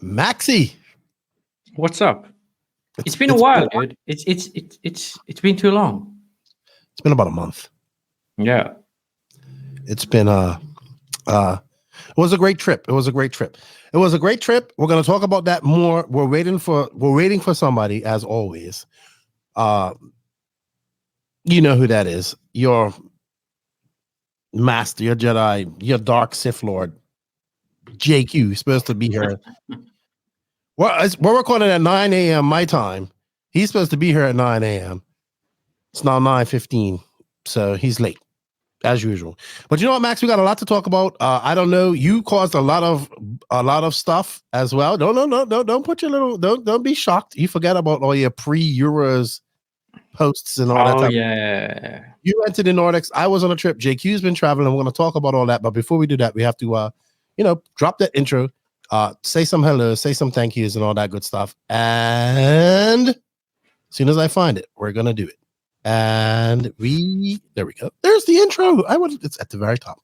Maxi, what's up? It's been a while, dude. It's been too long. It's been about a month. Yeah. It's been it was a great trip. We're going to talk about that more. We're waiting for somebody, as always. You know who that is. Your master, your Jedi, your dark Sith Lord, JQ, supposed to be here. We're recording at 9 a.m. my time. He's supposed to be here at 9 a.m. It's now 9:15, so he's late, as usual. But you know what, Max? We got a lot to talk about. I don't know. You caused a lot of stuff as well. No. Don't put your little. Don't be shocked. You forget about all your pre-Euros posts and all that. Oh yeah. You went to the Nordics. I was on a trip. JQ's been traveling. We're going to talk about all that. But before we do that, we have to, drop that intro. Say some hello, say some thank yous and all that good stuff. And as soon as I find it, we're going to do it. And there we go. There's the intro. It's at the very top.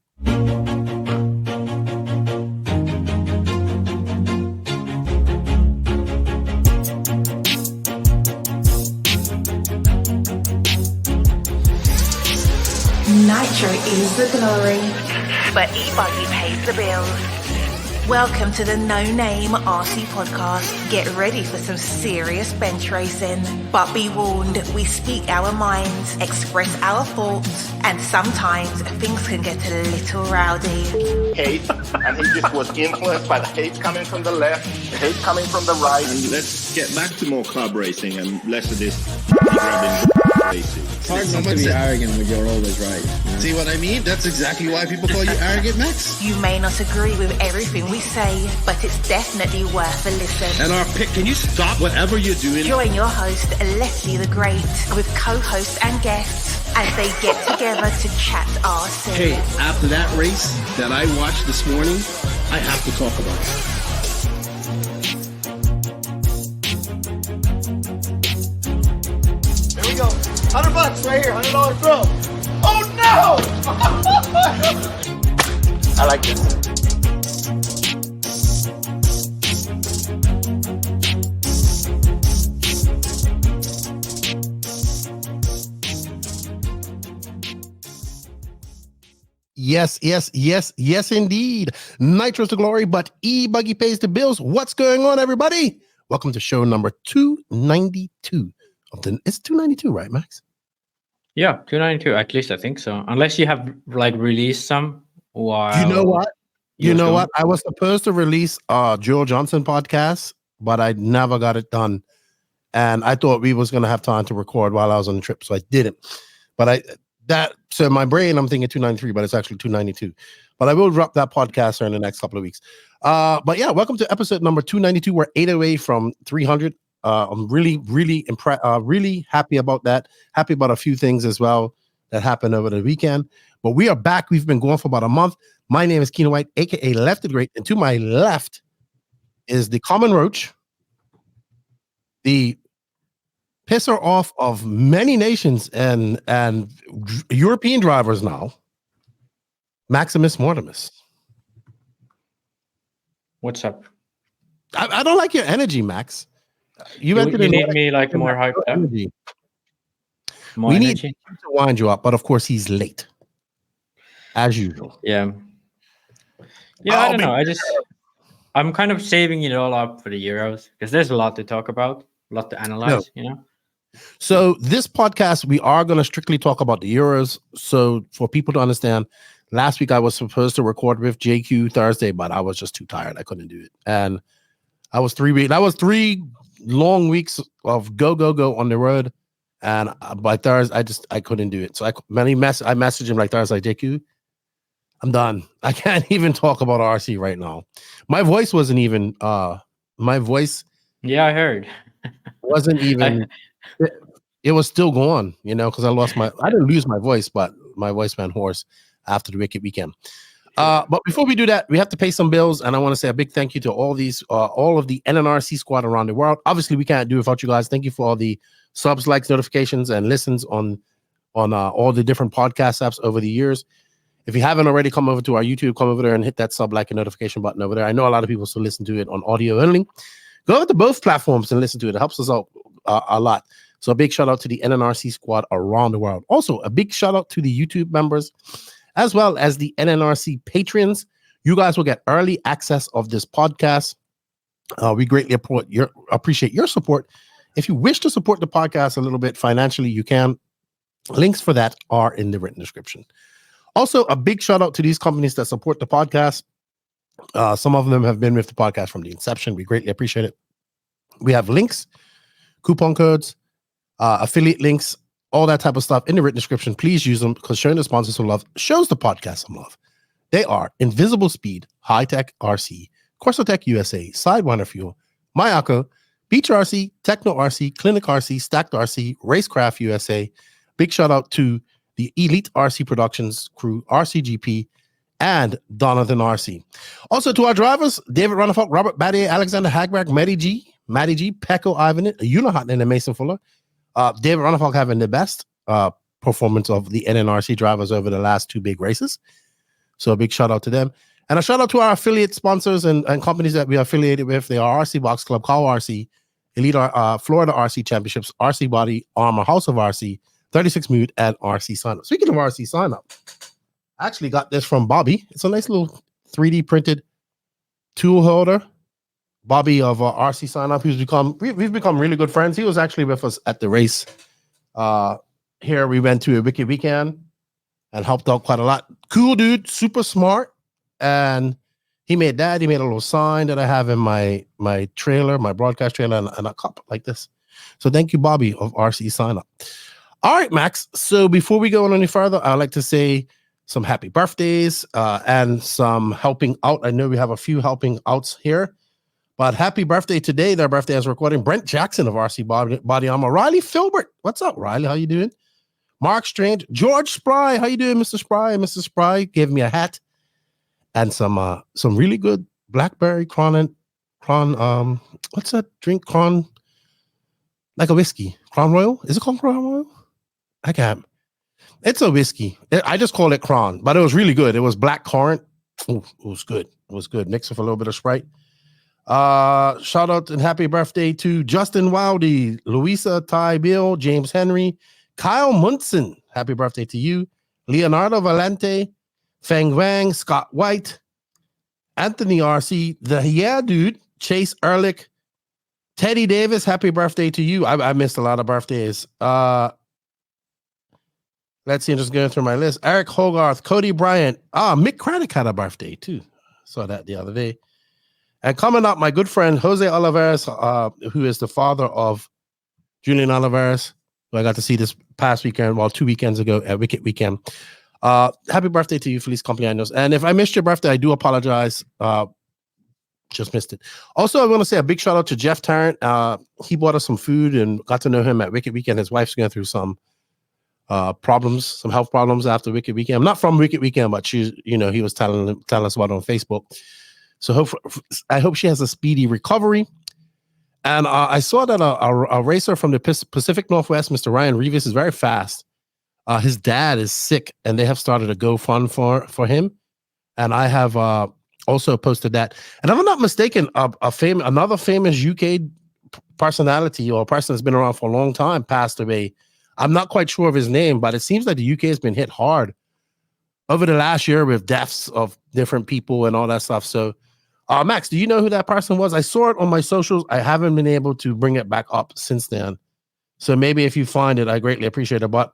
Nitro is the glory, but e-buggy pays the bills. Welcome to the No Name RC podcast. Get ready for some serious bench racing. But be warned, we speak our minds, express our thoughts, and sometimes things can get a little rowdy. Hate, and he just was influenced by the hate coming from the left, the hate coming from the right. And let's get back to more club racing and less of this grabbing racing. It's hard not to be arrogant when you're always right. See what I mean? That's exactly why people call you arrogant, Max. You may not agree with everything we say, but it's definitely worth a listen. And our pick, can you stop whatever you're doing? Join your host, Lefty the Great, with co-hosts and guests as they get together to chat RC. Hey, after that race that I watched this morning, I have to talk about it. There we go. $100 right here, $100 throw. Oh no! I like this. Yes, indeed. Nitro's the glory, but E-Buggy pays the bills. What's going on, everybody? Welcome to show number 292 of it's 292, right, Max? Yeah, 292, at least I think so. Unless you have released some while. You know what? I was supposed to release Joel Johnson podcast, but I never got it done. And I thought we was gonna have time to record while I was on the trip, so I didn't. But so in my brain, I'm thinking 293, but it's actually 292. But I will drop that podcast in the next couple of weeks. But yeah, welcome to episode number 292. We're 8 away from 300. I'm really impressed. Really happy about that. Happy about a few things as well that happened over the weekend. But we are back. We've been going for about a month. My name is Keenan White, aka Lefty the Great, and to my left is the Common Roach, the pisser off of many nations and European drivers now, Maximus Mortimus. What's up? I don't like your energy, Max. You need me more hyped up. We need to wind you up, but of course he's late, as usual. Yeah. I don't know. I'm kind of saving it all up for the Euros because there's a lot to talk about, a lot to analyze. So this podcast, we are going to strictly talk about the Euros. So for people to understand, last week I was supposed to record with JQ Thursday, but I was just too tired. I couldn't do it. And I was 3 long weeks of go on the road. And by Thursday, I couldn't do it. So I messaged him like Thursday, JQ, I'm done. I can't even talk about RC right now. My voice wasn't even, Yeah, I heard. Wasn't even... It was still going, because I didn't lose my voice, but my voice went hoarse after the wicked weekend. But before we do that, we have to pay some bills, and I want to say a big thank you to all of the NNRC squad around the world. Obviously, we can't do it without you guys. Thank you for all the subs, likes, notifications, and listens on all the different podcast apps over the years. If you haven't already, come over to our YouTube, come over there and hit that sub, like, and notification button over there. I know a lot of people still listen to it on audio only. Go over to both platforms and listen to it. It helps us out a lot. So a big shout out to the NNRC squad around the world. Also, a big shout out to the YouTube members, as well as the NNRC patrons. You guys will get early access of this podcast. We greatly appreciate your support. If you wish to support the podcast a little bit financially, you can. Links for that are in the written description. Also, a big shout out to these companies that support the podcast. Some of them have been with the podcast from the inception. We greatly appreciate it. We have links, coupon codes, affiliate links, all that type of stuff in the written description. Please use them because showing the sponsors some love shows the podcast some love. They are Invisible Speed, High Tech RC, Corsotech USA, Sidewinder Fuel, Mayako, Beach RC, Techno RC, Clinic RC, Stacked RC, Racecraft USA. Big shout out to the Elite RC Productions crew, RCGP, and Donovan RC. Also to our drivers, David Ronnefalk, Robert Battier, Alexander Hagberg, Matty G, Pecco Ivan, Unihot, and Mason Fuller. David Ronnefalk having the best performance of the NNRC drivers over the last 2 big races. So a big shout out to them. And a shout out to our affiliate sponsors and companies that we are affiliated with. They are RC Box Club, Call RC, Elite Florida RC Championships, RC Body, Armor, House of RC, 36 Mood, and RC Sign Up. Speaking of RC Sign Up, I actually got this from Bobby. It's a nice little 3D printed tool holder. Bobby of RC Sign Up, we've become really good friends. He was actually with us at the race. Here we went to a Wicked Weekend and helped out quite a lot. Cool dude, super smart. And he made that. He made a little sign that I have in my trailer, my broadcast trailer, and a cup like this. So thank you, Bobby of RC Sign Up. All right, Max. So before we go on any further, I'd like to say some happy birthdays and some helping out. I know we have a few helping outs here, but happy birthday today. Their birthday is recording. Brent Jackson of RC Body Armor. Riley Filbert. What's up, Riley? How you doing? Mark Strange. George Spry. How you doing, Mr. Spry? Mrs. Spry gave me a hat and some really good blackberry Cron. What's that drink? Cron, like a whiskey. Crown Royal? Is it called Crown Royal? I can't. It's a whiskey. I just call it Cron, but it was really good. It was black currant. Ooh, it was good. It was good. Mixed with a little bit of Sprite. Shout out and happy birthday to Justin Wildy, Louisa Ty Bill, James Henry, Kyle Munson. Happy birthday to you. Leonardo Valente, Feng Wang, Scott White, Anthony RC, the Yeah Dude, Chase Ehrlich, Teddy Davis. Happy birthday to you. I missed a lot of birthdays. Let's see, I'm just going through my list. Eric Hogarth, Cody Bryant. Mick Craddock had a birthday too. Saw that the other day. And coming up, my good friend Jose Olivares, who is the father of Julian Olivares, who I got to see this past weekend, 2 weekends ago at Wicked Weekend. Happy birthday to you, Feliz Cumpleaños. And if I missed your birthday, I do apologize. Just missed it. Also, I want to say a big shout out to Jeff Tarrant. He bought us some food and got to know him at Wicked Weekend. His wife's going through some problems, some health problems after Wicked Weekend. I'm not from Wicked Weekend, but he was telling us about it on Facebook. So I hope she has a speedy recovery. And I saw that a racer from the Pacific Northwest, Mr. Ryan Revis, is very fast. His dad is sick, and they have started a GoFund for him. And I have also posted that. And if I'm not mistaken, another famous UK personality or person that's been around for a long time passed away. I'm not quite sure of his name, but it seems like the UK has been hit hard over the last year with deaths of different people and all that stuff. So, Max, do you know who that person was? I saw it on my socials. I haven't been able to bring it back up since then. So maybe if you find it, I greatly appreciate it. But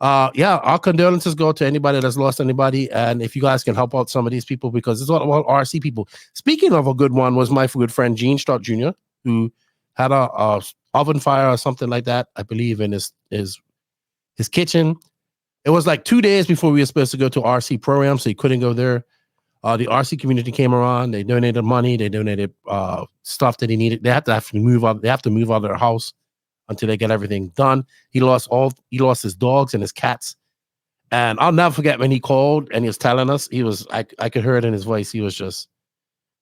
our condolences go to anybody that's lost anybody. And if you guys can help out some of these people, because it's all about RC people. Speaking of a good one was my good friend Gene Stott Jr., who had a oven fire or something like that, I believe, in his kitchen. It was like 2 days before we were supposed to go to RC program, so he couldn't go there. The RC community came around. They donated money. They donated stuff that he needed. They have to move out of their house until they get everything done. He lost his dogs and his cats. And I'll never forget when he called and he was telling us, I could hear it in his voice. He was just,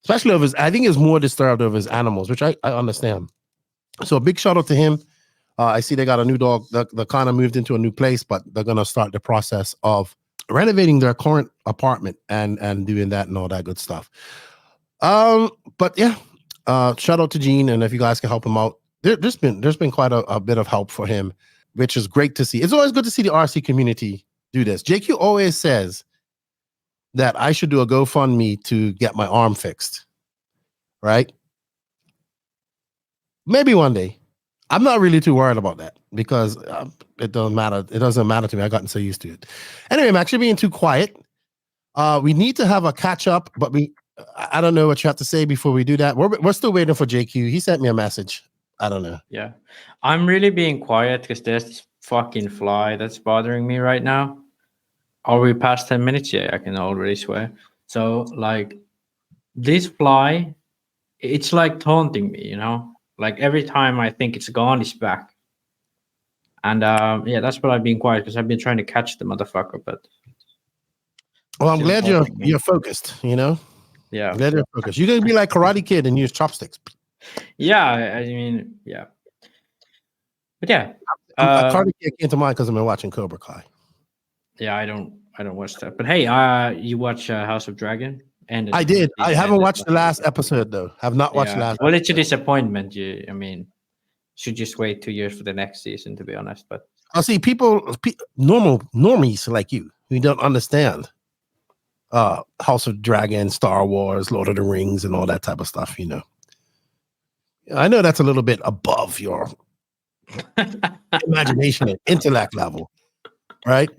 especially I think he was more disturbed over his animals, which I understand. So a big shout out to him. I see they got a new dog. The kind of moved into a new place, but they're going to start the process of renovating their current apartment and doing that and all that good stuff. But yeah, shout out to Gene, and if you guys can help him out, there's been quite a bit of help for him, which is great to see. It's always good to see the RC community do this. JQ always says that I should do a GoFundMe to get my arm fixed, right? Maybe one day. I'm not really too worried about that because it doesn't matter. It doesn't matter to me. I've gotten so used to it. Anyway, I'm actually being too quiet. We need to have a catch up, but I don't know what you have to say before we do that. We're still waiting for JQ. He sent me a message. I don't know. Yeah, I'm really being quiet because there's this fucking fly that's bothering me right now. Are we past 10 minutes? Yeah, I can already swear. So like this fly, it's like taunting me, you know? Like every time I think it's gone, it's back. And yeah, that's what I've been quiet because I've been trying to catch the motherfucker, but well, I'm glad you're focused, you know? Yeah. I'm glad you're focused. You're gonna be like Karate Kid and use chopsticks. Yeah, I mean, yeah. But yeah. Karate Kid came to mind because I've been watching Cobra Kai. Yeah, I don't watch that. But hey, you watch House of Dragon? And I did. I haven't watched the last episode though. Have not watched the last. Well, it's a disappointment. I mean, should just wait 2 years for the next season, to be honest. But I'll see normies like you who don't understand House of Dragon, Star Wars, Lord of the Rings, and all that type of stuff. You know, I know that's a little bit above your imagination and intellect level, right?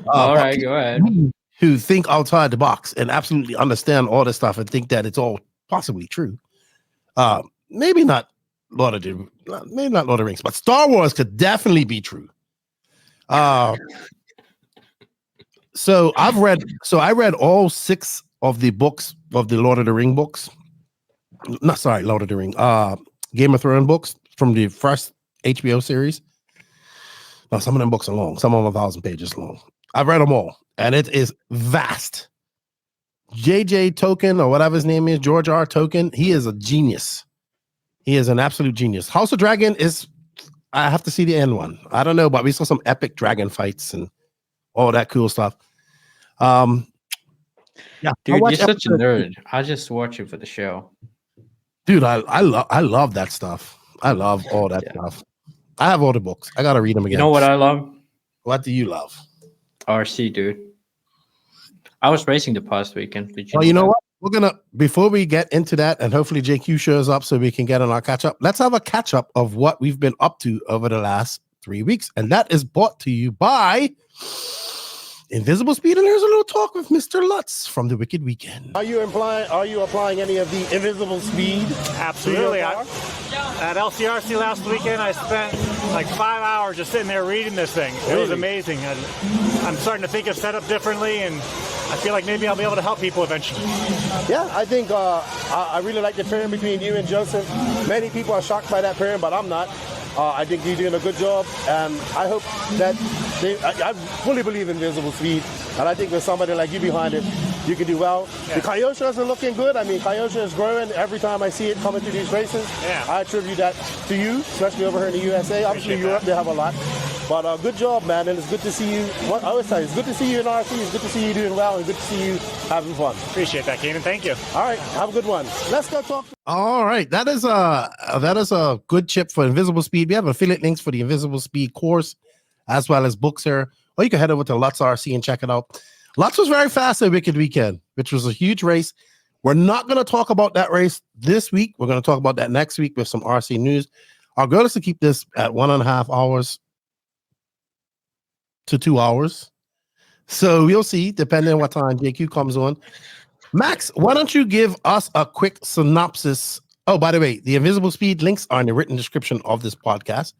All right, go ahead. Who think outside the box and absolutely understand all this stuff and think that it's all possibly true. Maybe not Lord of the Rings, but Star Wars could definitely be true. So I read all 6 of the books of the Lord of the Ring books. Lord of the Ring. Game of Thrones books from the first HBO series. Now, some of them books are long. Some of them 1,000 pages long. I've read them all, and it is vast. J.J. Tolkien, or whatever his name is, George R. Tolkien, he is a genius. He is an absolute genius. House of Dragon is, I have to see the end one. I don't know, but we saw some epic dragon fights and all that cool stuff. Yeah, dude, you're such a nerd. I just watch it for the show. Dude, I love that stuff. I love all that stuff. I have all the books. I gotta read them again. You know what I love? What do you love? RC, dude. I was racing the past weekend. Well, you know what? We're gonna, before we get into that, and hopefully JQ shows up so we can get on our catch up. Let's have a catch up of what we've been up to over the last 3 weeks, and that is brought to you by Invisible Speed. And there's a little talk with Mr. Lutz from the Wicked Weekend. Are you applying any of the Invisible Speed? Absolutely. At LCRC last weekend, I spent like 5 hours just sitting there reading this thing. It was amazing. I'm starting to think of setup differently, and I feel like maybe I'll be able to help people eventually. Yeah, I think I really like the pairing between you and Joseph. Many people are shocked by that pairing, but I'm not. I think you're doing a good job, and I hope that I fully believe in Invisible Speed, and I think with somebody like you behind it, you can do well. Yeah. The Kyosha are looking good. I mean, Kyosha is growing every time I see it coming through these races. Yeah. I attribute that to you, especially over here in the USA. Obviously, Europe, they have a lot. But good job, man, and it's good to see you. I always tell you, it's good to see you in RC. It's good to see you doing well, and good to see you having fun. Appreciate that, Keenan. Thank you. All right, have a good one. Let's go talk. All right, that is a good chip for Invisible Speed. We have affiliate links for the Invisible Speed course, as well as books here. Or you can head over to Lutz RC and check it out. Lutz was very fast at Wicked Weekend, which was a huge race. We're not going to talk about that race this week. We're going to talk about that next week with some RC news. Our goal is to keep this at 1.5 hours to 2 hours. So we'll see, depending on what time JQ comes on. Max, why don't you give us a quick synopsis? Oh, by the way, the Invisible Speed links are in the written description of this podcast.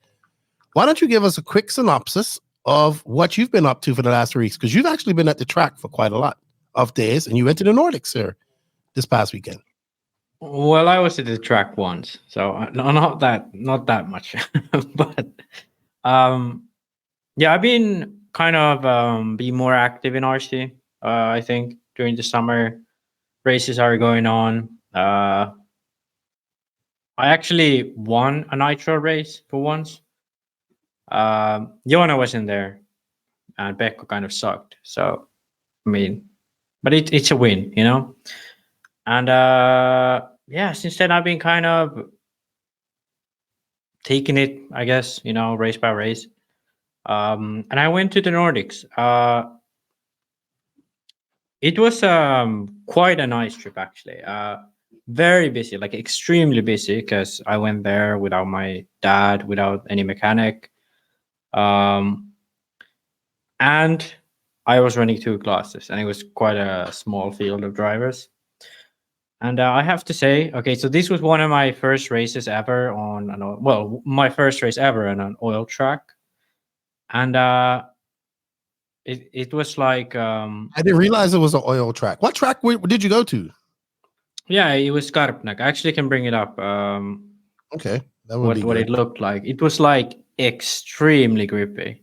Why don't you give us a quick synopsis of what you've been up to for the last 3 weeks? Because you've actually been at the track for quite a lot of days, and you went to the Nordics here this past weekend. Well, I was at the track once, so not that much. But yeah, I've been kind of be more active in RC. I think during the summer, races are going on. I actually won a nitro race for once. Johanna wasn't there, and Becco kind of sucked. So I mean, but it's a win, you know. And since then I've been kind of taking it, I guess, you know, race by race. And I went to the Nordics. It was quite a nice trip, actually. Very busy, like extremely busy, because I went there without my dad, without any mechanic. And I was running 2 classes, and it was quite a small field of drivers. And I have to say, okay, so this was one of my first races ever on my first race ever on an oil track. And it was like I didn't realize it was an oil track. What track did you go to? Yeah, it was Skarpnäck. I actually can bring it up. Okay, that would be what it looked like. It was like extremely grippy.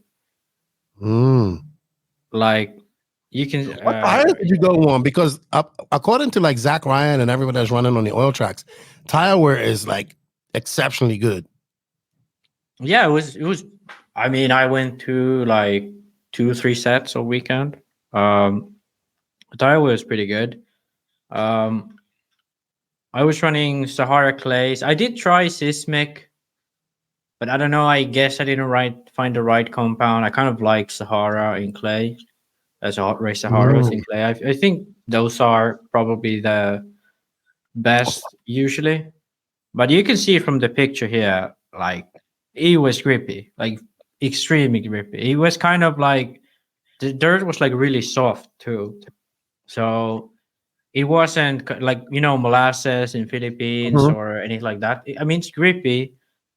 Like you can. What tire did you go on? Because according to like Zach Ryan and everyone that's running on the oil tracks, tire wear is like exceptionally good. Yeah, it was. I mean, I went to like 2-3 sets a weekend. Tire wear was pretty good. I was running Sahara clays. I did try Sismic, but I don't know. I guess I didn't find the right compound. I kind of like Sahara in clay, as a hot race Saharas in clay. I think those are probably the best usually. But you can see from the picture here, like it was grippy, like extremely grippy. It was kind of like the dirt was like really soft too. So it wasn't like, you know, molasses in Philippines or anything like that. I mean, it's grippy,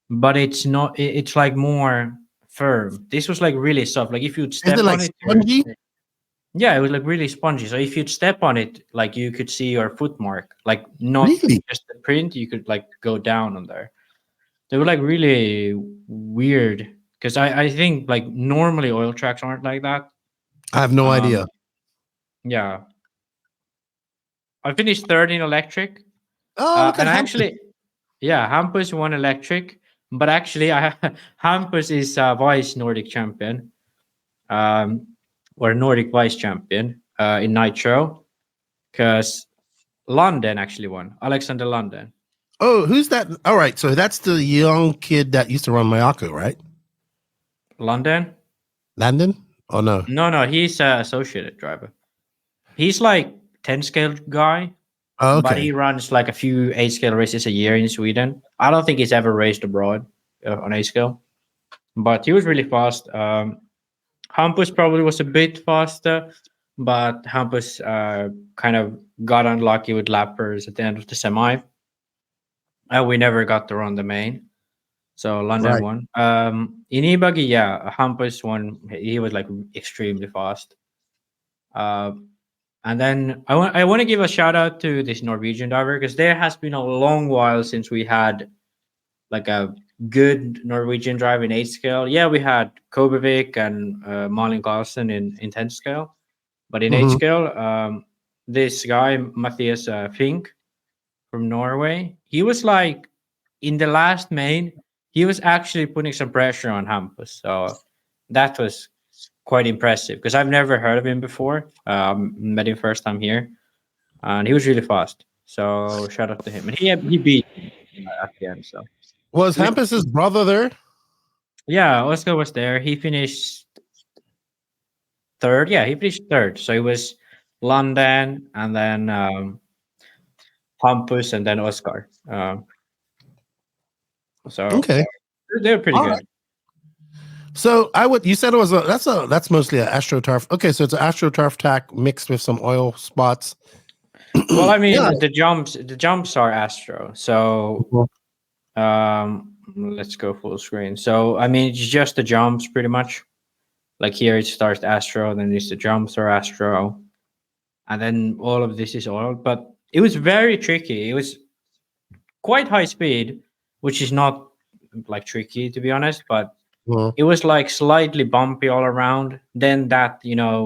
but it's not. It's like more firm. This was like really soft. Like if you'd step on it, spongy? Yeah, it was like really spongy. So if you'd step on it, like you could see your foot mark, like not just the print. You could like go down on there. They were like really weird because I think like normally oil tracks aren't like that. I have no idea. Yeah. I finished third in electric. Oh, and actually, Hampus won electric, but actually, Hampus is vice Nordic champion, or Nordic vice champion in Nitro, because London actually won. Alexander London. Oh, who's that? All right, so that's the young kid that used to run Mayako, right? London? Oh no. No, he's an associated driver. He's like 10 scale guy. Oh, okay. But he runs like a few 8 scale races a year in Sweden. I don't think he's ever raced abroad on 8 scale, but he was really fast. Hampus probably was a bit faster, but Hampus kind of got unlucky with lappers at the end of the semi. We never got to run the main, so London won. In e-buggy, Hampus won. He was like extremely fast. And then I want to give a shout out to this Norwegian driver, because there has been a long while since we had like a good Norwegian driver in 8 scale. Yeah, we had Kobevik and Malin Carlsen in 10 scale, but in 8 scale, this guy Matthias Fink from Norway, he was like in the last main, he was actually putting some pressure on Hampus. So that was quite impressive, because I've never heard of him before. Met him first time here, and he was really fast. So shout out to him. And he beat at the end. So was Hampus's brother there? Yeah, Oscar was there. He finished third. Yeah, he finished third. So it was London, and then Hampus, and then Oscar. So okay, they're pretty good. Right. So you said it was that's mostly an AstroTurf. Okay, so it's an AstroTurf tack mixed with some oil spots. Well, I mean, the jumps are Astro. So let's go full screen. So I mean, it's just the jumps pretty much. Like here it starts Astro, then it's the jumps are Astro, and then all of this is oil. But it was very tricky. It was quite high speed, which is not like tricky to be honest, but it was like slightly bumpy all around. Then that,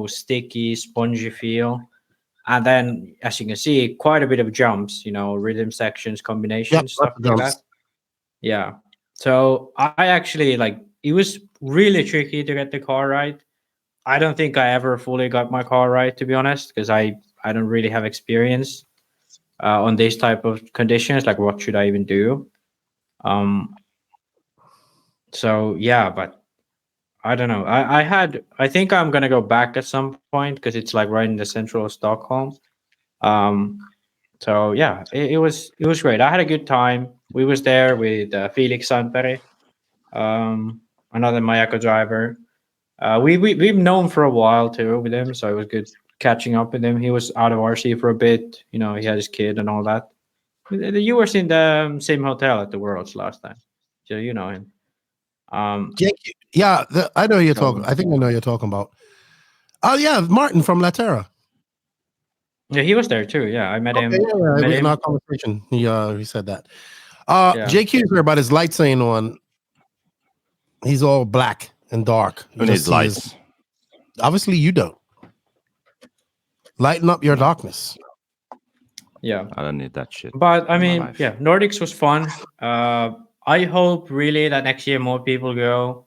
sticky, spongy feel. And then, as you can see, quite a bit of jumps, rhythm sections, combinations, stuff like that. Yeah. So I actually it was really tricky to get the car right. I don't think I ever fully got my car right, to be honest, because I don't really have experience on these type of conditions. Like, what should I even do? So yeah, but I don't know. I think I'm gonna go back at some point because it's like right in the central of Stockholm. So yeah, it was great. I had a good time. We was there with Felix Sandberg, another Mayako driver. We've known for a while too with him, so it was good catching up with him. He was out of RC for a bit. You know, he had his kid and all that. You were in the same hotel at the Worlds last time, so you know him. Yeah, I know you're talking. I think I know you're talking about. Oh yeah, Martin from Laterra. Yeah, he was there too. Yeah, I met him. Yeah, in our conversation, he said that. JQ's here, but his lights ain't on. He's all black and dark. Who needs lights? Obviously, you don't. Lighten up your darkness. Yeah, I don't need that shit. But I mean, yeah, Nordics was fun. I hope really that next year more people go,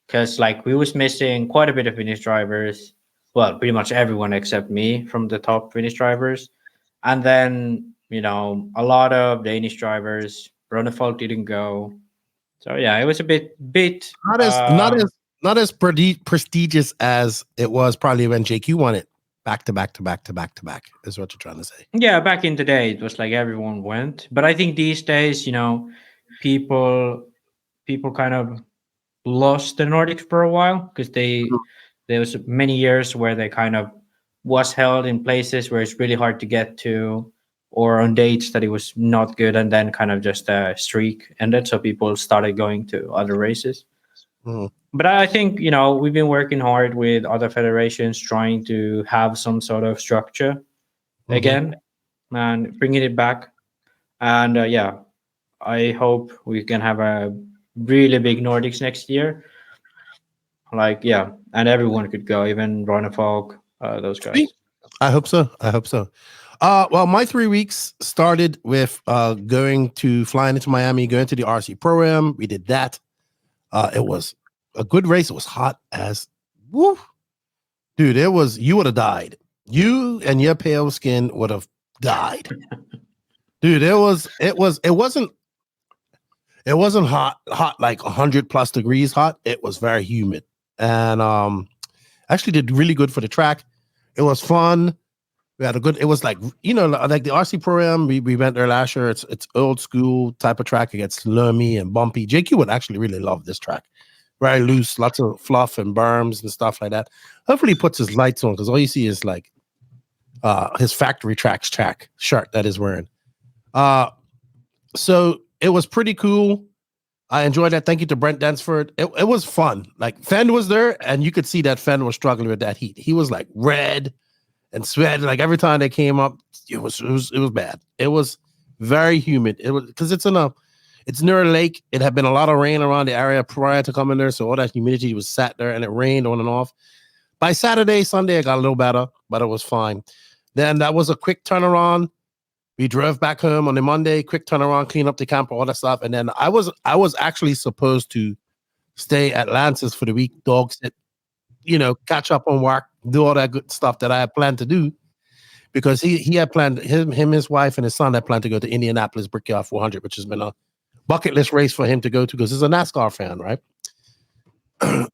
because like we was missing quite a bit of Finnish drivers. Well, pretty much everyone except me from the top Finnish drivers, and then you know a lot of Danish drivers. Ronnefalk didn't go, so yeah, it was a bit not as prestigious as it was probably when JQ won it back to back is what you're trying to say. Yeah, back in the day it was like everyone went, but I think these days, you know, people kind of lost the Nordics for a while because there was many years where they kind of was held in places where it's really hard to get to, or on dates that it was not good, and then kind of just a streak ended, so people started going to other races. But I think, you know, we've been working hard with other federations trying to have some sort of structure again and bringing it back. And yeah, I hope we can have a really big Nordics next year. Like, yeah, and everyone could go, even Ronnefalk, those guys. I hope so. Well, my 3 weeks started with flying into Miami, going to the RC Pro-Am. We did that. It was a good race. It was hot as woo. Dude, you would have died. You and your pale skin would have died. Dude, it wasn't hot like 100+ degrees hot. It was very humid. And actually did really good for the track. It was fun. We had it was like, you know, like the RC Pro-Am, we went there last year. It's old school type of track. It gets slurmy and bumpy. JQ would actually really love this track. Very loose, lots of fluff and berms and stuff like that. Hopefully he puts his lights on, because all you see is like his factory track shirt that he's wearing. So it was pretty cool. I enjoyed that. Thank you to Brent Dansford. It was fun. Like, Fen was there, and you could see that Fen was struggling with that heat. He was like red and sweating. Like every time they came up, it was bad. It was very humid. It was because it's near a lake. It had been a lot of rain around the area prior to coming there, so all that humidity was sat there, and it rained on and off. By Saturday, Sunday, it got a little better, but it was fine. Then that was a quick turnaround. We drove back home on the Monday, quick turnaround, clean up the camper, all that stuff. And then I was actually supposed to stay at Lance's for the week, dog sit, you know, catch up on work, do all that good stuff that I had planned to do, because he had planned, his wife and his son had planned to go to Indianapolis Brickyard 400, which has been a bucket list race for him to go to because he's a NASCAR fan, right?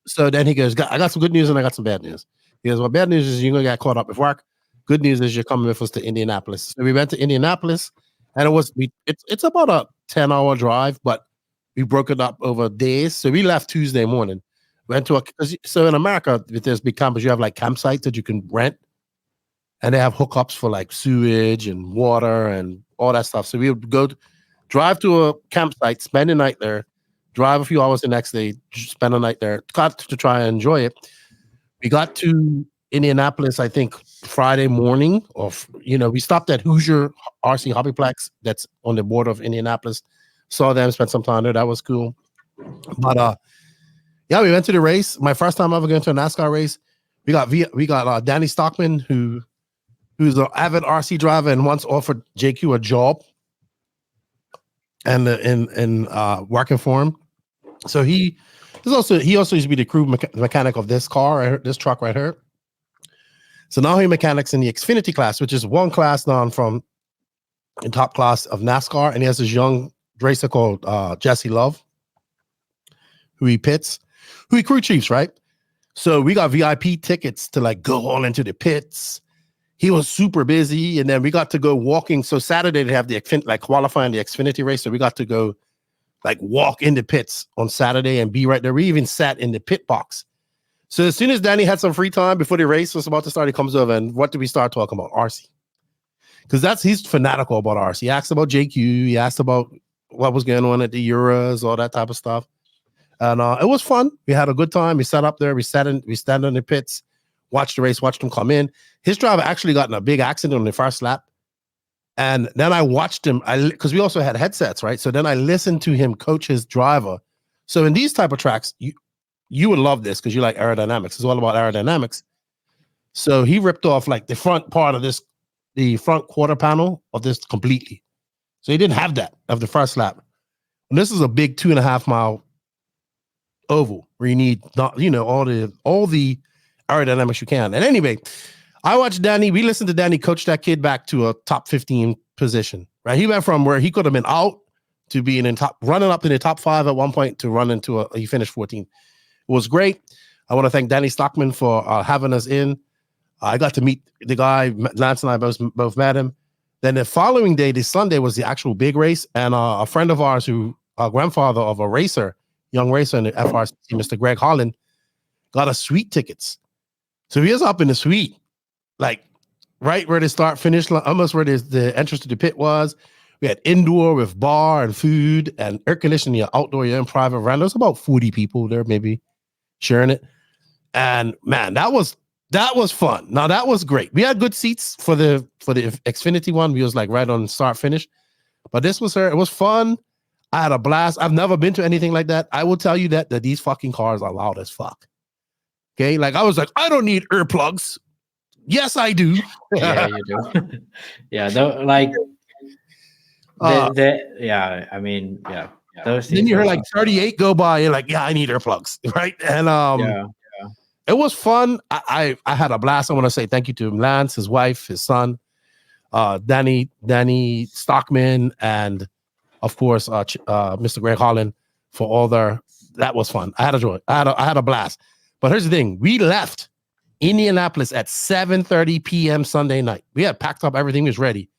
So then he goes, I got some good news and I got some bad news. He goes, well, bad news is you're going to get caught up with work. Good news is you're coming with us to Indianapolis. So we went to Indianapolis, and it's about a 10-hour drive, but we broke it up over days. So we left Tuesday morning. So in America, with this big campus, you have like campsites that you can rent, and they have hookups for like sewage and water and all that stuff. So we would drive to a campsite, spend the night there, drive a few hours the next day, spend a night there, to try and enjoy it. We got to Indianapolis, I think Friday morning, we stopped at Hoosier RC Hobbyplex that's on the border of Indianapolis. Saw them, spent some time there. That was cool. But yeah, we went to the race. My first time ever going to a NASCAR race. We got Danny Stockman, who's an avid RC driver and once offered JQ a job and in working for him. So he He also used to be the crew mechanic of this car, this truck right here. So now he mechanics in the Xfinity class, which is one class down from the top class of NASCAR. And he has this young racer called Jesse Love, who he crew chiefs, right? So we got VIP tickets to like go all into the pits. He was super busy, and then we got to go walking. So Saturday they have the qualifying the Xfinity race, so we got to go like walk in the pits on Saturday and be right there. We even sat in the pit box. So as soon as Danny had some free time before the race was about to start, he comes over and what did we start talking about? RC. Because he's fanatical about RC. He asked about JQ. He asked about what was going on at the Euros, all that type of stuff. And it was fun. We had a good time. We sat up there. We stand in the pits, watched the race, watched him come in. His driver actually got in a big accident on the first lap. And then I watched him, because we also had headsets, right? So then I listened to him coach his driver. So in these type of tracks, you would love this because you like aerodynamics. It's all about aerodynamics. So he ripped off like the front part of the front quarter panel of this completely. So he didn't have that of the first lap. And this is a big 2.5 mile oval where you need, all the aerodynamics you can. And anyway, I watched Danny. We listened to Danny coach that kid back to a top 15 position, right? He went from where he could have been out to being running up in the top 5 at one point to run into he finished 14. It was great. I want to thank Danny Stockman for having us in. I got to meet the guy. Lance and I both met him. Then the following day, the Sunday, was the actual big race. And a friend of ours a grandfather of a young racer in the FRC, Mr. Greg Holland, got us suite tickets. So he was up in the suite, like right where the start finish line, almost where the entrance to the pit was. We had indoor with bar and food and air conditioning, outdoor, in private round. There was about 40 people there, maybe sharing it. And man, that was fun. Now that was great. We had good seats for the Xfinity one. We was like right on start finish. But this was it was fun. I had a blast. I've never been to anything like that. I will tell you that these fucking cars are loud as fuck. Okay, like I was like, I don't need earplugs. Yes, I do. Yeah, you do. Yeah, like I mean, yeah. Those then you heard like 38 go by. You're like, yeah, I need earplugs, right? And it was fun. I had a blast. I want to say thank you to Lance, his wife, his son, Danny Stockman, and of course, Mr. Greg Holland for all that was fun. I had a joy. I had a blast. But here's the thing. We left Indianapolis at 7:30 p.m. Sunday night. We had packed up. Everything was ready.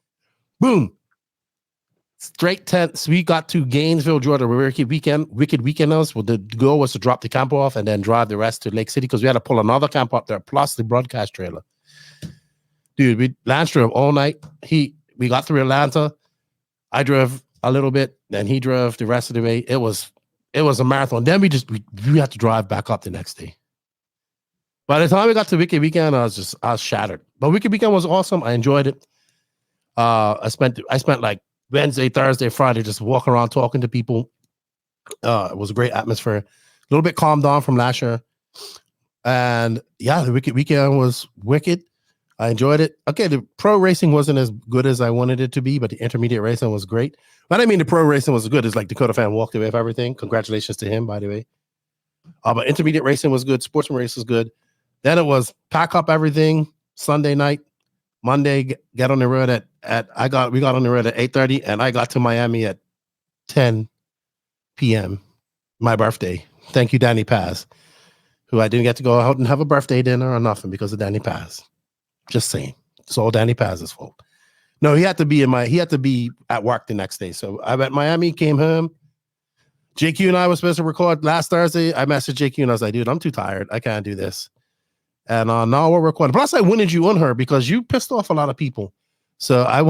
Boom. Straight tents. We got to Gainesville, Georgia. Wicked weekend. Well, the goal was to drop the camper off and then drive the rest to Lake City because we had to pull another camp up there, plus the broadcast trailer. Dude, Lance drove all night. We got through Atlanta. I drove a little bit, then he drove the rest of the way. It was a marathon. Then we had to drive back up the next day. By the time we got to Wicked Weekend, I was shattered. But Wicked Weekend was awesome. I enjoyed it. I spent like Wednesday, Thursday, Friday just walking around talking to people. It was a great atmosphere. A little bit calmed down from last year. And yeah, the Wicked Weekend was wicked. I enjoyed it. Okay, the pro racing wasn't as good as I wanted it to be, but the intermediate racing was great. But I mean, the pro racing was good. It's like Dakota Fan walked away with everything. Congratulations to him, by the way. But intermediate racing was good. Sportsman race was good. Then it was pack up everything Sunday night. Monday, get on the road we got on the road at 8:30, and I got to Miami at 10 p.m. My birthday. Thank you, Danny Paz, who I didn't get to go out and have a birthday dinner or nothing because of Danny Paz. Just saying. It's all Danny Paz's fault. No, he had to be at work the next day. So I went to Miami, came home. JQ and I were supposed to record last Thursday. I messaged JQ and I was like, dude, I'm too tired. I can't do this. And now we're recording. Plus, I wanted you on her because you pissed off a lot of people. So I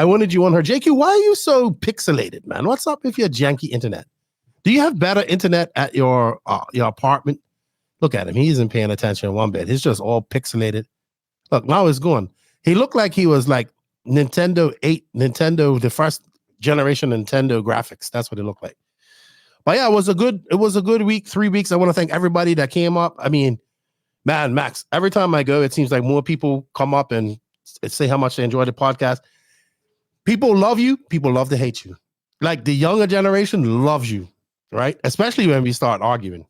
wanted you on her. JQ, why are you so pixelated, man? What's up with your janky internet? Do you have better internet at your apartment? Look at him. He isn't paying attention one bit. He's just all pixelated. Look, now he's going. He looked like he was like Nintendo, the first generation Nintendo graphics. That's what it looked like. But yeah, it was a good week, 3 weeks. I want to thank everybody that came up. I mean, man, Max, every time I go, it seems like more people come up and say how much they enjoy the podcast. People love you. People love to hate you. Like the younger generation loves you. right? Especially when we start arguing.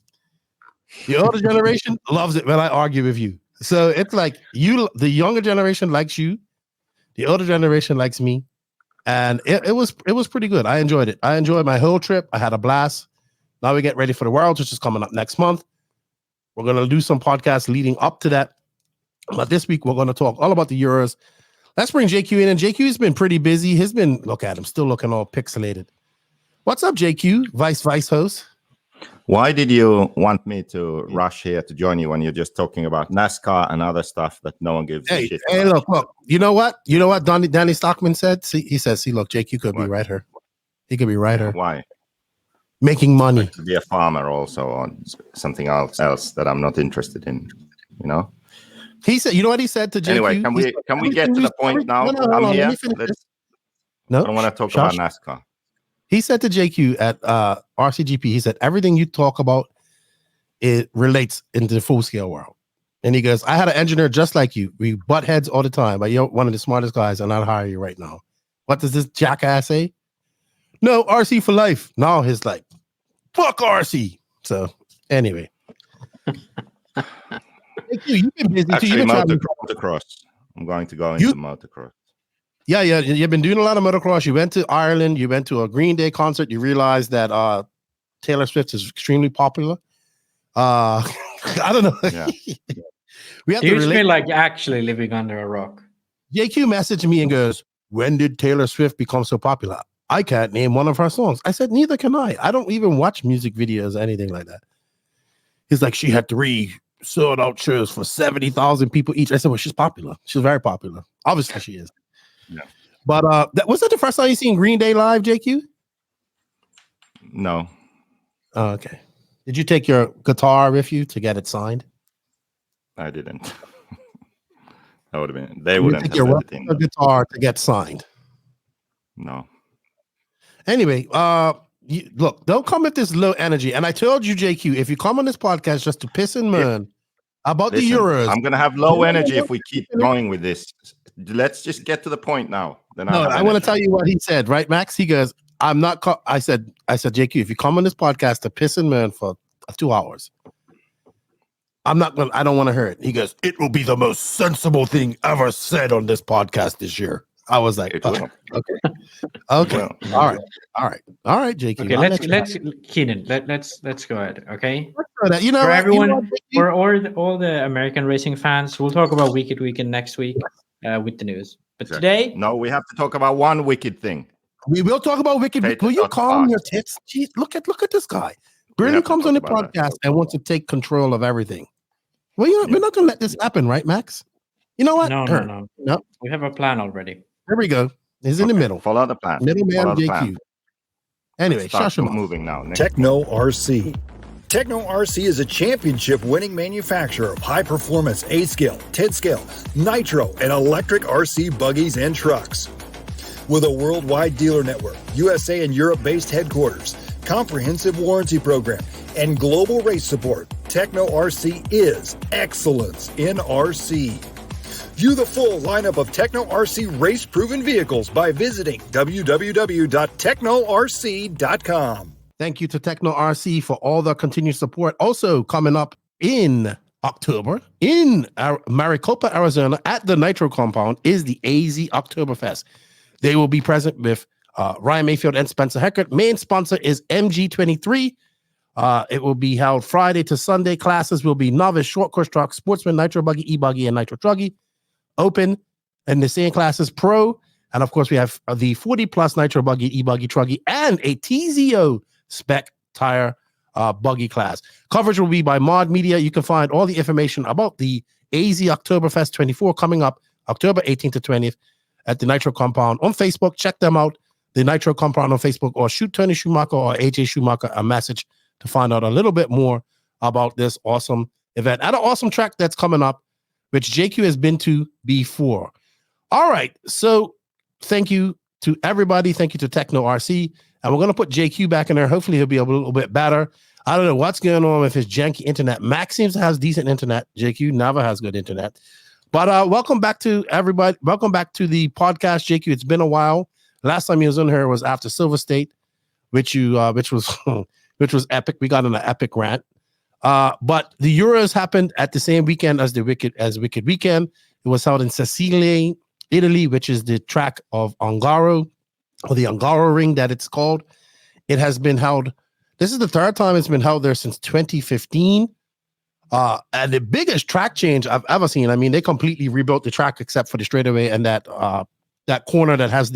The older generation loves it when I argue with you. So it's like the younger generation likes you, the older generation likes me, and it was pretty good. I enjoyed it. I enjoyed my whole trip. I had a blast. Now we get ready for the Worlds, which is coming up next month. We're gonna do some podcasts leading up to that, but this week we're gonna talk all about the Euros. Let's bring JQ in, and JQ's been pretty busy. He's been look at him, still looking all pixelated. What's up, JQ, vice host? Why did you want me to rush here to join you when you're just talking about NASCAR and other stuff that no one gives a shit about? Hey, look. You know what? Danny Stockman said? He says, look, JQ could be right here. He could be right here. Why? Making money. To be a farmer also, or something else that I'm not interested in, you know? He said, you know what he said to JQ? Anyway, can we get to the point now? I'm here. No, I don't want to talk about NASCAR. He said to JQ at RCGP, he said, everything you talk about, it relates into the full-scale world. And he goes, I had an engineer just like you. We butt heads all the time, but you're one of the smartest guys, and I'll hire you right now. What does this jackass say? No, RC for life. Now he's like, fuck RC. So, anyway. You've been busy. Actually, motocross. I'm going to go into motocross. Yeah. You've been doing a lot of motocross. You went to Ireland. You went to a Green Day concert. You realized that Taylor Swift is extremely popular. I don't know. Yeah. We have to feel like actually living under a rock. JQ messaged me and goes, when did Taylor Swift become so popular? I can't name one of her songs. I said, neither can I. I don't even watch music videos or anything like that. He's like, she had 3 sold-out shows for 70,000 people each. I said, well, she's popular. She's very popular. Obviously, she is. Yeah. But was that the first time you seen Green Day live, JQ? No. Oh, okay. Did you take your guitar with you to get it signed? I didn't. That would have been. They wouldn't take your guitar to get signed. No. Anyway, look, don't come with this low energy. And I told you, JQ, if you come on this podcast just to piss and moan about the Euros, I'm gonna have low energy if we keep going with this. Let's just get to the point now. Then I want to tell you what he said, right, Max? He goes, I'm not. I said, JQ, if you come on this podcast to piss and moan for 2 hours, I'm not going. I don't want to hear it. He goes, it will be the most sensible thing ever said on this podcast this year. I was like, okay. All right, JQ. Okay, let's Keenan. Let's go ahead. Okay. You know, for everyone, for all the American racing fans, we'll talk about Wicked Weekend next week with the news. But today, no, we have to talk about one wicked thing. We will talk about Wicked. Will you calm your tits? Jeez, look at this guy. Barely comes on the podcast and wants to take control of everything. Well, we're not going to let this happen, right, Max? You know what? No. We have a plan already. There we go. He's in the middle. Follow the plan. Middleman JQ. Anyway, shush him. Moving now. Techno RC. Techno RC is a championship-winning manufacturer of high-performance A-scale, 10-scale, nitro, and electric RC buggies and trucks. With a worldwide dealer network, USA and Europe-based headquarters, comprehensive warranty program, and global race support, Techno RC is excellence in RC. View the full lineup of Techno RC race-proven vehicles by visiting www.technorc.com. Thank you to Techno RC for all the continued support. Also coming up in October in Maricopa, Arizona at the Nitro Compound is the AZ Oktoberfest. They will be present with Ryan Mayfield and Spencer Heckert. Main sponsor is MG23. It will be held Friday to Sunday. Classes will be novice, short course truck, sportsman, nitro buggy, e-buggy, and nitro truggy. Open, and the same classes pro. And of course, we have the 40 plus nitro buggy, e-buggy, truggy, and a TZO spec tire buggy class. Coverage will be by Mod Media. You can find all the information about the AZ Oktoberfest 24 coming up October 18th to 20th at the Nitro Compound on Facebook. Check them out, the Nitro Compound on Facebook, or shoot Tony Schumacher or AJ Schumacher a message to find out a little bit more about this awesome event at an awesome track that's coming up, which JQ has been to before. All right, so thank you to everybody. Thank you to Techno RC. And we're going to put JQ back in there. Hopefully he'll be a little bit better. I don't know what's going on with his janky internet. Max seems to have decent internet. JQ never has good internet. But welcome back to everybody. Welcome back to the podcast, JQ. It's been a while. Last time you was on here was after Silver State, which was which was epic. We got on an epic rant. But the Euros happened at the same weekend as the Wicked Weekend. It was held in Sicily, Italy, which is the track of Ongaro, or the Ongaro Ring that it's called. It has been held. This is the third time it's been held there since 2015. And the biggest track change I've ever seen. I mean, they completely rebuilt the track except for the straightaway and that corner that has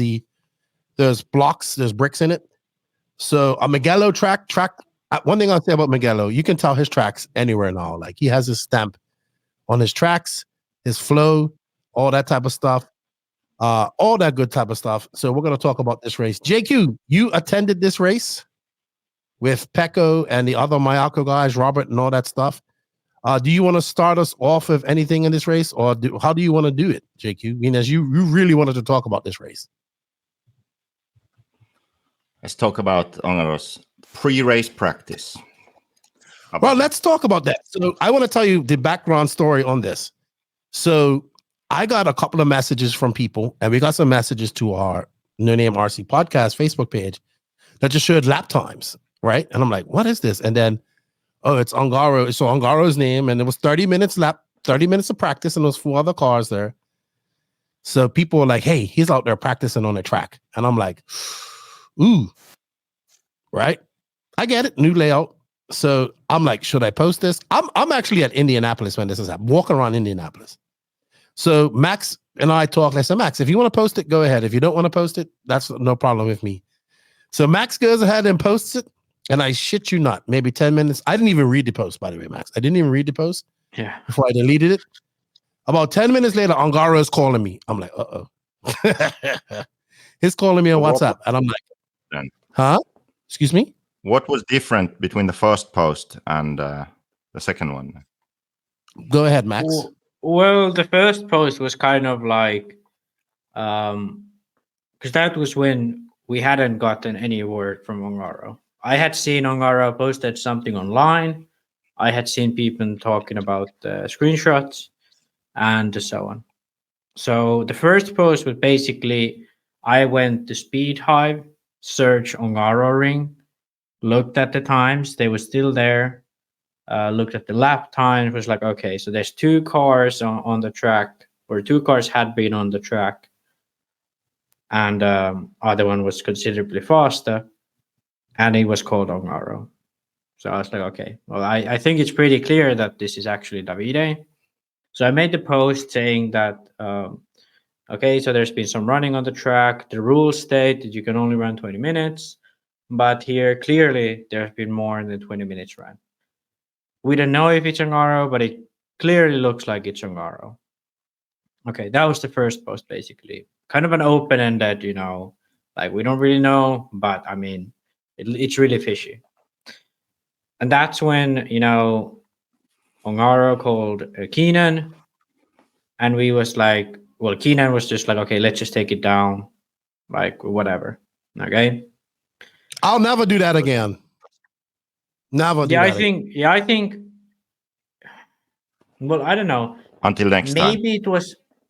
there's blocks, there's bricks in it. So a Mugello track. One thing I'll say about Mugello, you can tell his tracks anywhere now. Like he has his stamp on his tracks, his flow, all that type of stuff, all that good type of stuff. So we're going to talk about this race. JQ, you attended this race with Pecco and the other Mayako guys, Robert and all that stuff. Do you want to start us off with anything in this race, or how do you want to do it, JQ? I mean, as you really wanted to talk about this race. Let's talk about Ongaro's pre-race practice. Well, let's talk about that. So I want to tell you the background story on this. So I got a couple of messages from people, and we got some messages to our No Name RC podcast Facebook page that just showed lap times, right? And I'm like, what is this? And then, oh, it's Ongaro. So Ongaro's name, and it was 30 minutes of practice, and there was 4 other cars there. So people were like, hey, he's out there practicing on the track. And I'm like, ooh, right? I get it, new layout. So I'm like, should I post this? I'm actually at Indianapolis when this is happening, walking around Indianapolis. So Max and I talked. I said, Max, if you want to post it, go ahead. If you don't want to post it, that's no problem with me. So Max goes ahead and posts it. And I shit you not, maybe 10 minutes. I didn't even read the post, by the way, Max. I didn't even read the post before I deleted it. About 10 minutes later, Ongaro is calling me. I'm like, uh-oh. He's calling me on WhatsApp. And I'm like, huh? Excuse me? What was different between the first post and the second one? Go ahead, Max. Well, the first post was kind of like, because that was when we hadn't gotten any word from Ongaro. I had seen Ongaro posted something online. I had seen people talking about screenshots and so on. So the first post was basically, I went to Speed Hive, search Ongaro Ring, looked at the times, they were still there, looked at the lap time, was like, okay, so there's 2 cars on the track, or 2 cars had been on the track, and other one was considerably faster, and it was called Ongaro. So I was like, okay, well, I think it's pretty clear that this is actually Davide. So I made the post saying that, okay, so there's been some running on the track. The rules state that you can only run 20 minutes. But here, clearly, there's been more than 20 minutes run. We don't know if it's Ongaro, but it clearly looks like it's Ongaro. Okay, that was the first post, basically. Kind of an open-ended, like we don't really know, but I mean, it's really fishy. And that's when, Ongaro called Kenan, and we was like, well, Kenan was just like, okay, let's just take it down, like whatever. Okay. I'll never do that again. Never. I think. Well, I don't know. Until next time.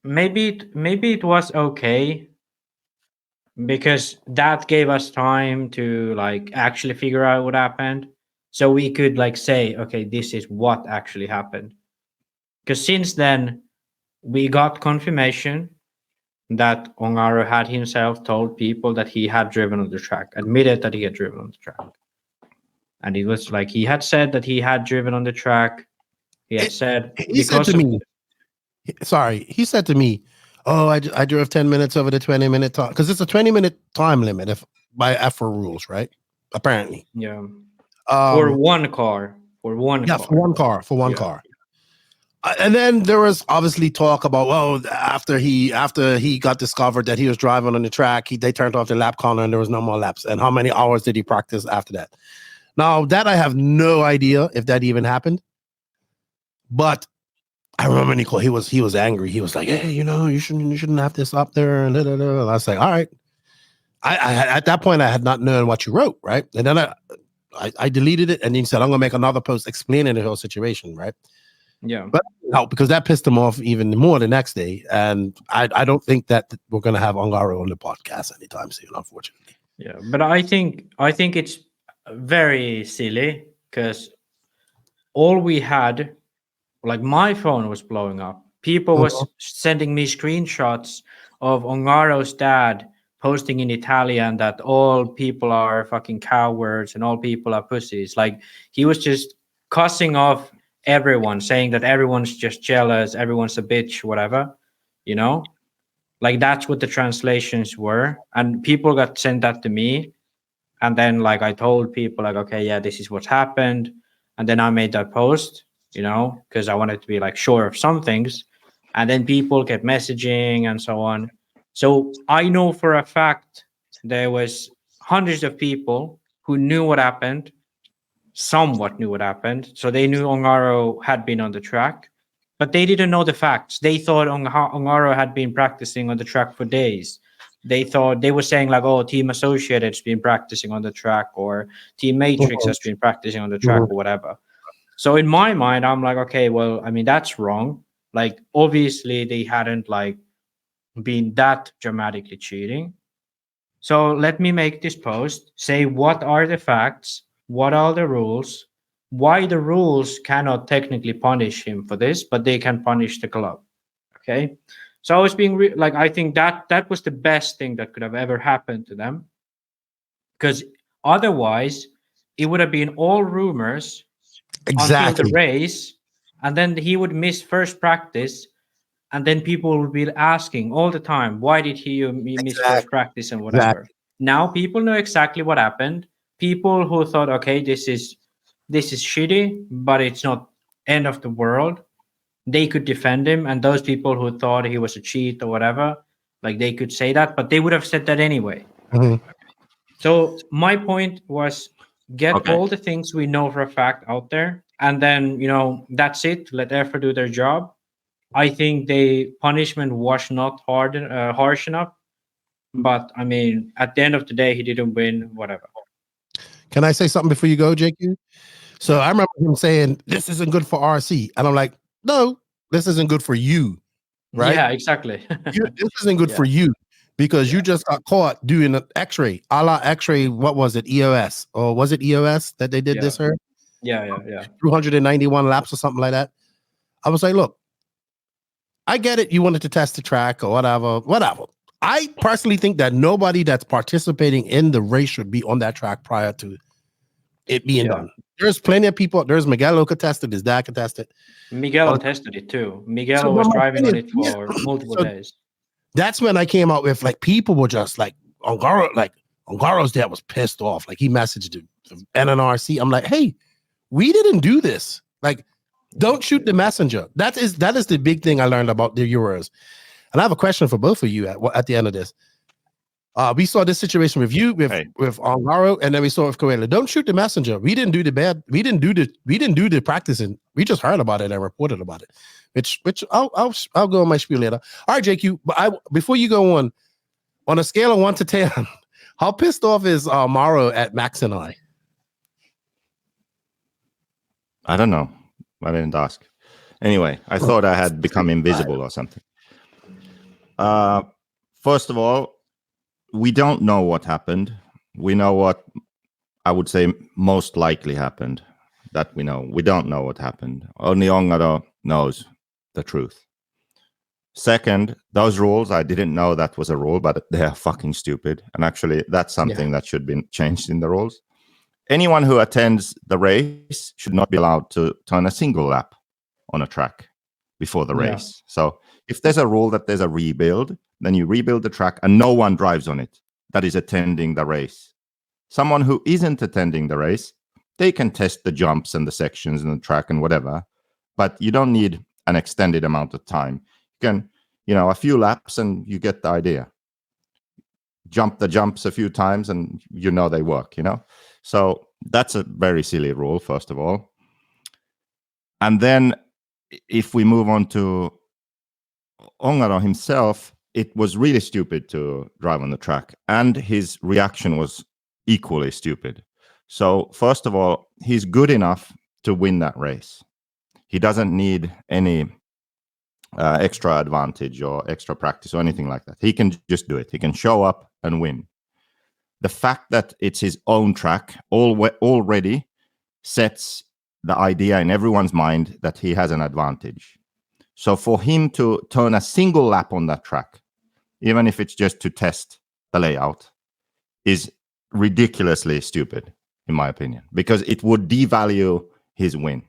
Maybe it was okay, because that gave us time to like actually figure out what happened, so we could like say, okay, this is what actually happened. Because since then, we got confirmation that Ongaro had himself told people that he had driven on the track, admitted that he had driven on the track. And it was like he had said that he had driven on the track. He said to me, oh, I drove 10 minutes over the 20-minute time, because it's a 20-minute time limit by EFRA rules, right? Apparently. Yeah. For one car. For one car. And then there was obviously talk about, well, after he got discovered that he was driving on the track, they turned off the lap counter and there was no more laps. And how many hours did he practice after that? Now, that I have no idea if that even happened. But I remember he was angry. He was like, hey, you shouldn't have this up there. And I was like, all right. I at that point, I had not known what you wrote, right? And then I deleted it, and he said, I'm going to make another post explaining the whole situation, right? Yeah. But no, because that pissed him off even more the next day. And I don't think that we're going to have Ongaro on the podcast anytime soon, unfortunately. Yeah, but I think it's very silly because all we had, like my phone was blowing up. People was sending me screenshots of Ongaro's dad posting in Italian that all people are fucking cowards and all people are pussies. Like he was just cussing off everyone, saying that everyone's just jealous, everyone's a bitch, whatever, you know? Like that's what the translations were. And people got sent that to me. And then like I told people like, okay, yeah, this is what's happened. And then I made that post, you know, because I wanted to be like sure of some things. And then people kept messaging and so on. So I know for a fact there was hundreds of people who knew what happened, somewhat knew what happened. So they knew Ongaro had been on the track, but they didn't know the facts. They thought Ongaro had been practicing on the track for days. They thought they were saying like, oh, Team Associated's been practicing on the track, or Team Matrix has been practicing on the track, or whatever. So in my mind, I'm like, okay, well, I mean, that's wrong. Like, obviously, they hadn't like been that dramatically cheating. So let me make this post, say what are the facts, what are the rules, why the rules cannot technically punish him for this, but they can punish the club. Okay. So I was being like, I think that was the best thing that could have ever happened to them, because otherwise it would have been all rumors until the race, and then he would miss first practice, and then people would be asking all the time, why did he miss first practice and whatever. Now people know exactly what happened. People who thought, okay, this is shitty, but it's not end of the world, they could defend him. And those people who thought he was a cheat or whatever, like they could say that, but they would have said that anyway. So my point was, get all the things we know for a fact out there, and then, you know, that's it. Let EFRA do their job. I think the punishment was not harsh enough, but I mean, at the end of the day, he didn't win, whatever. Can I say something before you go, JQ? So I remember him saying, this isn't good for RC. And I'm like, no, this isn't good for you. Right? Yeah, exactly. This isn't good for you, because you just got caught doing an X-ray, a la X-ray. What was it? EOS, or was it EOS that they did this? 291 laps or something like that. I was like, look, I get it. You wanted to test the track or whatever. I personally think that nobody that's participating in the race should be on that track prior to it being done. There's plenty of people. There's Miguel who could test it. His dad could test it. Miguel tested it too. Miguel was driving on it for multiple days. That's when I came out with, like, people were just like, Ongaro's dad was pissed off. Like, he messaged the NNRC. I'm like, hey, we didn't do this. Like, don't shoot the messenger. That is the big thing I learned about the Euros. And I have a question for both of you at the end of this. We saw this situation with you, with Ongaro, and then we saw it with Coelho. Don't shoot the messenger. We didn't do the bad. We didn't do the practicing. We just heard about it and reported about it. Which I'll go on my spiel later. All right, JQ. But before you go on a scale of 1 to 10, how pissed off is Mauro at Max and I? I don't know. I didn't ask. Anyway, I thought I had become invisible or something. First of all, we don't know what happened. We know what I would say most likely happened. That we know. We don't know what happened. Only Ongaro knows the truth. Second, those rules, I didn't know that was a rule, but they are fucking stupid. And actually, that's something that should be changed in the rules. Anyone who attends the race should not be allowed to turn a single lap on a track before the race. So if there's a rule that there's a rebuild, then you rebuild the track and no one drives on it that is attending the race. Someone who isn't attending the race, they can test the jumps and the sections and the track and whatever, but you don't need an extended amount of time. You can, a few laps and you get the idea. Jump the jumps a few times and they work, So that's a very silly rule, first of all. And then if we move on to Ongaro himself, it was really stupid to drive on the track, and his reaction was equally stupid. So first of all, he's good enough to win that race. He doesn't need any extra advantage or extra practice or anything like that. He can just do it. He can show up and win. the fact that it's his own track already sets the idea in everyone's mind that he has an advantage. So for him to turn a single lap on that track, even if it's just to test the layout, is ridiculously stupid, in my opinion, because it would devalue his win.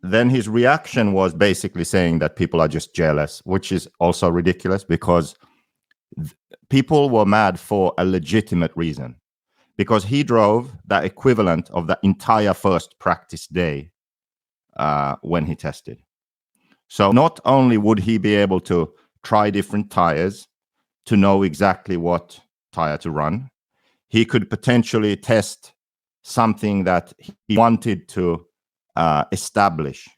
Then his reaction was basically saying that people are just jealous, which is also ridiculous because people were mad for a legitimate reason. Because he drove the equivalent of the entire first practice day when he tested. So not only would he be able to try different tires to know exactly what tire to run, he could potentially test something that he wanted to establish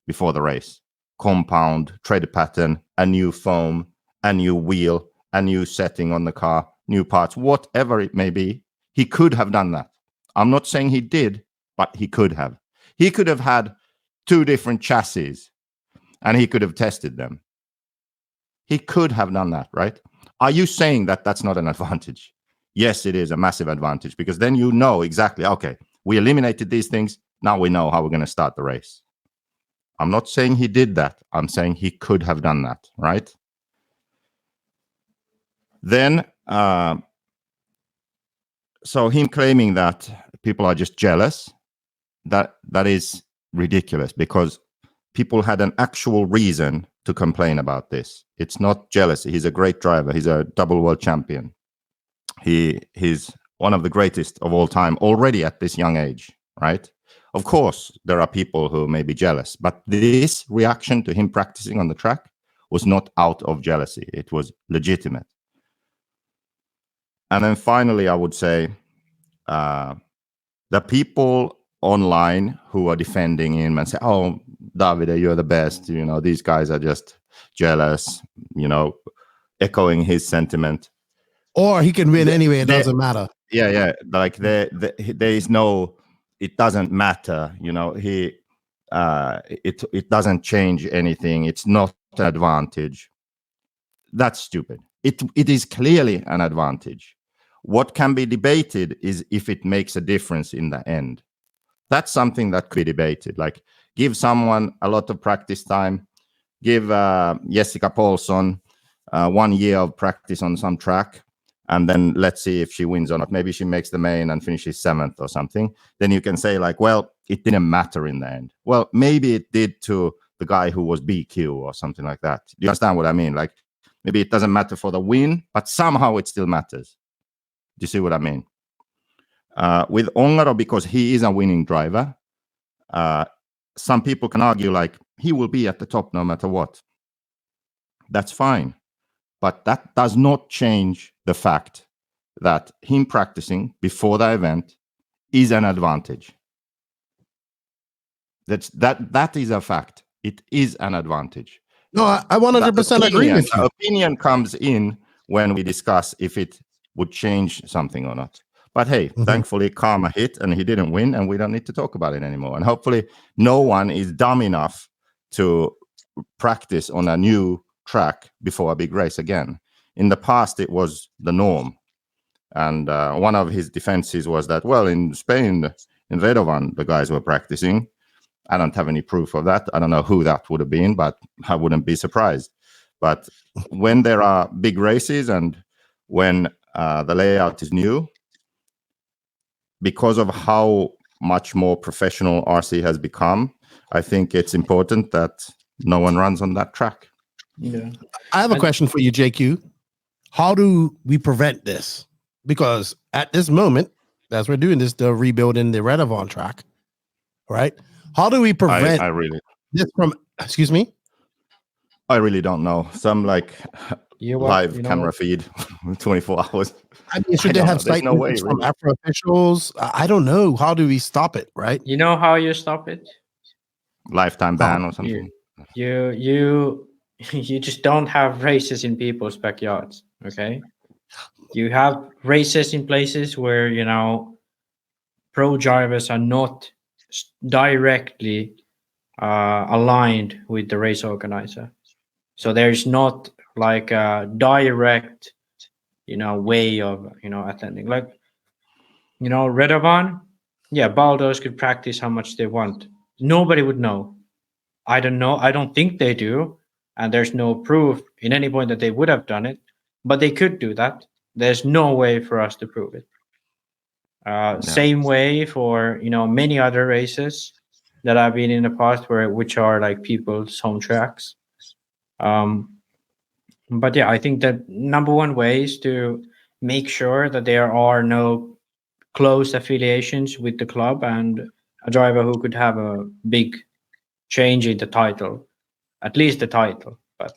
before the race. Compound, tread pattern, a new foam, a new wheel, a new setting on the car, new parts, whatever it may be. He could have done that. I'm not saying he did, but he could have. He could have had 2 different chassis and he could have tested them. He could have done that, right? Are you saying that that's not an advantage? Yes, it is a massive advantage because then you know exactly, okay, we eliminated these things. Now we know how we're going to start the race. I'm not saying he did that. I'm saying he could have done that, right? Then, so him claiming that people are just jealous, that is ridiculous because people had an actual reason to complain about this. It's not jealousy. He's a great driver. He's a double world champion. He's one of the greatest of all time already at this young age, right? Of course, there are people who may be jealous, but this reaction to him practicing on the track was not out of jealousy. It was legitimate. And then finally, I would say the people online who are defending him and say, oh, Davide, you're the best. You know, these guys are just jealous, you know, echoing his sentiment. Or he can win anyway. It doesn't matter. Yeah. Like there is no, it doesn't matter. You know, it doesn't change anything. It's not an advantage. That's stupid. It is clearly an advantage. What can be debated is if it makes a difference in the end. That's something that could be debated. Like give someone a lot of practice time, give Jessica Paulson 1 year of practice on some track, and then let's see if she wins or not. Maybe she makes the main and finishes 7th or something. Then you can say like, well, it didn't matter in the end. Well, maybe it did to the guy who was BQ or something like that. Do you understand what I mean? Like maybe it doesn't matter for the win, but somehow it still matters. Do you see what I mean? With Ongaro, because he is a winning driver, some people can argue like he will be at the top no matter what. That's fine. But that does not change the fact that him practicing before the event is an advantage. That is a fact. It is an advantage. No, I 100% agree with you. Opinion comes in when we discuss if it would change something or not. But hey, thankfully karma hit and he didn't win and we don't need to talk about it anymore. And hopefully no one is dumb enough to practice on a new track before a big race again. In the past, it was the norm. And one of his defenses was that, well, in Spain, in Redovan, the guys were practicing. I don't have any proof of that. I don't know who that would have been, but I wouldn't be surprised. But when there are big races and when the layout is new, because of how much more professional RC has become, I think it's important that no one runs on that track. Yeah. I have a question for you, JQ. How do we prevent this? Because at this moment, as we're doing this, they're rebuilding the Redovan track, right? How do we prevent this from, excuse me? I really don't know. Some like live camera feed 24 hours. I mean, should they have site visits from EFRA officials? I don't know. How do we stop it, right? You know how you stop it? Lifetime ban or something. You just don't have races in people's backyards, okay? You have races in places where, you know, pro drivers are not directly aligned with the race organizer. So there's not like a direct, way of attending. Like Redovan, Baldos could practice how much they want. Nobody would know. I don't know. I don't think they do, and there's no proof in any point that they would have done it. But they could do that. There's no way for us to prove it. Same way for many other races that I've been in the past, which are like people's home tracks. But I think that number one way is to make sure that there are no close affiliations with the club and a driver who could have a big change in the title, at least the title. But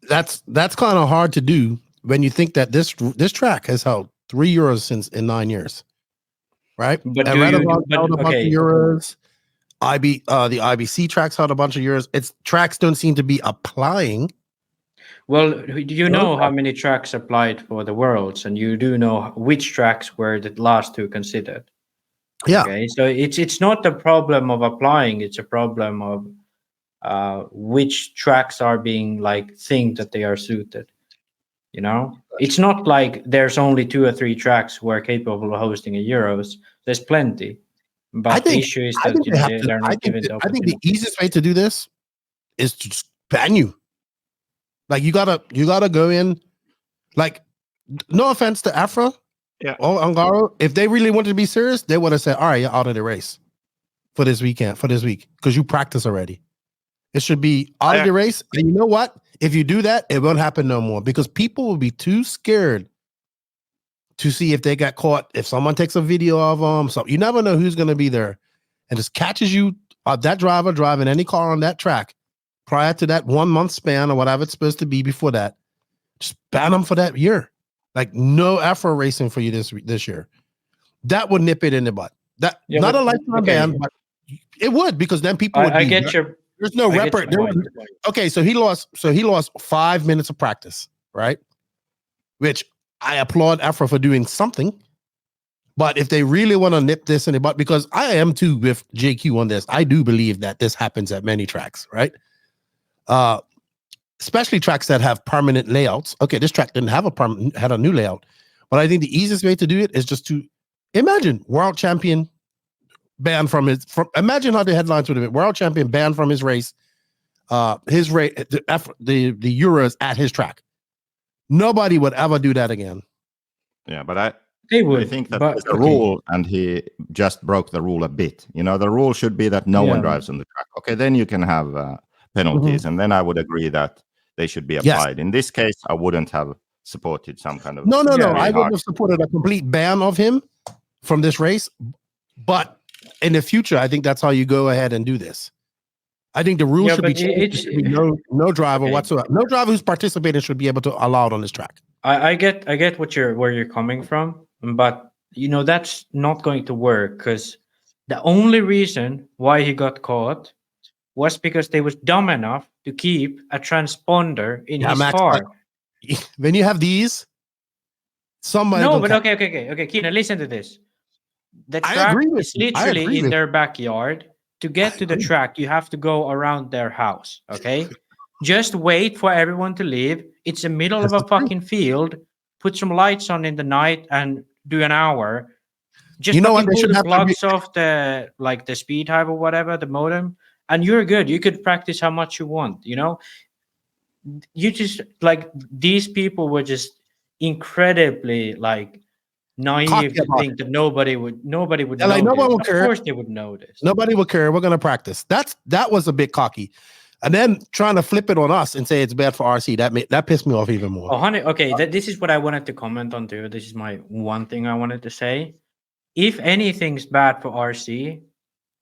that's kind of hard to do when you think that this track has held 3 Euros in 9 years, right? But held a bunch of Euros. The IBC tracks held a bunch of Euros. Its tracks don't seem to be applying. Well, do you know how many tracks applied for the Worlds, and you do know which tracks were the last two considered? Yeah. Okay, so it's not a problem of applying; it's a problem of which tracks are being think that they are suited. It's not like there's only 2 or 3 tracks who are capable of hosting a Euros. There's plenty, but the issue is that they're not given the opportunity. I think the easiest way to do this is to just ban you. Like you gotta go in. Like, no offense to EFRA, or Ongaro, if they really wanted to be serious, they would have said, "All right, you're out of the race for this week, because you practice already." It should be out of the race. And you know what? If you do that, it won't happen no more, because people will be too scared to see if they got caught. If someone takes a video of them, so you never know who's going to be there, and just catches you, that driver driving any car on that track prior to that 1 month span or whatever it's supposed to be before that, just ban them for that year. Like, no EFRA racing for you this year. That would nip it in the butt. That not a lifetime ban, but it would, because then people would. There's no record. Okay, so he lost 5 minutes of practice, right? Which I applaud EFRA for doing something. But if they really want to nip this in the butt, because I am too with JQ on this, I do believe that this happens at many tracks, right? Especially tracks that have permanent layouts. Okay, this track didn't have had a new layout, but I think the easiest way to do it is just to imagine world champion banned from his. Imagine how the headlines would have been: world champion banned from his race, the Euros at his track. Nobody would ever do that again. Yeah, but they would. I think that it's a rule, and he just broke the rule a bit. The rule should be that no one drives on the track. Okay, then you can have penalties, and then I would agree that they should be applied. In this case, I wouldn't have supported some kind of... No. I wouldn't have supported a complete ban of him from this race. But in the future, I think that's how you go ahead and do this. I think the rule should be changed. No driver whatsoever. No driver who's participating should be able to allow it on this track. I get where you're coming from, but that's not going to work, because the only reason why he got caught was because they was dumb enough to keep a transponder in his car. When you have these, somebody... No, but okay, Kina, listen to this. The track is literally in their backyard. To get to the track, you have to go around their house, okay? Just wait for everyone to leave. It's the middle of a fucking field. Put some lights on in the night and do an hour. Just pull the plugs off the speed hive or whatever, the modem, and you're good. You could practice how much you want, You just, these people were just incredibly, naive to think that nobody would know. No one will care. Of course they would know this. Nobody will care. We're going to practice. That was a bit cocky. And then trying to flip it on us and say it's bad for RC, that pissed me off even more. Oh, honey, okay, this is what I wanted to comment on too. This is my one thing I wanted to say. If anything's bad for RC,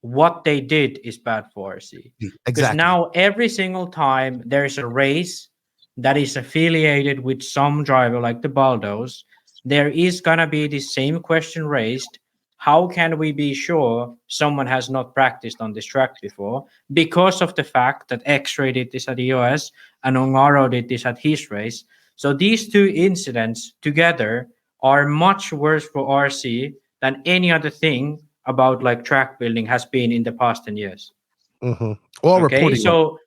what they did is bad for RC. Because now every single time there's a race that is affiliated with some driver like the Baldos, there is going to be the same question raised. How can we be sure someone has not practiced on this track before? Because of the fact that XRAY did this at EOS and Ongaro did this at his race. So these two incidents together are much worse for RC than any other thing about track building has been in the past 10 years. Mm-hmm. Or reporting. So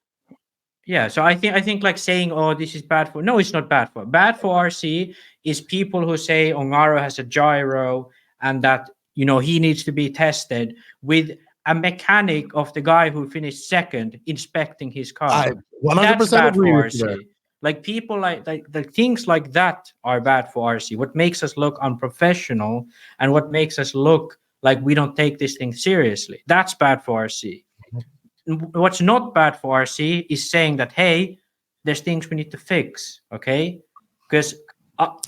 Yeah, so I think like saying, "Oh, this is bad for," no, it's not bad for. Bad for RC is people who say Ongaro has a gyro and that he needs to be tested with a mechanic of the guy who finished second inspecting his car. I 100% That's bad agree for with you there. RC. Like people like the things like that are bad for RC. What makes us look unprofessional and what makes us look like we don't take this thing seriously. That's bad for RC. What's not bad for RC is saying that, hey, there's things we need to fix, okay? Because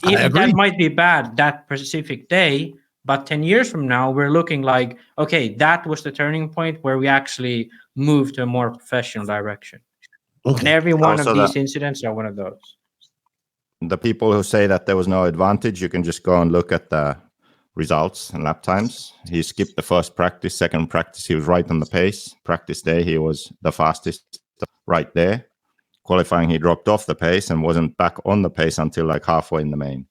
even that might be bad that specific day, but 10 years from now, we're looking like, okay, that was the turning point where we actually moved to a more professional direction. Okay. And every one of these incidents are one of those. The people who say that there was no advantage, you can just go and look at the results and lap times. He skipped the first practice, second practice, he was right on the pace. Practice day, he was the fastest right there. Qualifying, he dropped off the pace and wasn't back on the pace until like halfway in the main.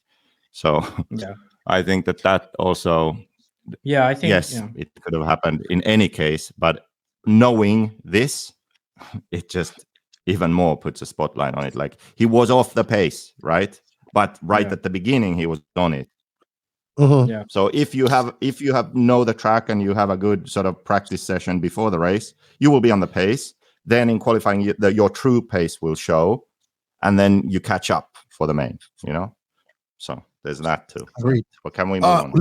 So yeah. I think that also, I think yes, it could have happened in any case, but knowing this, it just even more puts a spotlight on it. Like he was off the pace, right? But at the beginning, he was on it. Mm-hmm. Yeah. So if you have know the track and you have a good sort of practice session before the race, you will be on the pace. Then in qualifying, your true pace will show, and then you catch up for the main. So there's that too. Agreed. But can we move on?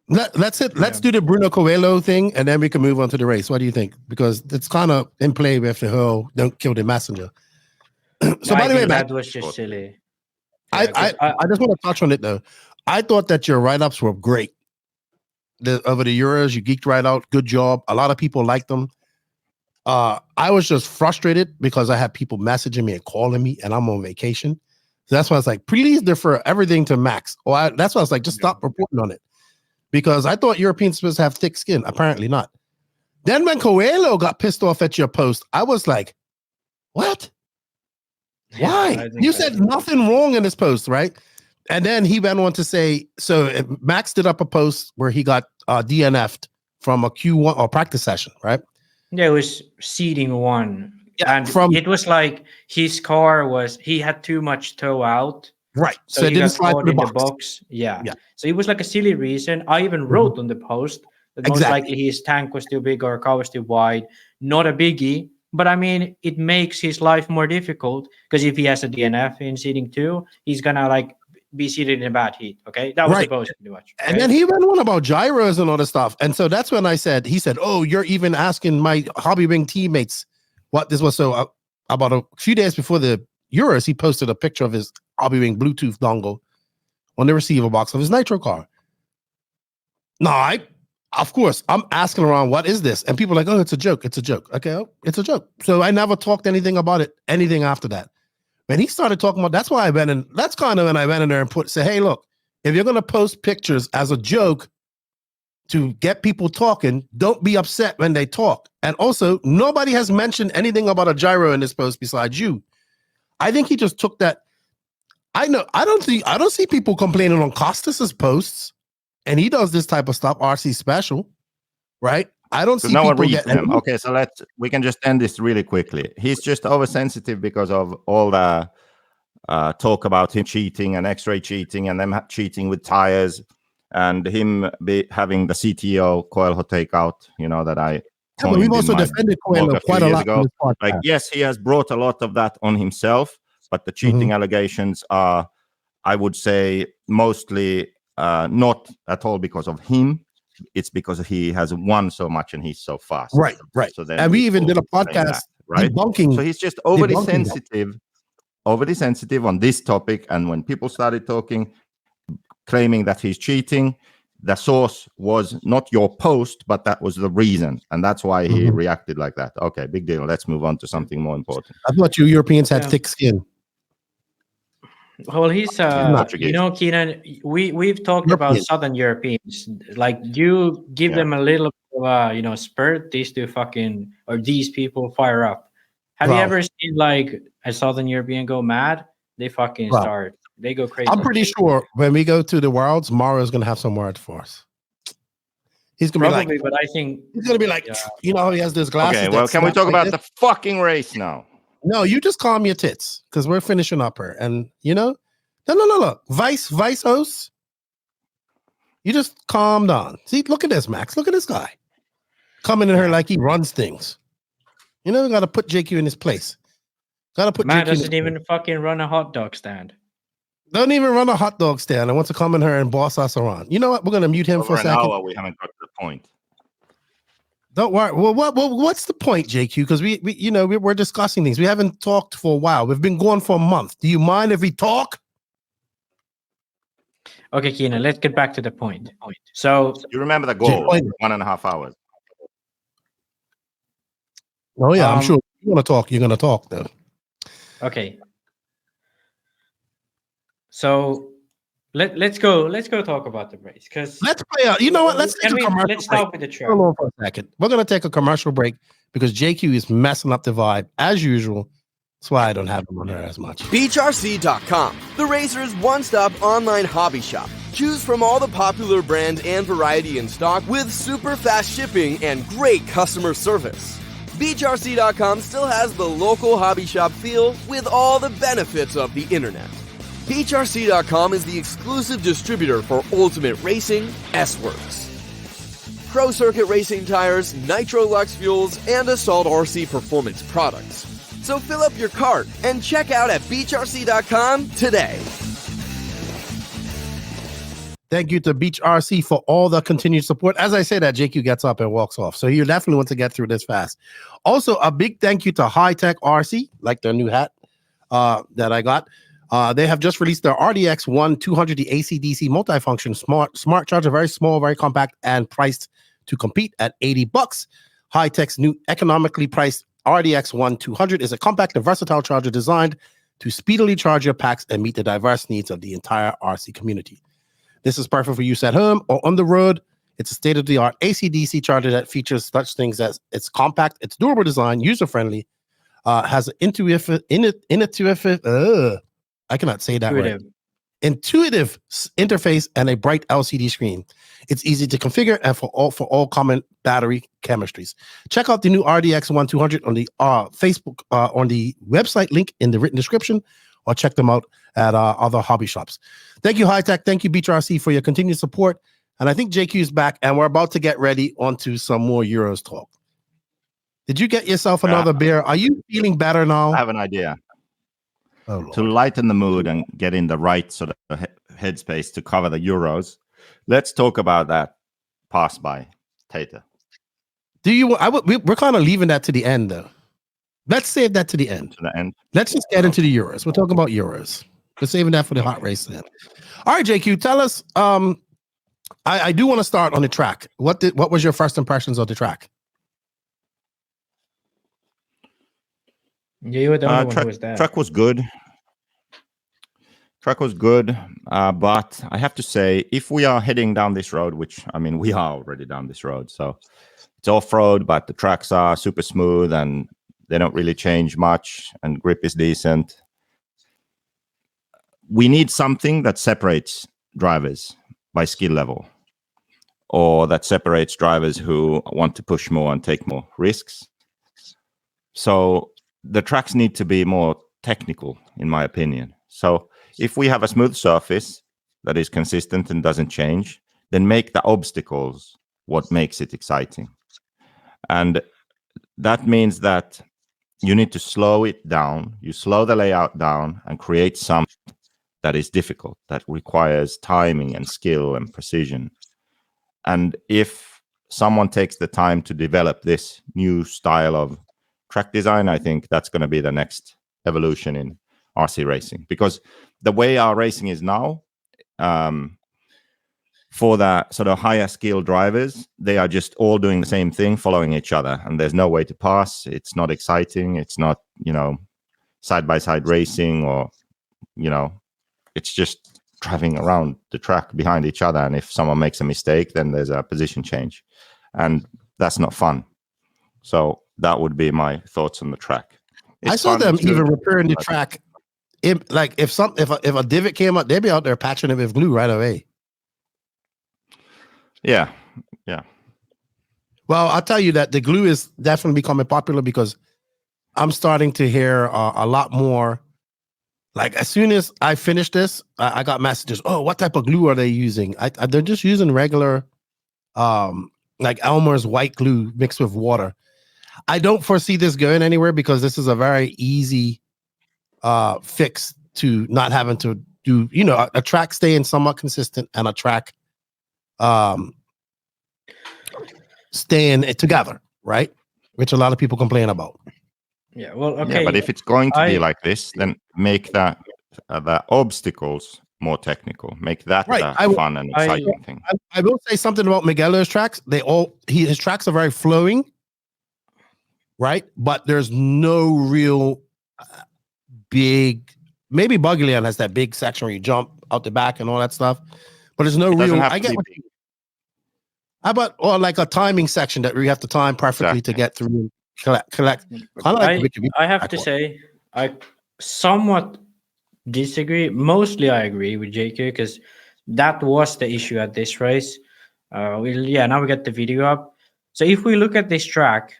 Let's do the Bruno Coelho thing, and then we can move on to the race. What do you think? Because it's kind of in play with the whole "don't kill the messenger." So by the way, that was just silly. I just want to touch on it though. I thought that your write-ups were great. Over the Euros, you geeked right out. Good job. A lot of people liked them. I was just frustrated because I had people messaging me and calling me, and I'm on vacation. So that's why I was like, please defer everything to Max. That's why I was like, just stop reporting on it. Because I thought Europeans supposed to have thick skin. Apparently not. Then when Coelho got pissed off at your post, I was like, what? Why? You said nothing wrong in this post, right? And then he went on to say, so Max did up a post where he got DNF'd from a Q1 or practice session, right? Yeah, it was seeding one. Yeah, and it was like his car he had too much toe out. Right. So he got caught in the box. Yeah. So it was like a silly reason. I even wrote on the post that most likely his tank was too big or car was too wide. Not a biggie. But I mean, it makes his life more difficult because if he has a DNF in seeding 2, he's gonna be seated in a bad heat. Okay, that was the post pretty much. Okay? And then he went on about gyros and all this stuff. And so that's when he said, "Oh, you're even asking my hobby wing teammates what this was." So about a few days before the Euros, he posted a picture of his hobby wing Bluetooth dongle on the receiver box of his nitro car. No, of course, I'm asking around, what is this? And people are like, oh, it's a joke. It's a joke. Okay, it's a joke. So I never talked anything about it, anything after that. When he started talking about, that's why I went in. That's kind of when I went in there and say, hey, look, if you're going to post pictures as a joke to get people talking, don't be upset when they talk. And also, nobody has mentioned anything about a gyro in this post besides you. I think he just took that. I don't see people complaining on Costas's posts, and he does this type of stuff. RC special, right? I don't see no people one reads him. Okay, so we can just end this really quickly. He's just oversensitive because of all the talk about him cheating and XRAY cheating and them cheating with tires and him having the CTO Coelho takeout. That I. Yeah, but we've also defended Coelho quite a lot ago. Like, yes, he has brought a lot of that on himself, but the cheating allegations are, I would say, mostly not at all because of him. It's because he has won so much and he's so fast. Right. So then and we even did a podcast debunking. So he's just overly sensitive on this topic. And when people started talking, claiming that he's cheating, the source was not your post, but that was the reason. And that's why he reacted like that. Okay, big deal. Let's move on to something more important. I thought you Europeans had thick skin. Well, he's Keenan, we've talked about Southern Europeans. Like, you give them a little bit of spurt, these people fire up. Have you ever seen like a Southern European go mad? They fucking start. They go crazy. I'm pretty sure when we go to the Worlds, Mario's gonna have some words for us. He's gonna probably, be like, but I think he's gonna be like, he has this glasses. Okay, well, can we talk about the fucking race now? No, you just calm your tits because we're finishing up her. And no. Vice host. You just calm down. See, look at this, Max. Look at this guy. Coming in her like he runs things. You got to put JQ in his place. Got to put Man JQ in his doesn't even fucking run a hot dog stand. Don't even run a hot dog stand and wants to come in her and boss us around. You know what? We're going to mute him for a second. Hour, we haven't got to the point. Don't worry. Well, what's the point, JQ? Because we're discussing things. We haven't talked for a while. We've been going for a month. Do you mind if we talk? Okay, Keenan, let's get back to the point. So you remember the goal, 1.5 hours. Oh yeah, I'm sure you want to talk. You're going to talk though. Okay. So let's go talk about the race because let's play out. You know what? Let's take a commercial break. Let's start with the track. Hold on for a second. We're going to take a commercial break because JQ is messing up the vibe as usual. That's why I don't have him on there as much. BeachRC.com, the racer's one-stop online hobby shop. Choose from all the popular brands and variety in stock with super fast shipping and great customer service. BeachRC.com still has the local hobby shop feel with all the benefits of the internet. BeachRC.com is the exclusive distributor for Ultimate Racing, S-Works, Pro Circuit Racing tires, Nitro Lux fuels, and Assault RC performance products. So fill up your cart and check out at BeachRC.com today. Thank you to Beach RC for all the continued support. As I say that, JQ gets up and walks off. So you definitely want to get through this fast. Also, a big thank you to High Tech RC, like their new hat that I got. They have just released their RDX1 200, the AC/DC multifunction smart charger, very small, very compact, and priced to compete at $80. High Tech's new economically priced RDX1 200 is a compact and versatile charger designed to speedily charge your packs and meet the diverse needs of the entire RC community. This is perfect for use at home or on the road. It's a state-of-the-art AC/DC charger that features such things as it's compact, it's durable design, user-friendly, has an intuitive interface and a bright LCD screen. It's easy to configure and for all common battery chemistries. Check out the new RDX1 200 on the Facebook on the website link in the written description, or check them out at other hobby shops. Thank you, High Tech. Thank you, Beach RC, for your continued support. And I think JQ is back, and we're about to get ready onto some more Euros talk. Did you get yourself another beer? Are you feeling better now? I have an idea. To lighten the mood and get in the right sort of headspace to cover the Euros, let's talk about that pass by Tater. We're kind of leaving that to the end, though. Let's save that to the end. To the end. Let's just get into the Euros. We're talking about Euros. We're saving that for the hot race then. All right, JQ, tell us. I do want to start on the track. What was your first impressions of the track? Yeah, you were the only one who was there. Track was good. But I have to say, if we are heading down this road, which I mean, we are already down this road, so it's off-road, but the tracks are super smooth and they don't really change much, and grip is decent. We need something that separates drivers by skill level, or that separates drivers who want to push more and take more risks. So the tracks need to be more technical, in my opinion. So if we have a smooth surface that is consistent and doesn't change, then make the obstacles what makes it exciting. And that means that you need to slow it down. You slow the layout down and create something that is difficult, that requires timing and skill and precision. And if someone takes the time to develop this new style of track design, I think that's going to be the next evolution in RC racing. Because the way our racing is now, for the sort of higher skill drivers, they are just all doing the same thing, following each other, and there's no way to pass. It's not exciting. It's not, side-by-side racing, or, it's just driving around the track behind each other. And if someone makes a mistake, then there's a position change, and that's not fun. So that would be my thoughts on the track. I saw them even repairing the track. If a divot came up, they'd be out there patching it with glue right away. Yeah. Well, I'll tell you that the glue is definitely becoming popular because I'm starting to hear a lot more. Like as soon as I finished this, I got messages. Oh, what type of glue are they using? They're just using regular, like Elmer's white glue mixed with water. I don't foresee this going anywhere because this is a very easy fix to not having to do, a track staying somewhat consistent and a track staying together, right? Which a lot of people complain about. Yeah, well, okay. Yeah, but if it's going to be like this, then make the obstacles more technical. Make that fun and exciting thing. I will say something about Miguelo's tracks. His tracks are very flowing, right? But there's no real big. Maybe Buggy Land has that big section where you jump out the back and all that stuff, but there's no real. I get. How about like a timing section that we have to time perfectly to get through and collect. I have to say, I somewhat disagree. Mostly, I agree with JQ because that was the issue at this race. Now we get the video up. So if we look at this track,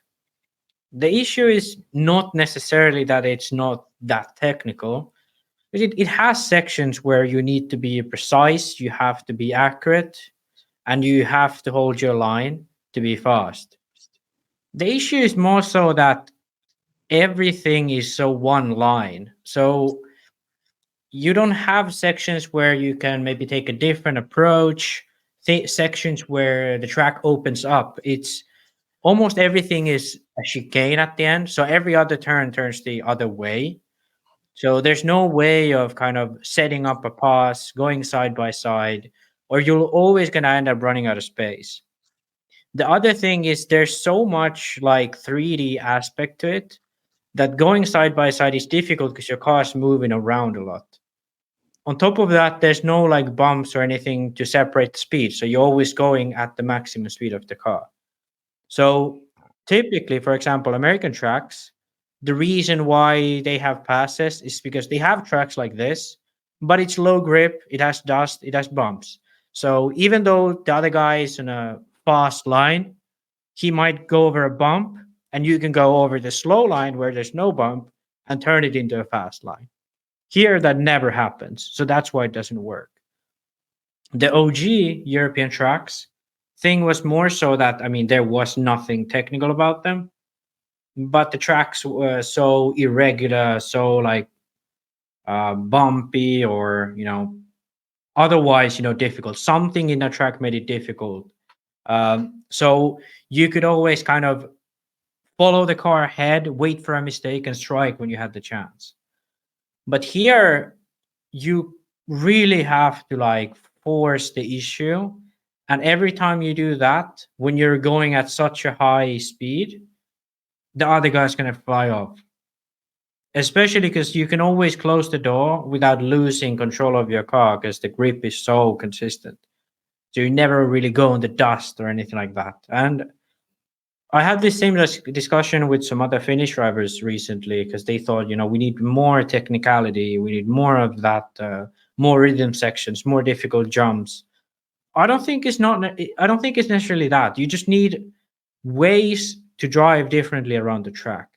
the issue is not necessarily that it's not that technical. It has sections where you need to be precise, you have to be accurate, and you have to hold your line to be fast. The issue is more so that everything is so one line. So you don't have sections where you can maybe take a different approach, sections where the track opens up. It's almost everything is a chicane at the end. So every other turn turns the other way. So there's no way of kind of setting up a pass, going side by side, or you're always going to end up running out of space. The other thing is there's so much like 3D aspect to it that going side by side is difficult because your car is moving around a lot. On top of that, there's no like bumps or anything to separate the speed. So you're always going at the maximum speed of the car. So typically, for example, American tracks, the reason why they have passes is because they have tracks like this, but it's low grip, it has dust, it has bumps. So even though the other guy is in a fast line, he might go over a bump and you can go over the slow line where there's no bump and turn it into a fast line. Here, that never happens. So that's why it doesn't work. The OG European tracks thing was more so that, there was nothing technical about them, but the tracks were so irregular, so like bumpy or, otherwise, difficult. Something in the track made it difficult. So you could always kind of follow the car ahead, wait for a mistake and strike when you had the chance. But here you really have to like force the issue. And every time you do that, when you're going at such a high speed, the other guy's going to fly off. Especially because you can always close the door without losing control of your car because the grip is so consistent. So you never really go in the dust or anything like that. And I had this same discussion with some other Finnish drivers recently because they thought, we need more technicality. We need more of that, more rhythm sections, more difficult jumps. I don't think it's necessarily that. You just need ways to drive differently around the track.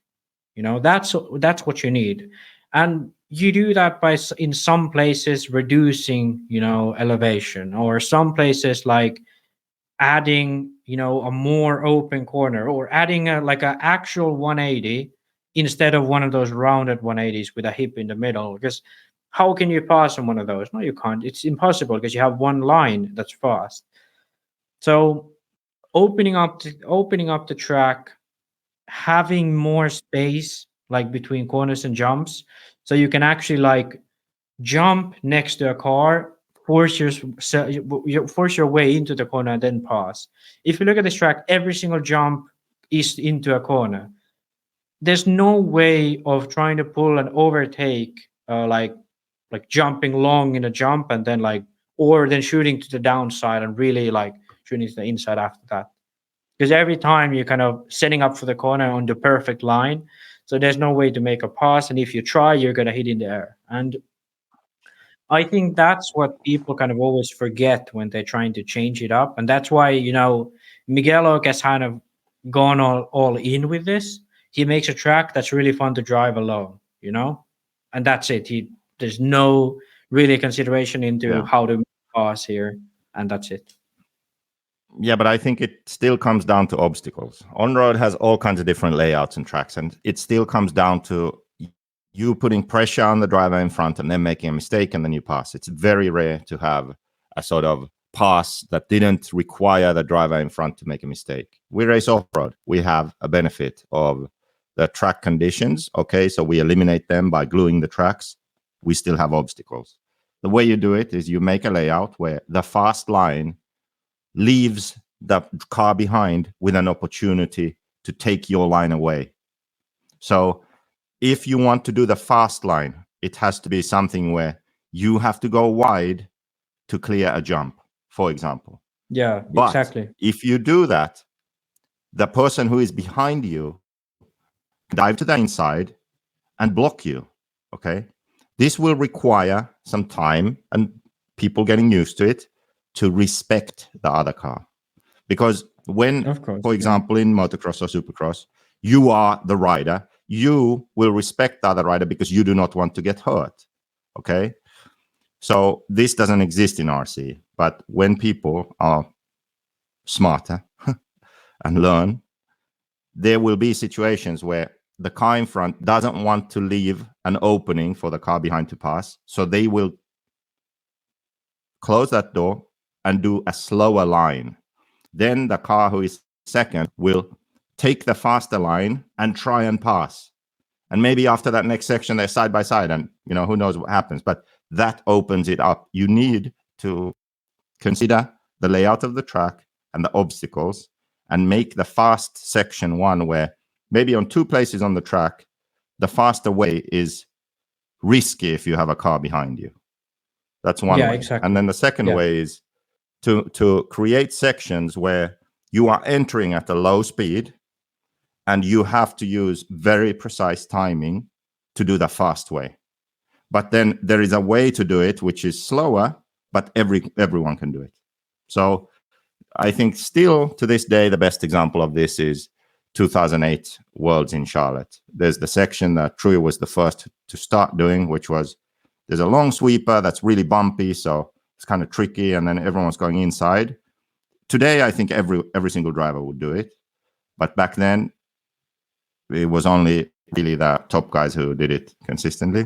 That's what you need. And you do that by, in some places, reducing, elevation, or some places like adding, a more open corner, or adding an actual 180 instead of one of those rounded 180s with a hip in the middle. Because how can you pass on one of those? No, you can't. It's impossible because you have one line that's fast. So opening up the track, having more space like between corners and jumps, so you can actually like jump next to a car, force your way into the corner and then pass. If you look at this track, every single jump is into a corner. There's no way of trying to pull an overtake, like jumping long in a jump and then or then shooting to the downside and really like shooting to the inside after that. Because every time you're kind of setting up for the corner on the perfect line. So there's no way to make a pass. And if you try, you're going to hit in the air. And I think that's what people kind of always forget when they're trying to change it up. And that's why, Miguel has kind of gone all in with this. he makes a track that's really fun to drive alone, you know, and that's it. There's no really consideration into how to pass here, and that's it. Yeah, but I think it still comes down to obstacles. On-road has all kinds of different layouts and tracks, and it still comes down to you putting pressure on the driver in front and then making a mistake, and then you pass. It's very rare to have a sort of pass that didn't require the driver in front to make a mistake. We race off-road. We have a benefit of the track conditions. Okay, so we eliminate them by gluing the tracks. We still have obstacles. The way you do it is you make a layout where the fast line leaves the car behind with an opportunity to take your line away. So if you want to do the fast line, it has to be something where you have to go wide to clear a jump, for example. Yeah, but exactly. If you do that, the person who is behind you dive to the inside and block you. Okay, this will require some time and people getting used to it to respect the other car. Because when, for example, in motocross or supercross, you are the rider, you will respect the other rider because you do not want to get hurt. Okay, so this doesn't exist in RC, but when people are smarter and learn, there will be situations where the car in front doesn't want to leave an opening for the car behind to pass, so they will close that door and do a slower line. Then the car who is second will take the faster line and try and pass. And maybe after that next section, they're side by side, and who knows what happens. But that opens it up. You need to consider the layout of the track and the obstacles and make the fast section one where maybe on two places on the track, the faster way is risky if you have a car behind you. That's one way. Exactly. And then the second way is to create sections where you are entering at a low speed and you have to use very precise timing to do the fast way. But then there is a way to do it which is slower, but everyone can do it. So I think still to this day, the best example of this is 2008 Worlds in Charlotte. There's the section that True was the first to start doing, which was there's a long sweeper that's really bumpy, so it's kind of tricky, and then everyone's going inside. Today, I think every single driver would do it, but back then, it was only really the top guys who did it consistently.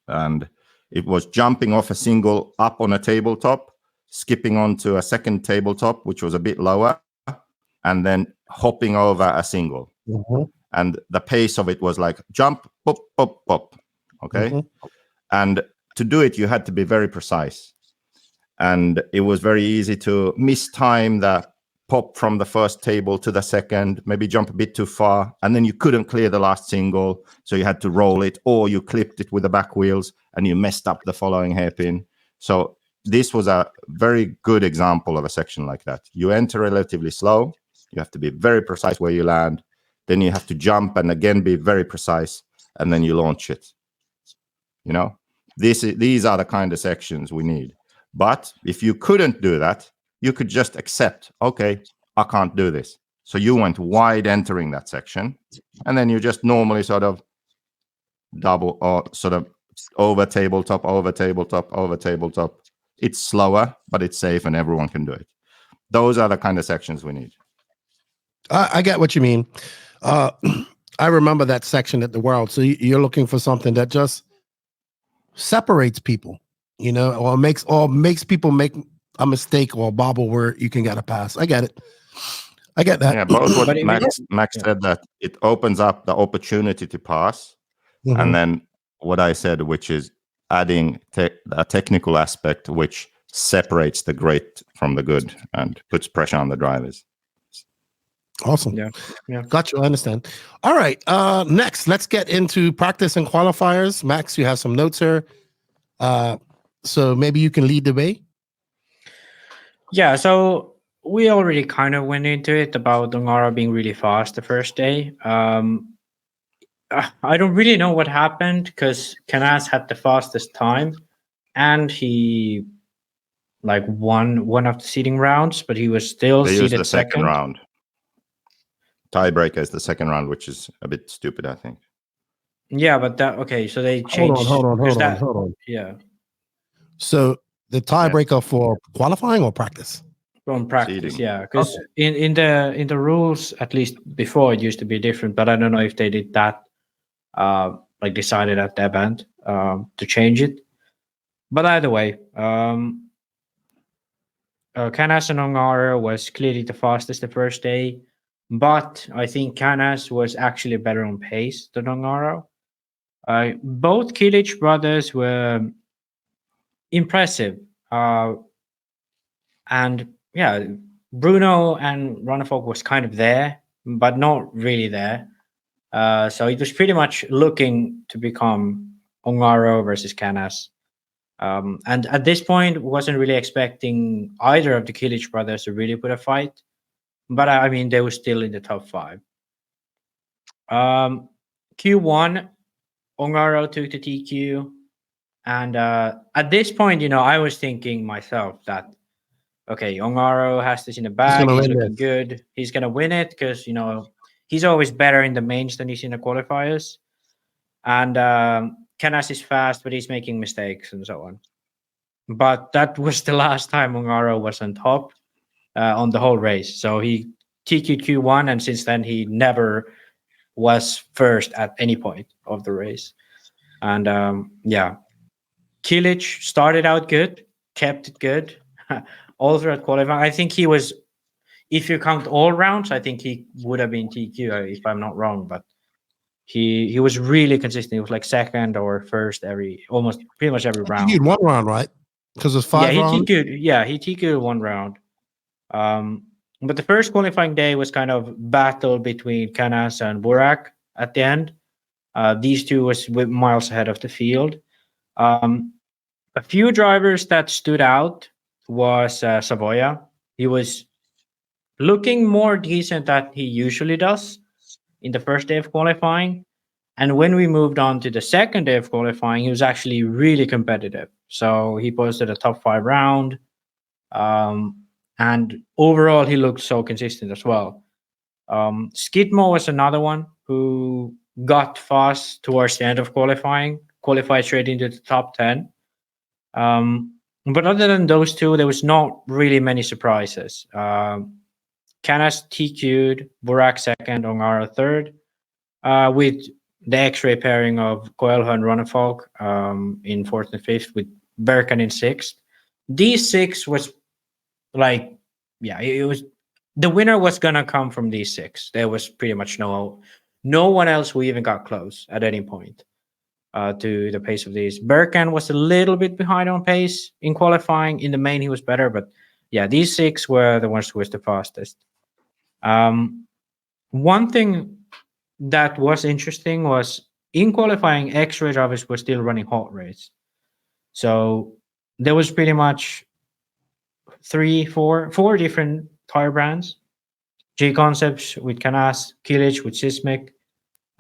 And it was jumping off a single up on a tabletop, skipping onto a second tabletop, which was a bit lower, and then hopping over a single. Mm-hmm. And the pace of it was like jump, pop, pop, pop. Okay. Mm-hmm. And to do it, you had to be very precise. And it was very easy to mistime the pop from the first table to the second, maybe jump a bit too far, and then you couldn't clear the last single, so you had to roll it, or you clipped it with the back wheels and you messed up the following hairpin. So this was a very good example of a section like that. You enter relatively slow, you have to be very precise where you land, then you have to jump and again be very precise, and then you launch it. These are the kind of sections we need. But if you couldn't do that, you could just accept, okay, I can't do this. So you went wide entering that section, and then you just normally sort of double or sort of over tabletop, over tabletop, over tabletop. It's slower, but it's safe and everyone can do it. Those are the kind of sections we need. I get what you mean. I remember that section at the World. So you're looking for something that just separates people, or makes people make a mistake or a bobble where you can get a pass. I get it. I get that. Yeah, both what Max said, that it opens up the opportunity to pass. Mm-hmm. And then what I said, which is adding a technical aspect which separates the great from the good and puts pressure on the drivers. Awesome. Yeah. Got you. I understand. All right. Next, let's get into practice and qualifiers. Max, you have some notes here. So maybe you can lead the way. Yeah, so we already kind of went into it about Ongaro being really fast the first day. I don't really know what happened because Canas had the fastest time and he won one of the seeding rounds, but he was still seeded the second round. tiebreaker is the second round, which is a bit stupid, I think. Yeah, but so they changed. Hold on. Yeah. So the tiebreaker for qualifying or practice? From practice, Seeding. yeah. Because in the rules, at least before, it used to be different, but I don't know if they did that, like decided at the event to change it. But either way, Canas and Ongaro was clearly the fastest the first day, but I think Canas was actually better on pace than Ongaro. Both Kilic brothers were impressive, and yeah, Bruno and Ronnefalk was kind of there, but not really there. So it was pretty much looking to become Ongaro versus Canas. And at this point, wasn't really expecting either of the Kilic brothers to really put a fight. But I mean, they were still in the top 5. Q1, Ongaro took the TQ. And at this point, I was thinking myself that, okay, Ongaro has this in the bag. He's looking good. He's going to win it because, he's always better in the mains than he's in the qualifiers. And Canas is fast, but he's making mistakes and so on. But that was the last time Ongaro was on top on the whole race. So he TQ'd Q1, and since then he never was first at any point of the race. And Kilic started out good, kept it good all throughout qualifying. I think he was, if you count all rounds, I think he would have been TQ if I'm not wrong, but he was really consistent. He was like second or first pretty much every round. He TQ'd one round, right? Because it's 5 rounds. He TQ'd one round. But the first qualifying day was kind of battle between Canas and Burak at the end. These two was miles ahead of the field. A few drivers that stood out was Savoia. He was looking more decent than he usually does in the first day of qualifying. And when we moved on to the second day of qualifying, he was actually really competitive. So he posted a top 5 round. And overall, he looked so consistent as well. Skidmore was another one who got fast towards the end of qualifying, qualified straight into the top 10. But other than those two, there was not really many surprises. Canas TQ'd, Burak second, Ongaro third, with the X-ray pairing of Coelho and Ronnefalk in 4th and 5th, with Berkan in 6th. These 6 was like, it was the winner was gonna come from these 6. There was pretty much no one else who even got close at any point to the pace of these. Berkan was a little bit behind on pace in qualifying. In the main, he was better, but these 6 were the ones who was the fastest. One thing that was interesting was in qualifying, X-ray drivers were still running hot race. So there was pretty much 4 different tire brands. JConcepts with Canas, Kilic with Sismic,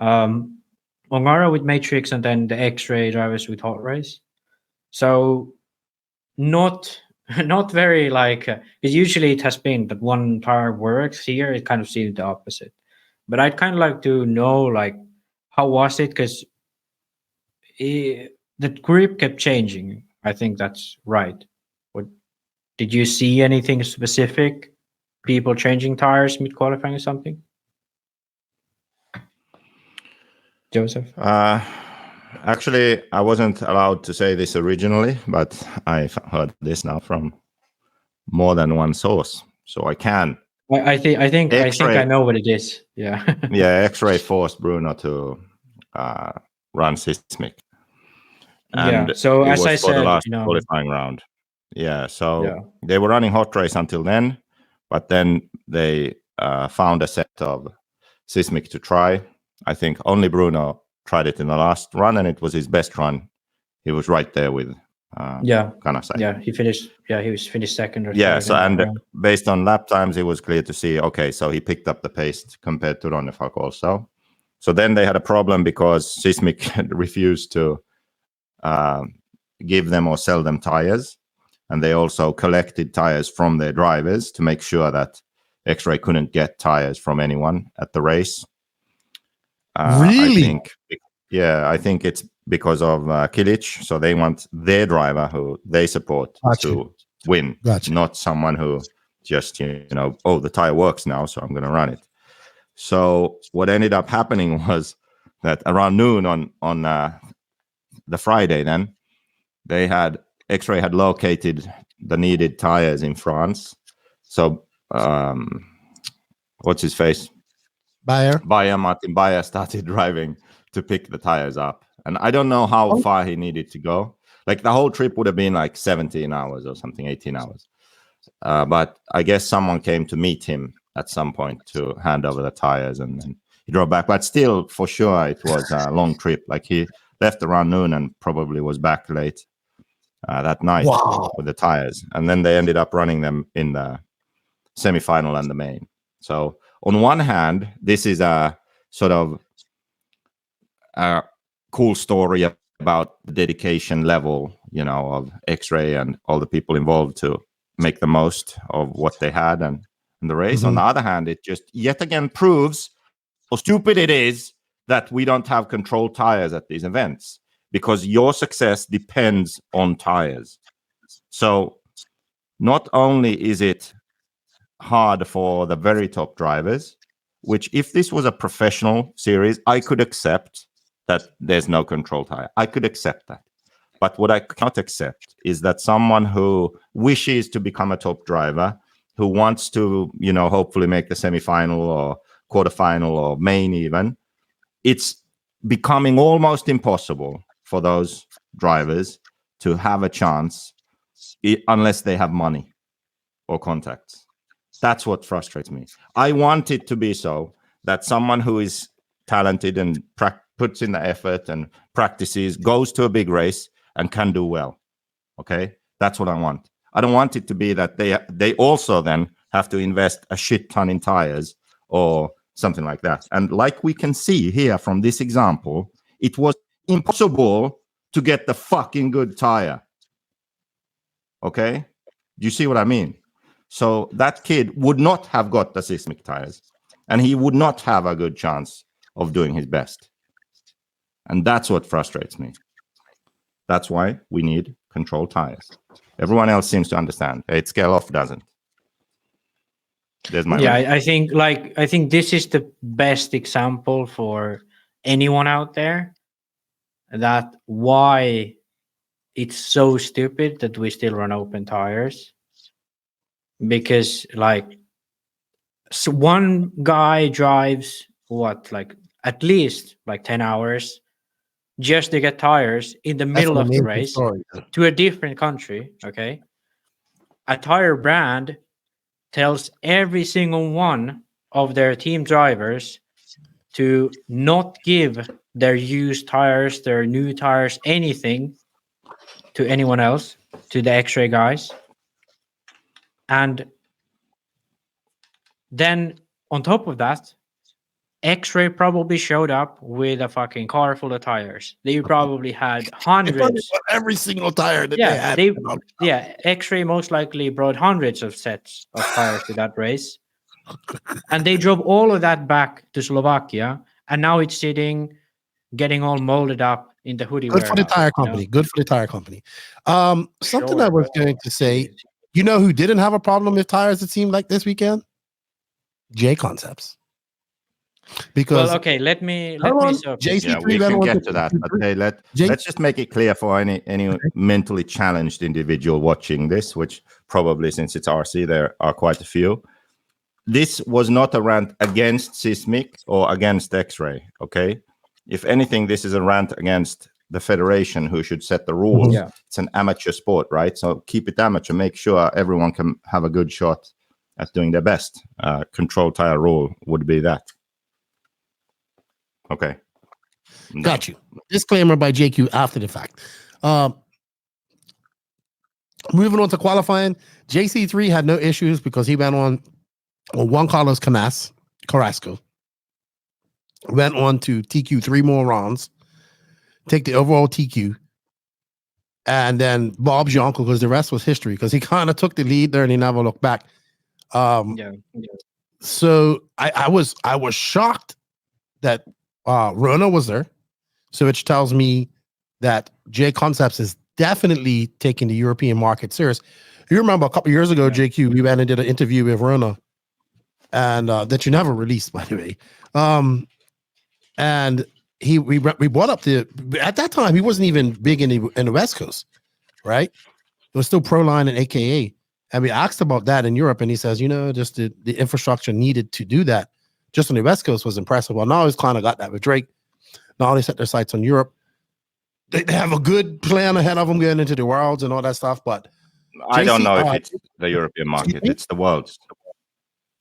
Ongaro with Matrix, and then the X-ray drivers with hot race. So not very because usually it has been that one tire works. Here it kind of seemed the opposite. But I'd kind of like to know how was it, because the grip kept changing. I think that's right. Did you see anything specific? People changing tires mid qualifying or something? Joseph? Actually, I wasn't allowed to say this originally, but I've heard this now from more than one source, so I can. I think I know what it is. Yeah. X-ray forced Bruno to run Sismic. And so as I said, the last qualifying round. They were running hot race until then, but then they found a set of Sismic to try. I think only Bruno tried it in the last run, and it was his best run. He was right there with Canas. He finished. He was finished second or third. So and based on lap times, it was clear to see. Okay, so he picked up the pace compared to Ronnefalk also. So then they had a problem because Sismic refused to give them or sell them tires, and they also collected tires from their drivers to make sure that X-Ray couldn't get tires from anyone at the race. Really? I think it's because of Kilic. So they want their driver who they support to win, not someone who just, the tire works now, so I'm going to run it. So what ended up happening was that around noon on the Friday, then X-Ray had located the needed tires in France. So what's his face? Martin Bayer started driving to pick the tires up. And I don't know how far he needed to go. Like the whole trip would have been like 17 hours or something, 18 hours. But I guess someone came to meet him at some point to hand over the tires, and then he drove back. But still, for sure, it was a long trip. Like he left around noon and probably was back late that night with the tires. And then they ended up running them in the semifinal and the main. So on one hand, this is a sort of a cool story about the dedication level, of X-Ray and all the people involved to make the most of what they had and the race. Mm-hmm. On the other hand, it just yet again proves how stupid it is that we don't have controlled tires at these events, because your success depends on tires. So not only is it hard for the very top drivers, which if this was a professional series, I could accept that there's no control tire. I could accept that. But what I cannot accept is that someone who wishes to become a top driver, who wants to, hopefully make the semifinal or quarterfinal or main even, it's becoming almost impossible for those drivers to have a chance unless they have money or contacts. That's what frustrates me. I want it to be so that someone who is talented and puts in the effort and practices, goes to a big race and can do well. Okay? That's what I want. I don't want it to be that they also then have to invest a shit ton in tires or something like that. And like we can see here from this example, it was impossible to get the fucking good tire. Okay? Do you see what I mean? So that kid would not have got the seismic tires, and he would not have a good chance of doing his best. And that's what frustrates me. That's why we need controlled tires. Everyone else seems to understand. Skeloff doesn't. There's my I think this is the best example for anyone out there that why it's so stupid that we still run open tires. Because so one guy drives at least 10 hours just to get tires in the middle of the race to a different country. Okay, a tire brand tells every single one of their team drivers to not give their used tires, their new tires, anything to anyone else, to the X-Ray guys. And then on top of that, X-Ray probably showed up with a fucking car full of tires. They probably had hundreds. Every single tire that they had. X-Ray most likely brought hundreds of sets of tires to that race. And they drove all of that back to Slovakia. And now it's sitting, getting all molded up in the hoodie. Good for the tire company. Good for the tire company. Something I was going to say, who didn't have a problem with tires, it seemed like this weekend? JConcepts. Because let me JC3, we can get to that. Okay, let's just make it clear for any mentally challenged individual watching this, which probably, since it's RC, there are quite a few. This was not a rant against seismic or against X-Ray. Okay, if anything, this is a rant against the federation, who should set the rules. Yeah. It's an amateur sport, right? So keep it amateur. Make sure everyone can have a good shot at doing their best. Control tire rule would be that. Okay. Got you. Disclaimer by JQ after the fact. Moving on to qualifying, JC3 had no issues because he went on Juan Carlos Canas, Carrasco. Went on to TQ 3 more rounds, take the overall TQ, and then Bob's your uncle, because the rest was history, because he kind of took the lead there and he never looked back. So I was shocked that Rona was there. So which tells me that JConcepts is definitely taking the European market serious. You remember a couple years ago, JQ, we went and did an interview with Rona, and that you never released, by the way. And we brought up at that time he wasn't even big in the West Coast, right? It was still Proline and AKA. And we asked about that in Europe, and he says, just the infrastructure needed to do that just on the West Coast was impressive. Well, now he's kind of got that with Drake. Now they set their sights on Europe. They have a good plan ahead of them getting into the worlds and all that stuff, but I don't know if it's the European market. It's the world's.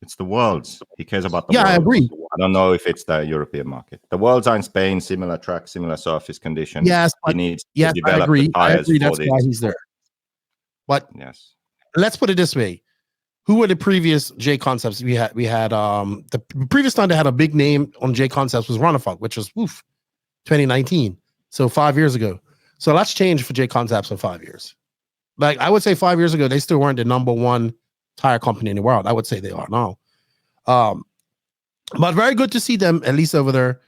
It's the world's. He cares about the world. I agree. I don't know if it's the European market. The worlds are in Spain, similar track, similar surface conditions. Yes, he needs to develop I agree. the tires for That's this. why he's there. But yes, let's put it this way. Who were the previous JConcepts we had? We had the previous time they had a big name on JConcepts was Ronnefalk, which was 2019. So 5 years ago. So let's change for JConcepts in 5 years. Like I would say 5 years ago, they still weren't the number one tire company in the world. I would say they are now. But very good to see them at least over there.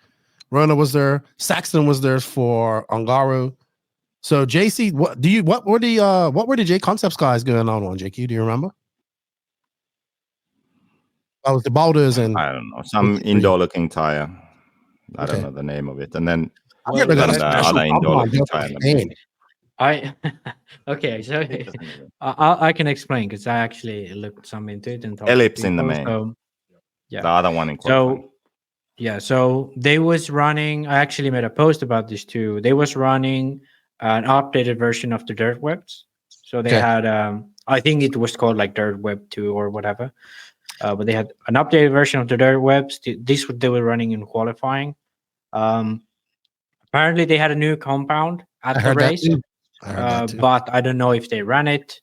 Rona was there. Saxton was there for Ongaro. So JC, what were the JConcepts guys going on JQ? Do you remember? That was the Boulders and I don't know, some indoor looking tire. I don't know the name of it. And then other indoor looking tire. Okay, so I can explain because I actually looked some into it and talked Ellipse in the main. So, yeah, the other one in qualifying. So they was running. I actually made a post about this too. They was running an updated version of the Dirt Webs. So they had, I think it was called like Dirt Web 2 or whatever. But they had an updated version of the Dirt Webs. This they were running in qualifying. Apparently they had a new compound at the race. But I don't know if they ran it.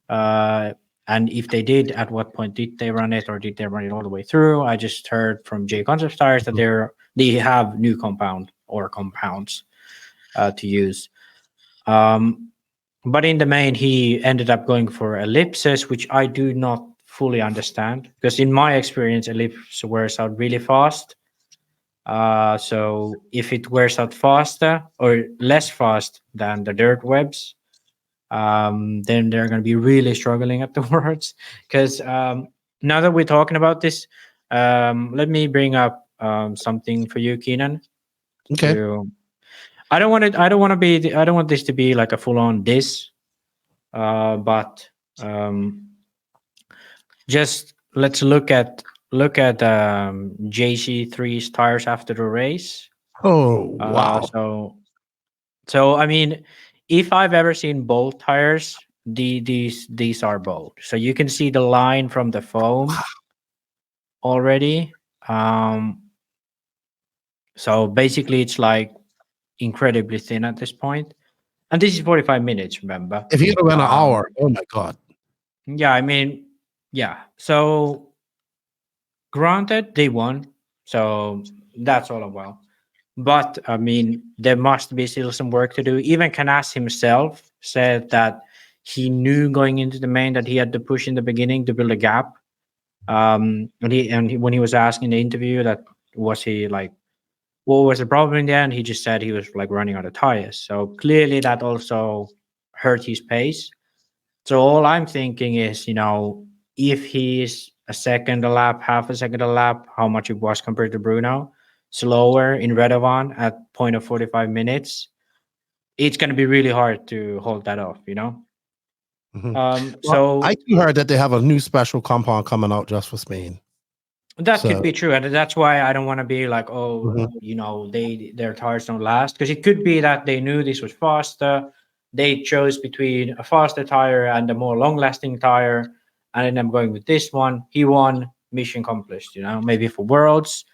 And if they did, at what point did they run it, or did they run it all the way through? I just heard from JConcepts tires that they have new compound or compounds to use. But in the main, he ended up going for ellipses, which I do not fully understand, because in my experience, ellipse wears out really fast. So if it wears out faster or less fast than the Dirt Webs, then they're going to be really struggling afterwards. Because now that we're talking about this, let me bring up something for you, Keenan. Okay. I don't want this to be like a full-on diss, but just let's look at JC3's tires after the race. Oh wow! So I mean, if I've ever seen bold tires, these are bold. So you can see the line from the foam already. So basically, it's like incredibly thin at this point. And this is 45 minutes, remember? If you went an hour, oh my God. Yeah, I mean, yeah. So granted, they won. So that's all well. But I mean, there must be still some work to do. Even Canas himself said that he knew going into the main that he had to push in the beginning to build a gap. And when he was asked in the interview that was he like, what was the problem in the end? He just said he was like running out of tires. So clearly that also hurt his pace. So all I'm thinking is, if he's a second a lap, half a second a lap, how much it was compared to Bruno, slower in Radovan at point of 45 minutes, it's going to be really hard to hold that off, Mm-hmm. So I too heard that they have a new special compound coming out just for Spain. That could be true, and that's why I don't want to be like, their tires don't last, because it could be that they knew this was faster. They chose between a faster tire and a more long-lasting tire, and then I'm going with this one. He won, mission accomplished. Maybe for Worlds,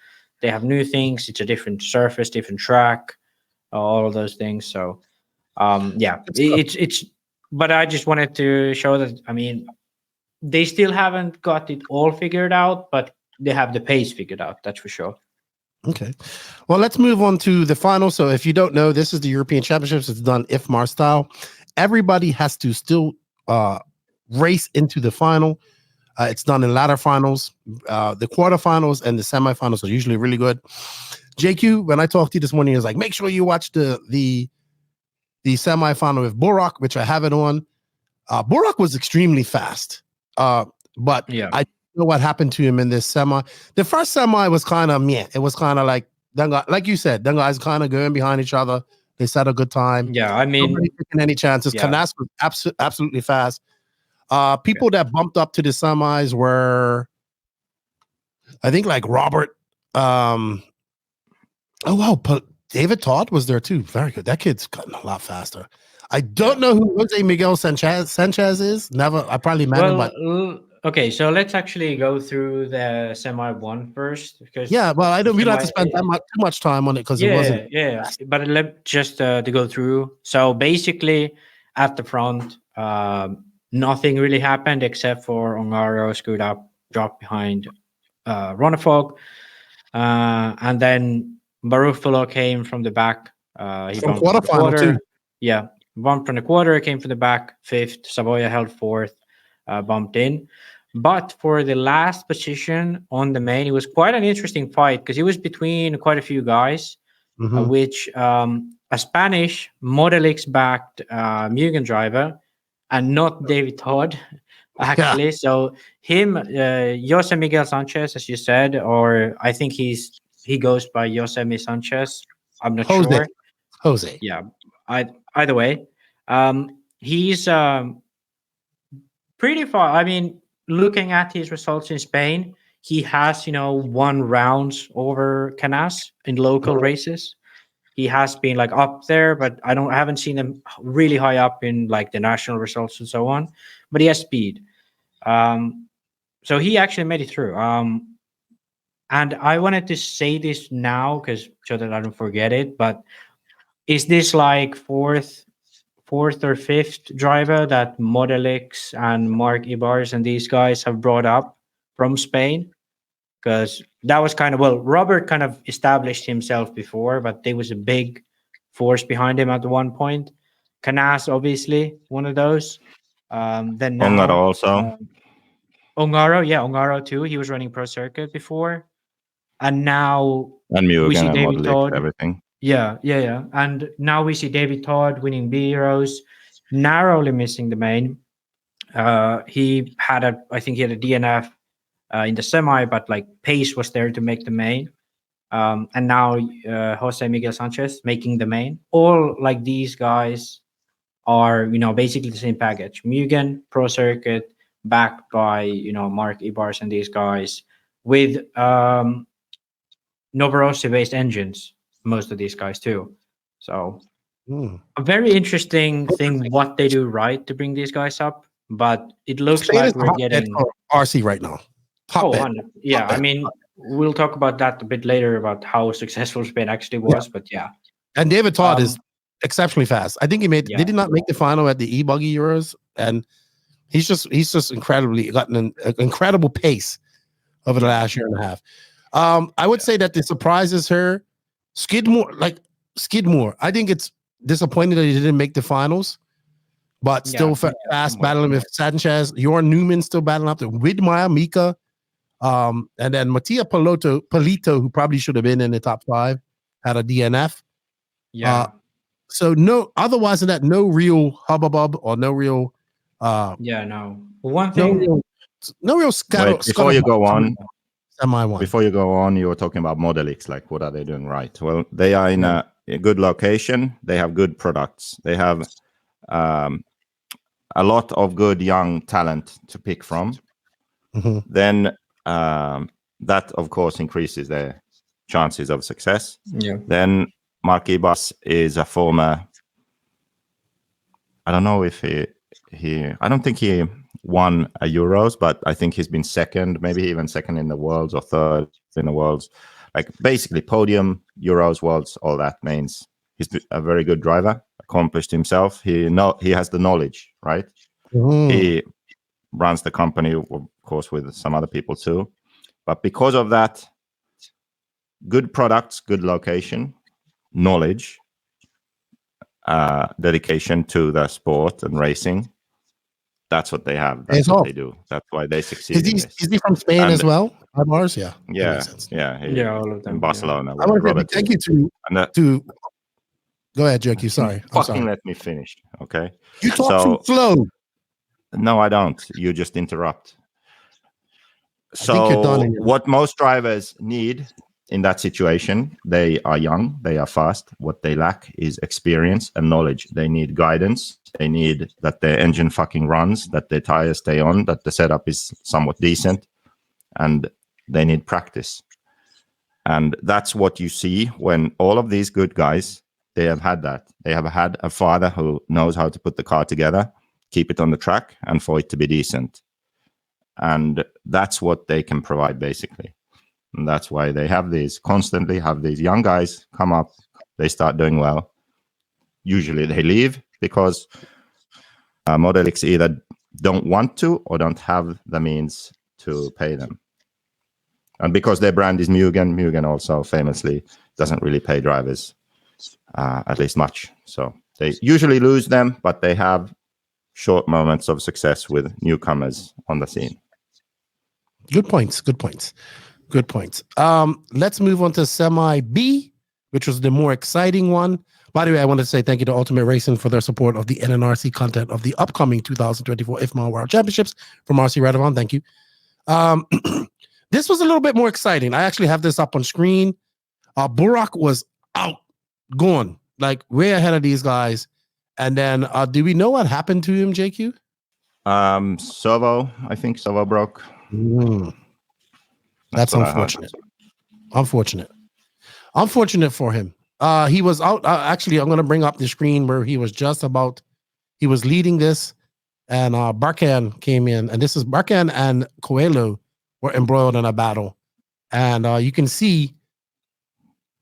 they have new things. It's a different surface, different track, all of those things. So, it's. But I just wanted to show that. I mean, they still haven't got it all figured out, but they have the pace figured out. That's for sure. Okay. Well, let's move on to the final. So if you don't know, this is the European Championships. It's done IFMAR style. Everybody has to still race into the final. It's done in ladder finals. The quarterfinals and the semifinals are usually really good. JQ, when I talked to you this morning, he was like, make sure you watch the semifinal with Burak, which I have it on. Burak was extremely fast. But Yeah. I don't know what happened to him in this semi. The first semi was kind of meh. It was kind of like, like you said, them guys kind of going behind each other. They set a good time. Yeah, I mean, nobody taking any chances. yeah. Canas was absolutely fast. People that bumped up to the semis were, I think, like Robert. Oh wow, David Todd was there too. Very good. That kid's gotten a lot faster. I don't know who Jose Miguel Sanchez is. Never. I probably met him, but okay. So let's actually go through the semi one first, because yeah. Well, we don't have to spend too much time on it because it wasn't. Yeah. But let just to go through. So basically, at the front, nothing really happened except for Ongaro screwed up, dropped behind Ronnefalk, and then Barufalo came from the back. He From bumped from the quarterfinal quarter. too. Yeah, bumped from the quarter, came from the back, fifth. Savoya held fourth, bumped in. But for the last position on the main, it was quite an interesting fight because it was between quite a few guys, which a Spanish Model X backed Mugen driver, and not David Todd, actually. Yeah. So him, Jose Miguel Sanchez, as you said, or I think he goes by Jose Sanchez. I'm not sure. Jose. Yeah. Either way, he's pretty far. I mean, looking at his results in Spain, he has, won rounds over Canas in local races. He has been like up there, but I haven't seen him really high up in like the national results and so on. But he has speed. So he actually made it through. And I wanted to say this now so that I don't forget it. But is this like fourth or fifth driver that Model X and Mark Ibars and these guys have brought up from Spain? Because that was Robert kind of established himself before, but there was a big force behind him at one point. Canas, obviously, one of those. Then now, Ongaro also. Ongaro too. He was running Pro Circuit before. And now we see David Todd. Everything. Yeah. And now we see David Todd winning B Heroes, narrowly missing the main. He had a DNF in the semi, but like pace was there to make the main. And now Jose Miguel Sanchez making the main. All like these guys are, basically the same package. Mugen, Pro Circuit, backed by, Mark Ibars and these guys with Novorossiysk-based engines, most of these guys too. So a very interesting thing what they do right to bring these guys up, but it looks like we're getting RC right now. Yeah, I mean, we'll talk about that a bit later about how successful Spain actually was, but yeah. And David Todd is exceptionally fast. I think they did not make the final at the e-buggy Euros, and he's just incredibly gotten an incredible pace over the last year and a half. I would say that the surprise is her Skidmore. I think it's disappointing that he didn't make the finals, but still fast battling with Sanchez. Jorn Newman still battling up there with Maya Mika. And then Mattia Polito, who probably should have been in the top 5, had a DNF. Yeah. So otherwise than that, no real hubbub or no real. No. One thing. No real scatter. Before you go on, Before you go on, you were talking about Model X. Like, what are they doing right? Well, they are in a good location. They have good products. They have a lot of good young talent to pick from. Then that, of course, increases their chances of success. Yeah. Then Mark Ibas is a former. I don't know if he. I don't think he won a Euros, but I think he's been second, maybe even second in the Worlds or third in the Worlds. Like basically podium, Euros, Worlds, all that means he's a very good driver, accomplished himself. He has the knowledge, right? He runs the company, of course, with some other people too. But because of that, good products, good location, knowledge, dedication to the sport and racing, that's what they have. That's what they do. That's why they succeed. Is he from Spain as well? Mars, yeah. Yeah, all of them. In Barcelona. I want to thank you to. Go ahead, JQ. Sorry. Fucking let me finish, okay? You talk too slow. No, I don't. You just interrupt. So what most drivers need in that situation, they are young, they are fast. What they lack is experience and knowledge. They need guidance. They need that their engine fucking runs, that their tires stay on, that the setup is somewhat decent, and they need practice. And that's what you see when all of these good guys, they have had that. They have had a father who knows how to put the car together, keep it on the track, and for it to be decent. And that's what they can provide, basically. And that's why they constantly have these young guys come up, they start doing well. Usually they leave because Model X either don't want to or don't have the means to pay them. And because their brand is Mugen also famously doesn't really pay drivers at least much. So they usually lose them, but they have short moments of success with newcomers on the scene. Good points. Let's move on to Semi B, which was the more exciting one. By the way, I want to say thank you to Ultimate Racing for their support of the NNRC content of the upcoming 2024 IFMA World Championships from RC Radovan. Thank you. This was a little bit more exciting. I actually have this up on screen. Burak was gone, like way ahead of these guys. And then, do we know what happened to him, JQ? I think Servo broke. That's unfortunate. Unfortunate for him. He was out. Actually, I'm going to bring up the screen where he was he was leading this, and Barkan came in, and this is Barkan and Coelho were embroiled in a battle. And you can see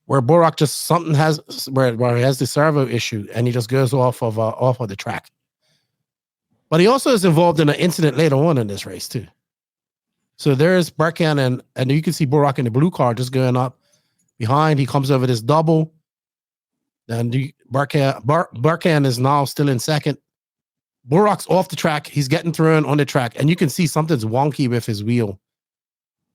where Burak just where he has the servo issue, and he just goes off of the track. But he also is involved in an incident later on in this race too. So there's Barkan and you can see Burak in the blue car just going up behind. He comes over this double. And Barkan is now still in second. Burak's off the track. He's getting thrown on the track. And you can see something's wonky with his wheel.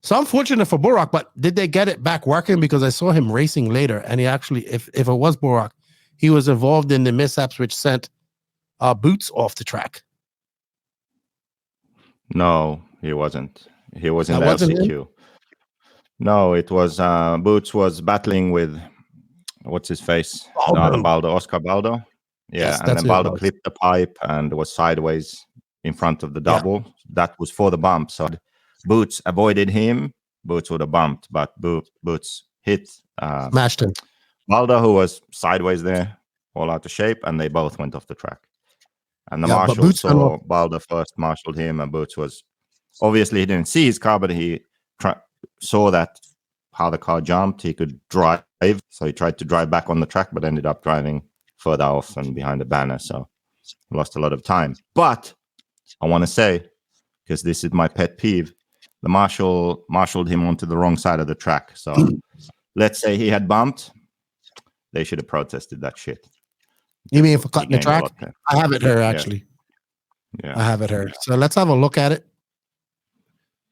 So unfortunate for Burak, but did they get it back working? Because I saw him racing later. And he actually, if it was Burak, he was involved in the mishaps which sent Boots off the track. No, he wasn't. He was in the LCQ. No, it was Boots was battling with what's his face? Oscar Baldo. Yeah, yes, and then Baldo clipped the pipe and was sideways in front of the double. Yeah. That was for the bump. So Boots avoided him. Boots would have bumped, but Boots hit smashed him. Baldo, who was sideways there, all out of shape, and they both went off the track. And the marshal saw Baldo first, marshaled him, and Boots was obviously he didn't see his car, but he saw that how the car jumped. He could drive, so he tried to drive back on the track, but ended up driving further off and behind the banner. So lost a lot of time. But I want to say, because this is my pet peeve, the marshaled him onto the wrong side of the track. So let's say he had bumped, they should have protested that shit. You mean for cutting the track? I have it here, actually. Yeah. I have it here. So let's have a look at it.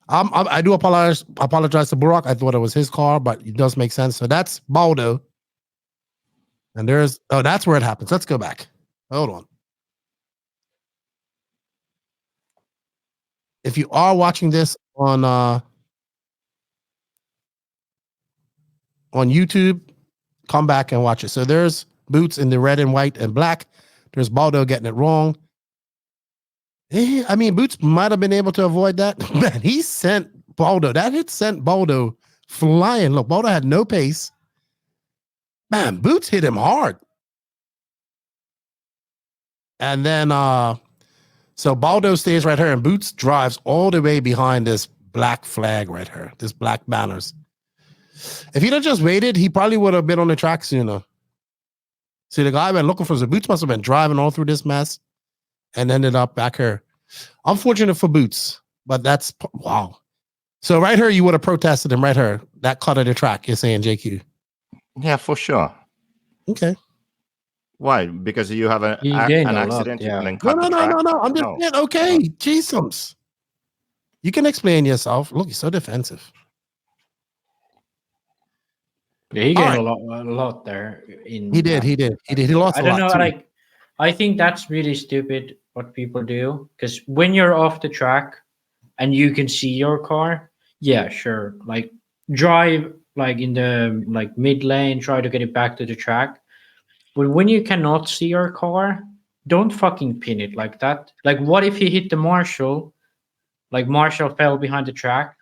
I do apologize to Burak. I thought it was his car, but it does make sense. So that's Baldo. And that's where it happens. Let's go back. Hold on. If you are watching this on YouTube, come back and watch it. So there's Boots in the red and white and black. There's Baldo getting it wrong. I mean, Boots might have been able to avoid that. Man, he sent Baldo. That hit sent Baldo flying. Look, Baldo had no pace. Man, Boots hit him hard. And then, so Baldo stays right here, and Boots drives all the way behind this black flag right here, this black banners. If he'd have just waited, he probably would have been on the track sooner. See, the guy been looking for Boots must have been driving all through this mess and ended up back here. Unfortunate for Boots, but that's wow. So right here, you would have protested him right here. That cut of the track, you're saying, JQ. Yeah, for sure. Okay. Why? Because you have an gained a lot, accident, you yeah. can then cut the track? No. I'm just saying, okay, JConcepts. You can explain yourself. Look, you're so defensive. Yeah, he gained a lot there. He did. He lost I a don't lot know. too. Like, I think that's really stupid what people do, because when you're off the track and you can see your car, yeah, sure. Like, drive like in the like mid lane, try to get it back to the track. But when you cannot see your car, don't fucking pin it like that. Like, what if he hit the Marshall? Like, Marshall fell behind the track.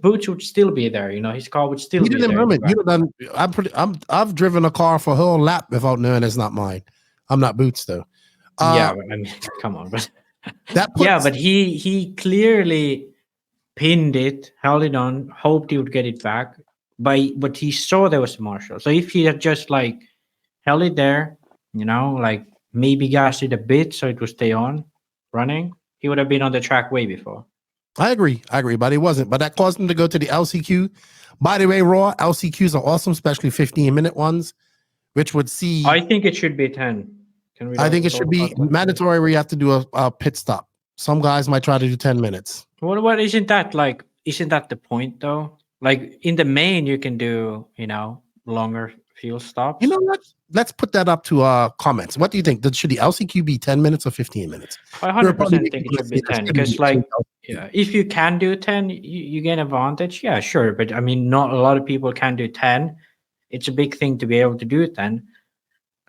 Boots would still be there. You know, his car would still You be didn't there. remember. You done. I've driven a car for a whole lap without knowing it's not mine. I'm not Boots though. Yeah, but I mean, come on, but that but he clearly pinned it, held it on, hoped he would get it back, but he saw there was a Marshall. So if he had just like held it there, you know, like maybe gassed it a bit so it would stay on running, he would have been on the track way before. I agree, but he wasn't. But that caused him to go to the LCQ. By the way, Raw, LCQs are awesome, especially 15-minute ones, which would see. I think it should be 10. I think it should be mandatory where you have to do a pit stop. Some guys might try to do 10 minutes. What isn't that like? Isn't that the point though? Like in the main, you can do, you know, longer fuel stops. You know what? Let's put that up to comments. What do you think? Should the LCQ be 10 minutes or 15 minutes? I 100% think it should be 10 because, like, yeah, if you can do 10, you gain advantage. Yeah, sure. But I mean, not a lot of people can do 10. It's a big thing to be able to do 10.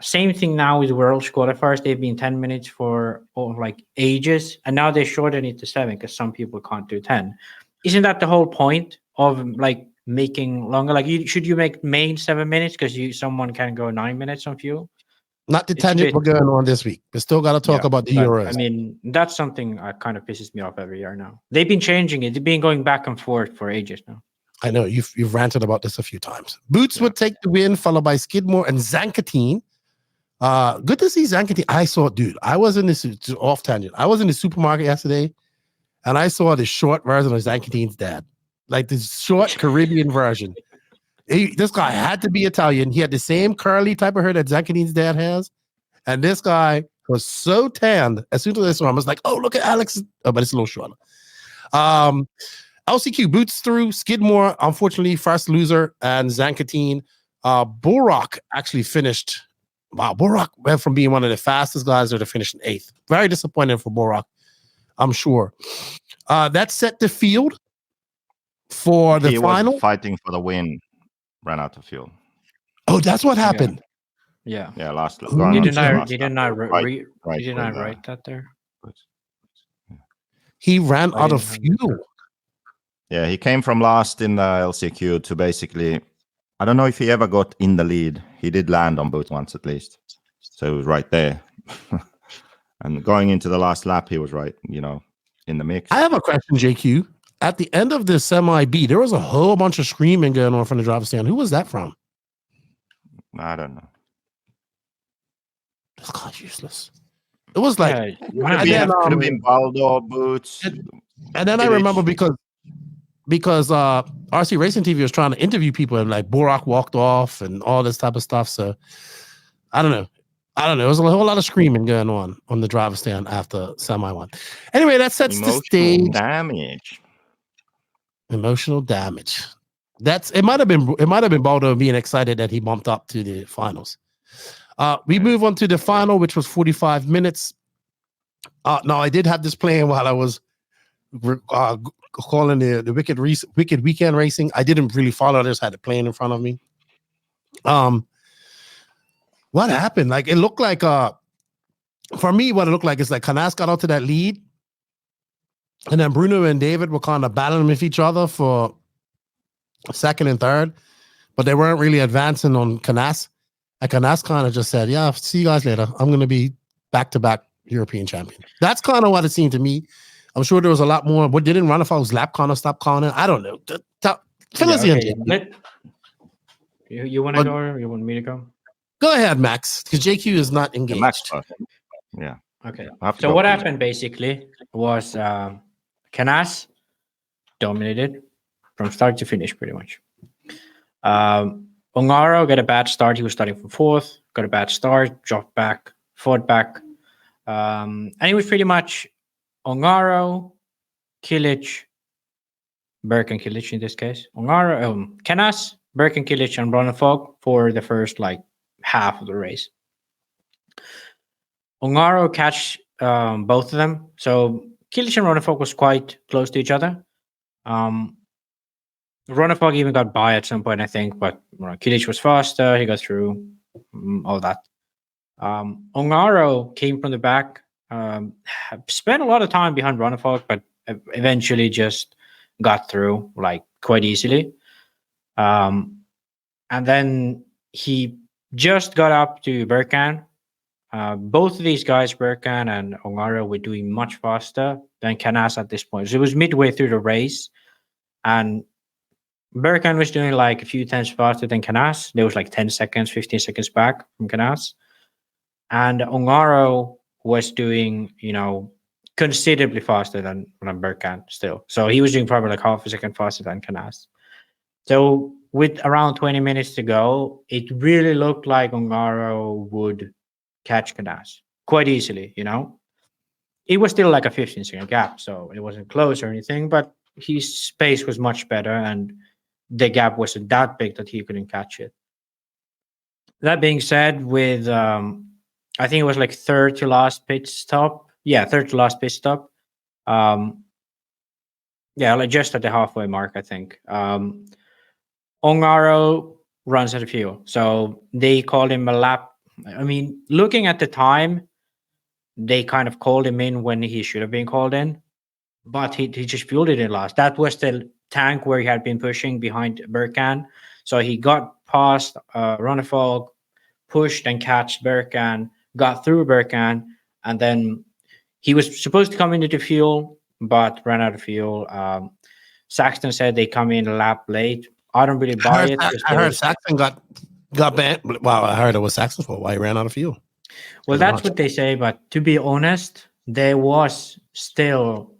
Same thing now with World Qualifiers. They've been 10 minutes for like ages, and now they shorten it to 7 because some people can't do 10. Isn't that the whole point of like making longer? Like, should you make main 7 minutes because someone can go 9 minutes on fuel? Not the tangent we're going on this week. We still got to talk about the Euros. I mean, that's something that kind of pisses me off every year now. They've been changing it. They've been going back and forth for ages now. I know you've ranted about this a few times. Boots would take the win, followed by Skidmore and Zankatine. Good to see Zankatine. I saw, dude, I was in this off tangent. I was in the supermarket yesterday and I saw the short version of Zankatine's dad, like the short Caribbean version. This guy had to be Italian. He had the same curly type of hair that Zankatine's dad has. And this guy was so tanned. As soon as I saw him, I was like, oh, look at Alex. Oh, but it's a little shorter. LCQ Boots through. Skidmore, unfortunately, first loser. And Zankatine. Burak actually finished. Wow, Burak went from being one of the fastest guys to finishing 8th. Very disappointing for Burak, I'm sure. That set the field for the final. Was fighting for the win, ran out of fuel. Oh, that's what happened. Yeah. Last. Didn't I write that there? He ran out of fuel. Yeah, he came from last in the LCQ to basically. I don't know if he ever got in the lead. He did land on Boot once at least. So he was right there. And going into the last lap, he was right, you know, in the mix. I have a question, JQ. At the end of the semi-B, there was a whole bunch of screaming going on from the driver's stand. Who was that from? I don't know. This guy's useless. It was like... could have been Baldo, Boots. And then I remember because RC Racing TV was trying to interview people and like Burak walked off and all this type of stuff. So I don't know. There was a whole lot of screaming going on the driver's stand after semi one. Anyway, that sets the stage. Emotional damage. It might have been Baldo being excited that he bumped up to the finals. We move on to the final, which was 45 minutes. Now I did have this playing while I was calling the wicked weekend racing. I didn't really follow this, had it playing in front of me. What happened? Like, it looked like for me, what it looked like is like Canas got out to that lead, and then Bruno and David were kind of battling with each other for second and third, but they weren't really advancing on Canas. And Canas kind of just said, yeah, see you guys later. I'm going to be back-to-back European champion. That's kind of what it seemed to me. I'm sure there was a lot more. What didn't Ronnefalk's lap kind of stop calling it? I don't know. Fill us in. You want to go or you want me to go? Go ahead, Max, because JQ is not engaged. Max, yeah. Okay. So what happened basically was Canas dominated from start to finish pretty much. Ongaro got a bad start. He was starting from 4th, got a bad start, dropped back, fought back. And it was pretty much Ongaro, Kilic, Burke and Kilic in this case. Ongaro, Canas, Burke and Kilic, and Ronnefalk for the first like half of the race. Ongaro catch both of them. So Kilic and Ronnefalk was quite close to each other. Ronnefalk even got by at some point, I think, but Kilic was faster. He got through all that. Ongaro came from the back, spent a lot of time behind Ronnefalk, but eventually just got through like quite easily. And then he just got up to Burkan. Both of these guys, Burkan and Ongaro, were doing much faster than Canas at this point. So it was midway through the race, and Burkan was doing like a few tenths faster than Canas. There was like 10 seconds, 15 seconds back from Canas. And Ongaro was doing, considerably faster than Burkan still. So he was doing probably like half a second faster than Canas. So with around 20 minutes to go, it really looked like Ongaro would catch Canas quite easily, It was still like a 15-second gap, so it wasn't close or anything, but his pace was much better, and the gap wasn't that big that he couldn't catch it. That being said, with I think it was like third to last pit stop. Yeah, third to last pit stop. Like just at the halfway mark, I think. Ongaro runs out of fuel, so they called him a lap. I mean, looking at the time, they kind of called him in when he should have been called in, but he just fueled it in last. That was the tank where he had been pushing behind Burkan. So he got past Ronnefalk, pushed and catched Burkan, got through Burkan, and then he was supposed to come into the fuel, but ran out of fuel. Saxton said they come in a lap late. I don't really buy it. I heard Saxton got banned. Well, I heard it was Saxton's fault why he ran out of fuel. Well, that's what they say, but to be honest, there was still...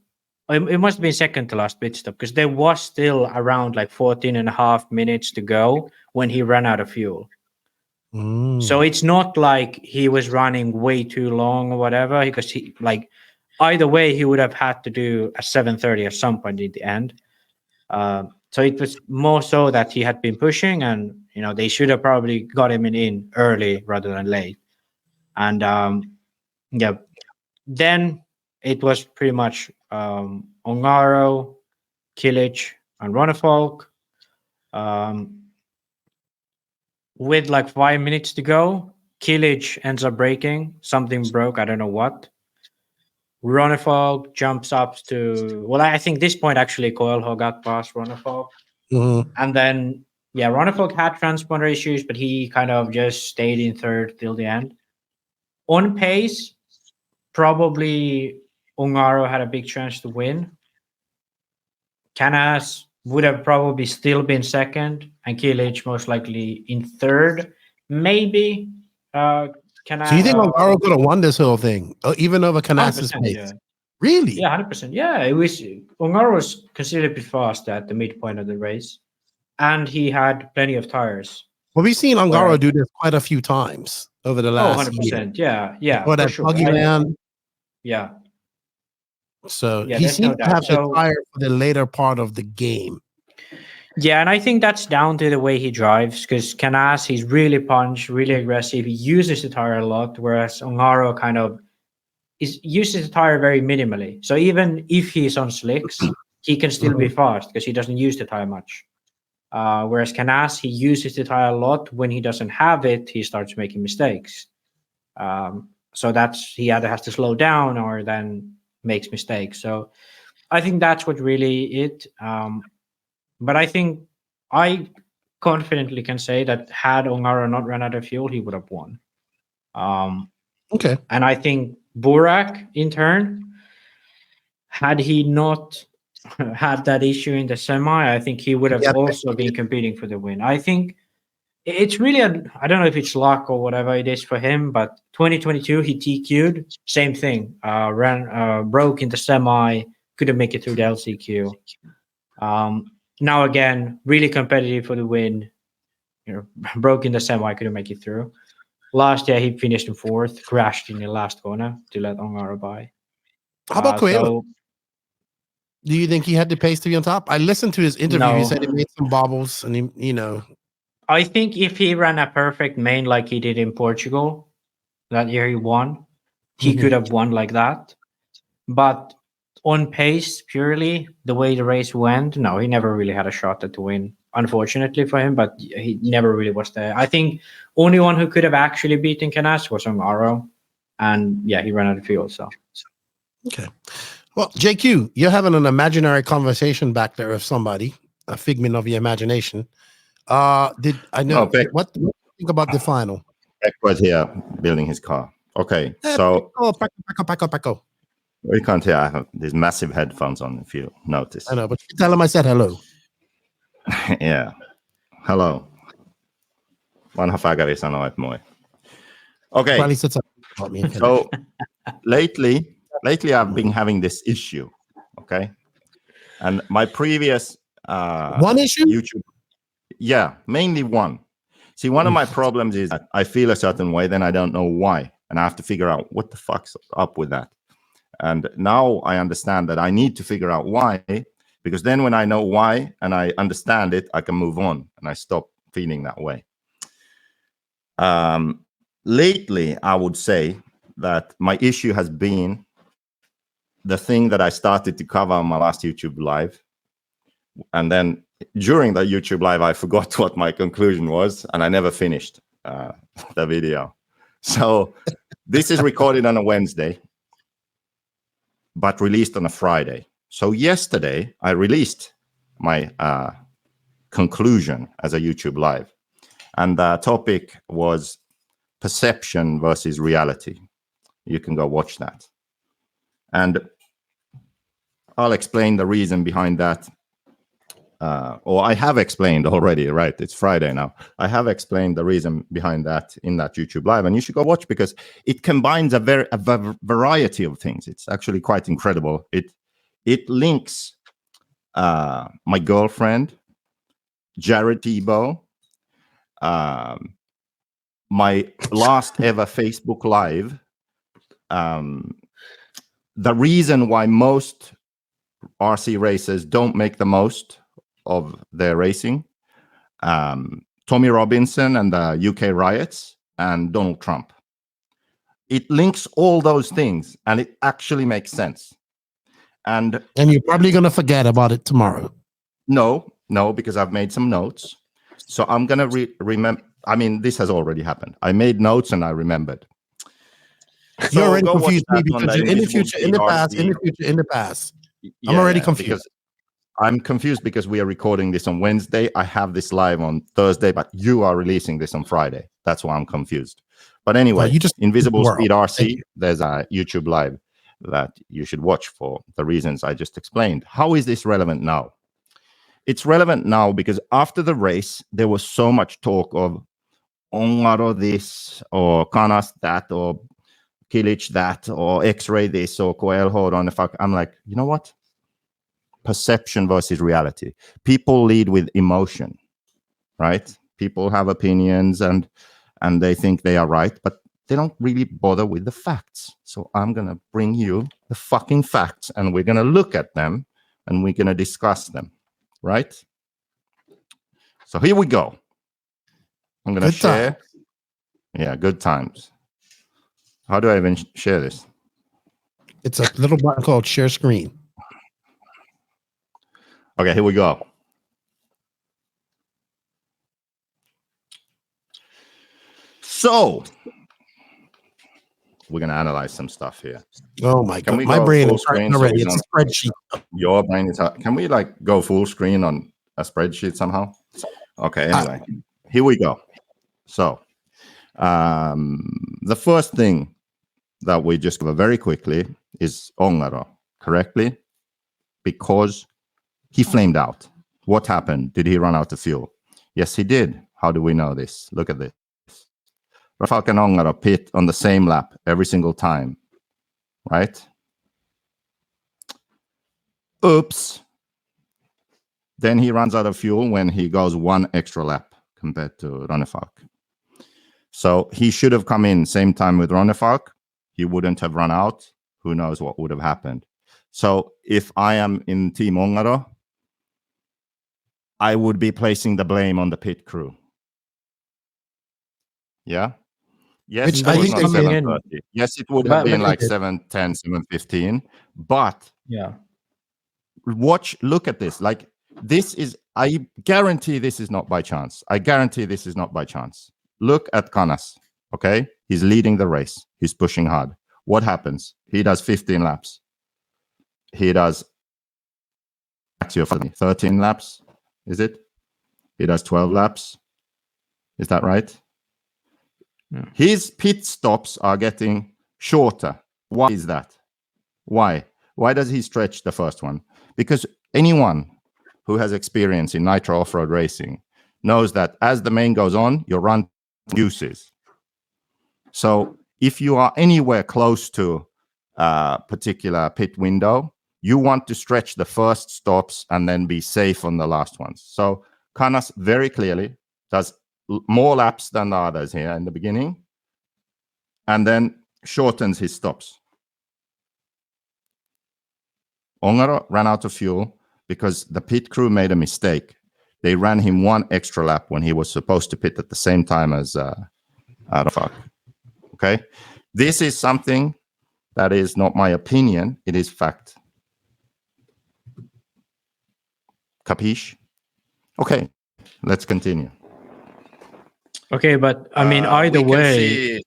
It must have been second to last pit stop, because there was still around like 14 and a half minutes to go when he ran out of fuel. So it's not like he was running way too long or whatever, because he either way he would have had to do a 7:30 at some point in the end. So it was more so that he had been pushing, and they should have probably got him in early rather than late. And then it was pretty much Ongaro, Kilic, and Ronnefalk. With like 5 minutes to go, Kilic ends up braking. Something broke. I don't know what. Ronnefalk jumps up to... Well, I think this point actually Coelho got past Ronnefalk. And then, Ronnefalk had transponder issues, but he kind of just stayed in third till the end. On pace, probably Ongaro had a big chance to win. Canas would have probably still been second, and Kilic most likely in third. Maybe Canas. So you think Ongaro could have won this whole thing, even over Canas's pace? Yeah. Really? Yeah, 100%. Yeah, it was... Ongaro was considerably fast at the midpoint of the race, and he had plenty of tires. Well, we've seen Ongaro do this quite a few times over the last 100%. Year. Yeah. For that buggy man. Yeah. So he seems to have the tire for the later part of the game. Yeah, and I think that's down to the way he drives, because Canas, he's really punched, really aggressive. He uses the tire a lot, whereas Ongaro kind of uses the tire very minimally. So even if he's on slicks, he can still be fast because he doesn't use the tire much. Whereas Canas, he uses the tire a lot. When he doesn't have it, he starts making mistakes. So he either has to slow down or then makes mistakes. So I think that's what really it. But I think I confidently can say that had Ongaro not run out of fuel, he would have won. Okay. And I think Burak, in turn, had he not had that issue in the semi, I think he would have also been competing for the win. I think it's really, I don't know if it's luck or whatever it is for him, but 2022, he TQ'd, same thing, broke in the semi, couldn't make it through the LCQ. Now again, really competitive for the win, broke in the semi, couldn't make it through. last year he finished in 4th, crashed in the last corner to let Ongaro by. How about Coelho? Do you think he had the pace to be on top? I listened to his interview. No. He said he made some bobbles, and I think if he ran a perfect main like he did in Portugal that year he won, he could have won like that. But on pace, purely the way the race went, no, he never really had a shot at the win. Unfortunately for him, but he never really was there. I think only one who could have actually beaten Canas was Ongaro, and yeah, he ran out of fuel. So okay. Well, JQ, you're having an imaginary conversation back there with somebody, a figment of your imagination. What do you think about the final? Beck was here building his car. Okay, so Paco. We can't hear. I have these massive headphones on, if you notice. I know, but you tell him I said hello. Yeah. Hello. Vanha fägari sanoo, et moi. Okay. So lately I've been having this issue. Okay. And my previous one issue? YouTube. Yeah, mainly one. See, one of my problems is that I feel a certain way, then I don't know why. And I have to figure out what the fuck's up with that. And now I understand that I need to figure out why, because then when I know why and I understand it, I can move on and I stop feeling that way. Lately, I would say that my issue has been the thing that I started to cover on my last YouTube live. And then during the YouTube live, I forgot what my conclusion was and I never finished the video. So this is recorded on a Wednesday, but released on a Friday. So yesterday, I released my conclusion as a YouTube live. And the topic was perception versus reality. You can go watch that. And I'll explain the reason behind that. Or I have explained already, right? It's Friday now. I have explained the reason behind that in that YouTube live, and you should go watch because it combines a variety of things. It's actually quite incredible. It links my girlfriend, Jared Tebow, my last ever Facebook live, the reason why most RC racers don't make the most of their racing, Tommy Robinson and the UK riots, and Donald Trump. It links all those things, and it actually makes sense. And you're probably going to forget about it tomorrow. No, because I've made some notes. So I'm going to remember. I mean, this has already happened. I made notes and I remembered. You're already confused me because in the future, in the past. I'm already confused. Because I'm confused because we are recording this on Wednesday. I have this live on Thursday, but you are releasing this on Friday. That's why I'm confused. But anyway, Invisible Speed RC, there's a YouTube live that you should watch for the reasons I just explained. How is this relevant now? It's relevant now because after the race, there was so much talk of Ongaro this, or Canas that, or Kilic that, or XRAY this, or Coelho Ronnefalk. I'm like, you know what? Perception versus reality. People lead with emotion, right? People have opinions and they think they are right, but they don't really bother with the facts. So I'm going to bring you the fucking facts and we're going to look at them and we're going to discuss them, right? So here we go. I'm going to share. Yeah, good times. How do I even share this? It's a little button called share screen. Okay, here we go. So we're going to analyze some stuff here. Oh my God. My brain is starting already. It's a spreadsheet. Your brain is Can we go full screen on a spreadsheet somehow? Okay, anyway, here we go. So the first thing that we just cover very quickly is Ongaro, correctly? Because he flamed out. What happened? Did he run out of fuel? Yes, he did. How do we know this? Look at this. Ronnefalk and Ongaro pit on the same lap every single time, right? Oops. Then he runs out of fuel when he goes one extra lap compared to Ronnefalk. So he should have come in same time with Ronnefalk. He wouldn't have run out. Who knows what would have happened. So if I am in Team Ongaro, I would be placing the blame on the pit crew. Yeah. Yes, Which it I was think not they 7:30. Yes, it would have been like 7:10, 7:15. But yeah, look at this. Like, this is, I guarantee this is not by chance. I guarantee this is not by chance. Look at Canas. Okay, he's leading the race. He's pushing hard. What happens? He does 15 laps. He does 13 laps. Is it? He does 12 laps. Is that right? Yeah. His pit stops are getting shorter. Why is that? Why? Why does he stretch the first one? Because anyone who has experience in nitro off-road racing knows that as the main goes on, your run reduces. So if you are anywhere close to a particular pit window, you want to stretch the first stops and then be safe on the last ones. So Canas very clearly does more laps than the others here in the beginning, and then shortens his stops. Ongaro ran out of fuel because the pit crew made a mistake. They ran him one extra lap when he was supposed to pit at the same time as Ronnefalk. Okay? This is something that is not my opinion. It is fact. Capiche? Okay, let's continue. Okay, but I mean, either way,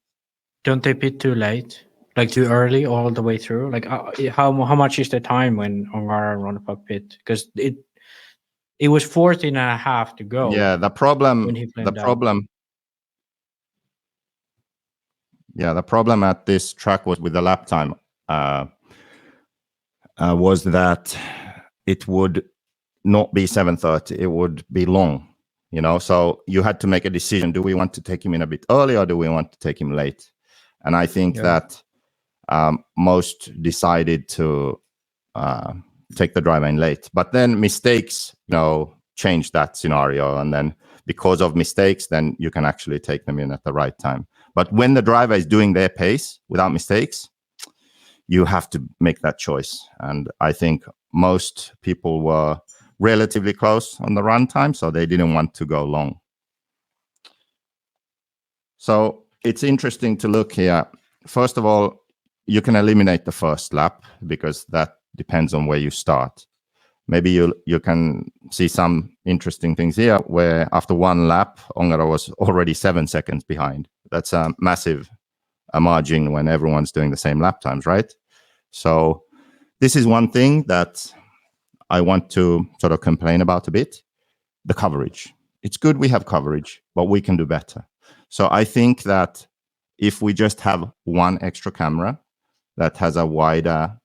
don't they pit too late? Like too early all the way through? Like how much is the time when Ongaro and Ronnefalk pit? Because it was 14 and a half to go. Yeah, the problem at this track was with the lap time was that it would not be 7:30. It would be long, you know. So you had to make a decision: do we want to take him in a bit early, or do we want to take him late? And I think that most decided to take the driver in late. But then mistakes, you know, changed that scenario. And then because of mistakes, then you can actually take them in at the right time. But when the driver is doing their pace without mistakes, you have to make that choice. And I think most people were relatively close on the run time, so they didn't want to go long. So it's interesting to look here. First of all, you can eliminate the first lap because that depends on where you start. Maybe you can see some interesting things here where after one lap, Ongaro was already 7 seconds behind. That's a massive margin when everyone's doing the same lap times, right? So this is one thing that I want to sort of complain about a bit. The coverage. It's good we have coverage, but we can do better. So I think that if we just have one extra camera that has a wider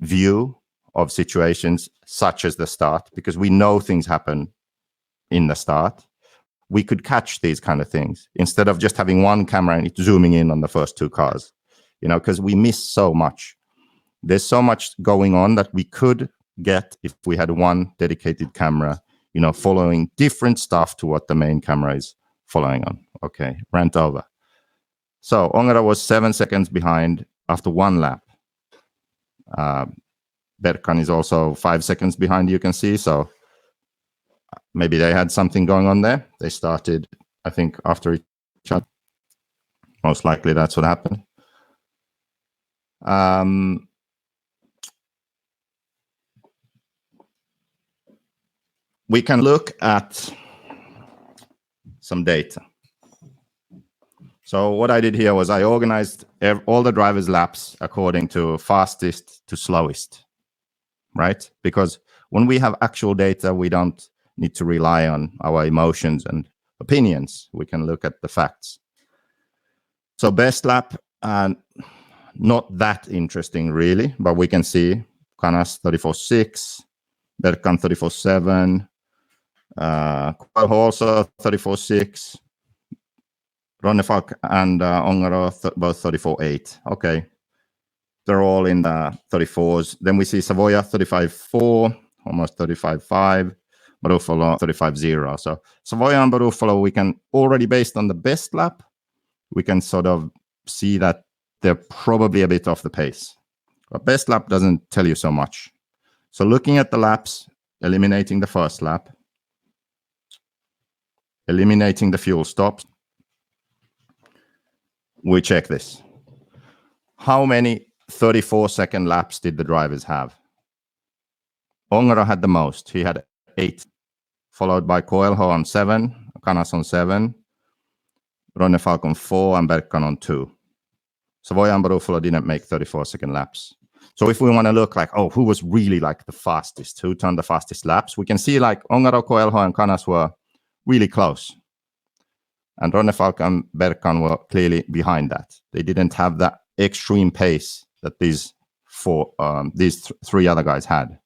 view of situations such as the start, because we know things happen in the start, we could catch these kind of things instead of just having one camera and it's zooming in on the first two cars, you know, because we miss so much. There's so much going on that we could get if we had one dedicated camera, you know, following different stuff to what the main camera is following on. Okay, rant over. So Ongaro was 7 seconds behind after one lap. Berkan is also 5 seconds behind, you can see. So maybe they had something going on there. They started, I think, after each other. Most likely that's what happened. We can look at some data. So what I did here was I organized all the drivers' laps according to fastest to slowest, right? Because when we have actual data, we don't need to rely on our emotions and opinions. We can look at the facts. So best lap, not that interesting really, but we can see Canas 34.6, Berkan 34.7, Coelho also 34.6, Ronnefalk and Ongaro both 34.8. Okay, they're all in the 34s. Then we see Savoia 35.4, almost 35.5, Barufalo 35.0. So Savoia and Barufalo, we can already, based on the best lap, we can sort of see that they're probably a bit off the pace. But best lap doesn't tell you so much. So looking at the laps, eliminating the first lap, eliminating the fuel stops, we check this. How many 34-second laps did the drivers have? Ongaro had the most. He had 8, followed by Coelho on 7, Canas on 7, Ronnefalk on 4, and Berkan on 2. Savoia and Barufalo didn't make 34-second laps. So if we want to look like, oh, who was really like the fastest, who turned the fastest laps, we can see like Ongaro, Coelho, and Canas were really close. And Ronnefalk and Berkan were clearly behind that. They didn't have that extreme pace that these three other guys had.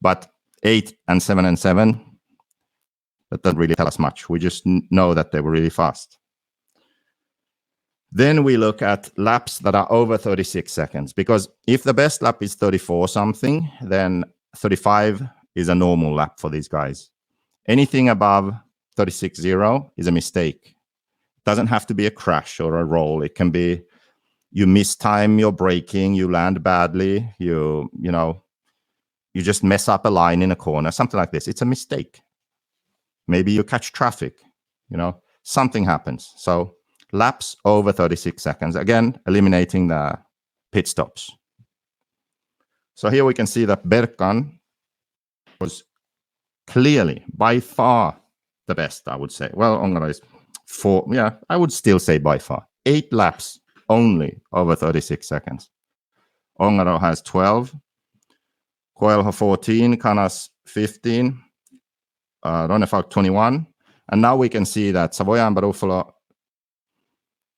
But 8 and 7 and 7, that doesn't really tell us much. We just know that they were really fast. Then we look at laps that are over 36 seconds, because if the best lap is 34 something, then 35 is a normal lap for these guys. Anything above 36.0 is a mistake. It doesn't have to be a crash or a roll. It can be you mistime your braking, you land badly, you just mess up a line in a corner, something like this. It's a mistake. Maybe you catch traffic, something happens. So laps over 36 seconds, again, eliminating the pit stops. So here we can see that Berkan was clearly, by far, the best, I would say. Well, Ongaro is 4, I would still say by far. 8 laps only over 36 seconds. Ongaro has 12, Coelho 14, Canas 15, Ronnefalk 21. And now we can see that Savoia and Barufalo,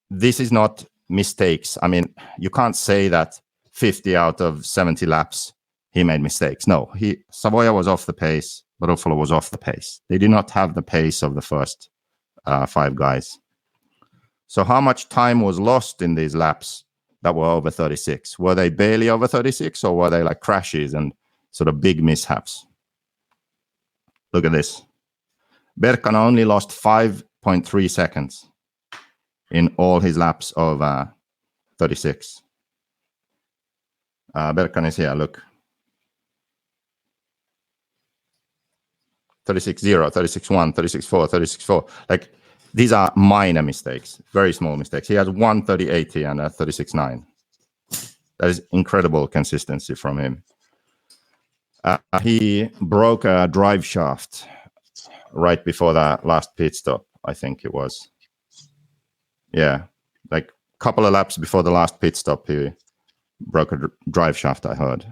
this is not mistakes. I mean, you can't say that 50 out of 70 laps he made mistakes. No, Savoia was off the pace, Barufalo was off the pace. They did not have the pace of the first 5 guys. So how much time was lost in these laps that were over 36? Were they barely over 36, or were they like crashes and sort of big mishaps? Look at this. Berkan only lost 5.3 seconds in all his laps over 36. Berkan is here, look. 36.0, 36.1, 36.4, 36.4. Like, these are minor mistakes, very small mistakes. He has 1:38 here and a 36.9. That is incredible consistency from him. He broke a drive shaft right before the last pit stop, I think it was. Yeah, like a couple of laps before the last pit stop, he broke a drive shaft, I heard.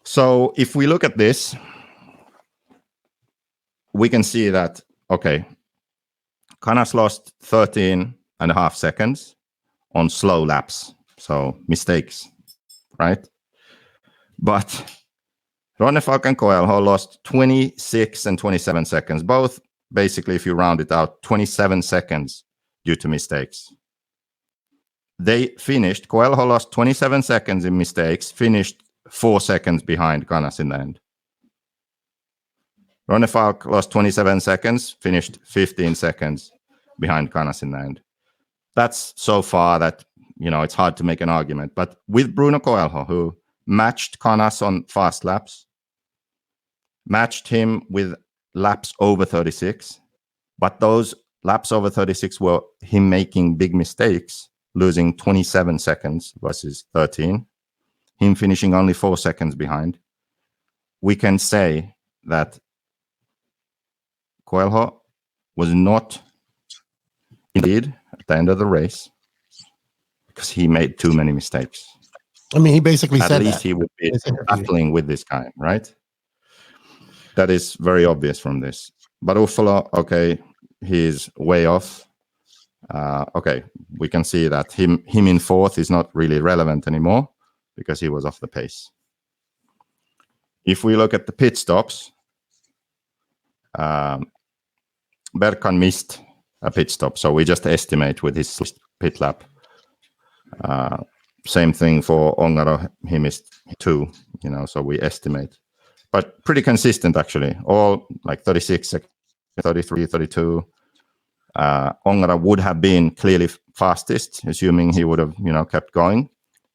So if we look at this, we can see that, okay, Canas lost 13.5 seconds on slow laps. So mistakes, right? But Ronnefalk and Coelho lost 26 and 27 seconds. Both, basically, if you round it out, 27 seconds due to mistakes. They finished, Coelho lost 27 seconds in mistakes, finished 4 seconds behind Canas in the end. Ronnefalk lost 27 seconds, finished 15 seconds behind Canas in the end. That's so far that, it's hard to make an argument. But with Bruno Coelho, who matched Canas on fast laps, matched him with laps over 36, but those laps over 36 were him making big mistakes, losing 27 seconds versus 13, him finishing only 4 seconds behind. We can say that Coelho was not indeed at the end of the race because he made too many mistakes. I mean, he basically said at least he would be battling with this guy, right? That is very obvious from this. But Barufalo, okay, he's way off. Okay, we can see that him in 4th is not really relevant anymore because he was off the pace. If we look at the pit stops, Berkan missed a pit stop, so we just estimate with his pit lap. Same thing for Ongaro, he missed 2, so we estimate. But pretty consistent, actually. All like 36 seconds 33, 32. Ongaro would have been clearly fastest, assuming he would have, kept going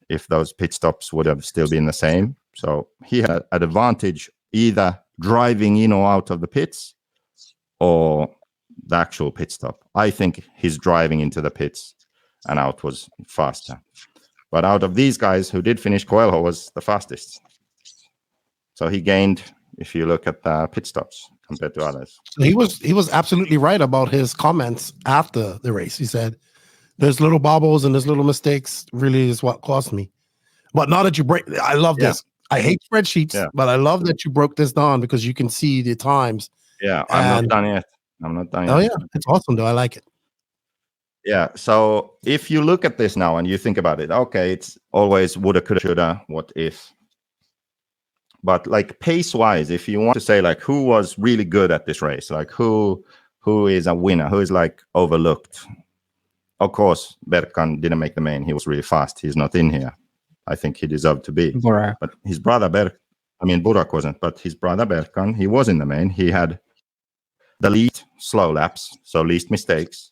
if those pit stops would have still been the same. So he had an advantage either driving in or out of the pits or the actual pit stop. I think his driving into the pits and out was faster. But out of these guys who did finish, Coelho was the fastest. So he gained, if you look at the pit stops compared to others. He was absolutely right about his comments after the race. He said, there's little bobbles and there's little mistakes really is what cost me. But now that you break, I love this. I hate spreadsheets, but I love that you broke this down because you can see the times. Yeah, I'm not done yet. Oh, yeah. It's awesome, though. I like it. Yeah. So if you look at this now and you think about it, okay, it's always woulda, coulda, shoulda, what if. But like pace-wise, if you want to say like who was really good at this race, like who is a winner, who is like overlooked. Of course, Berkan didn't make the main. He was really fast. He's not in here. I think he deserved to be. Burak. But his brother Burak wasn't, but his brother Berkan, he was in the main. He had the least slow laps, so least mistakes.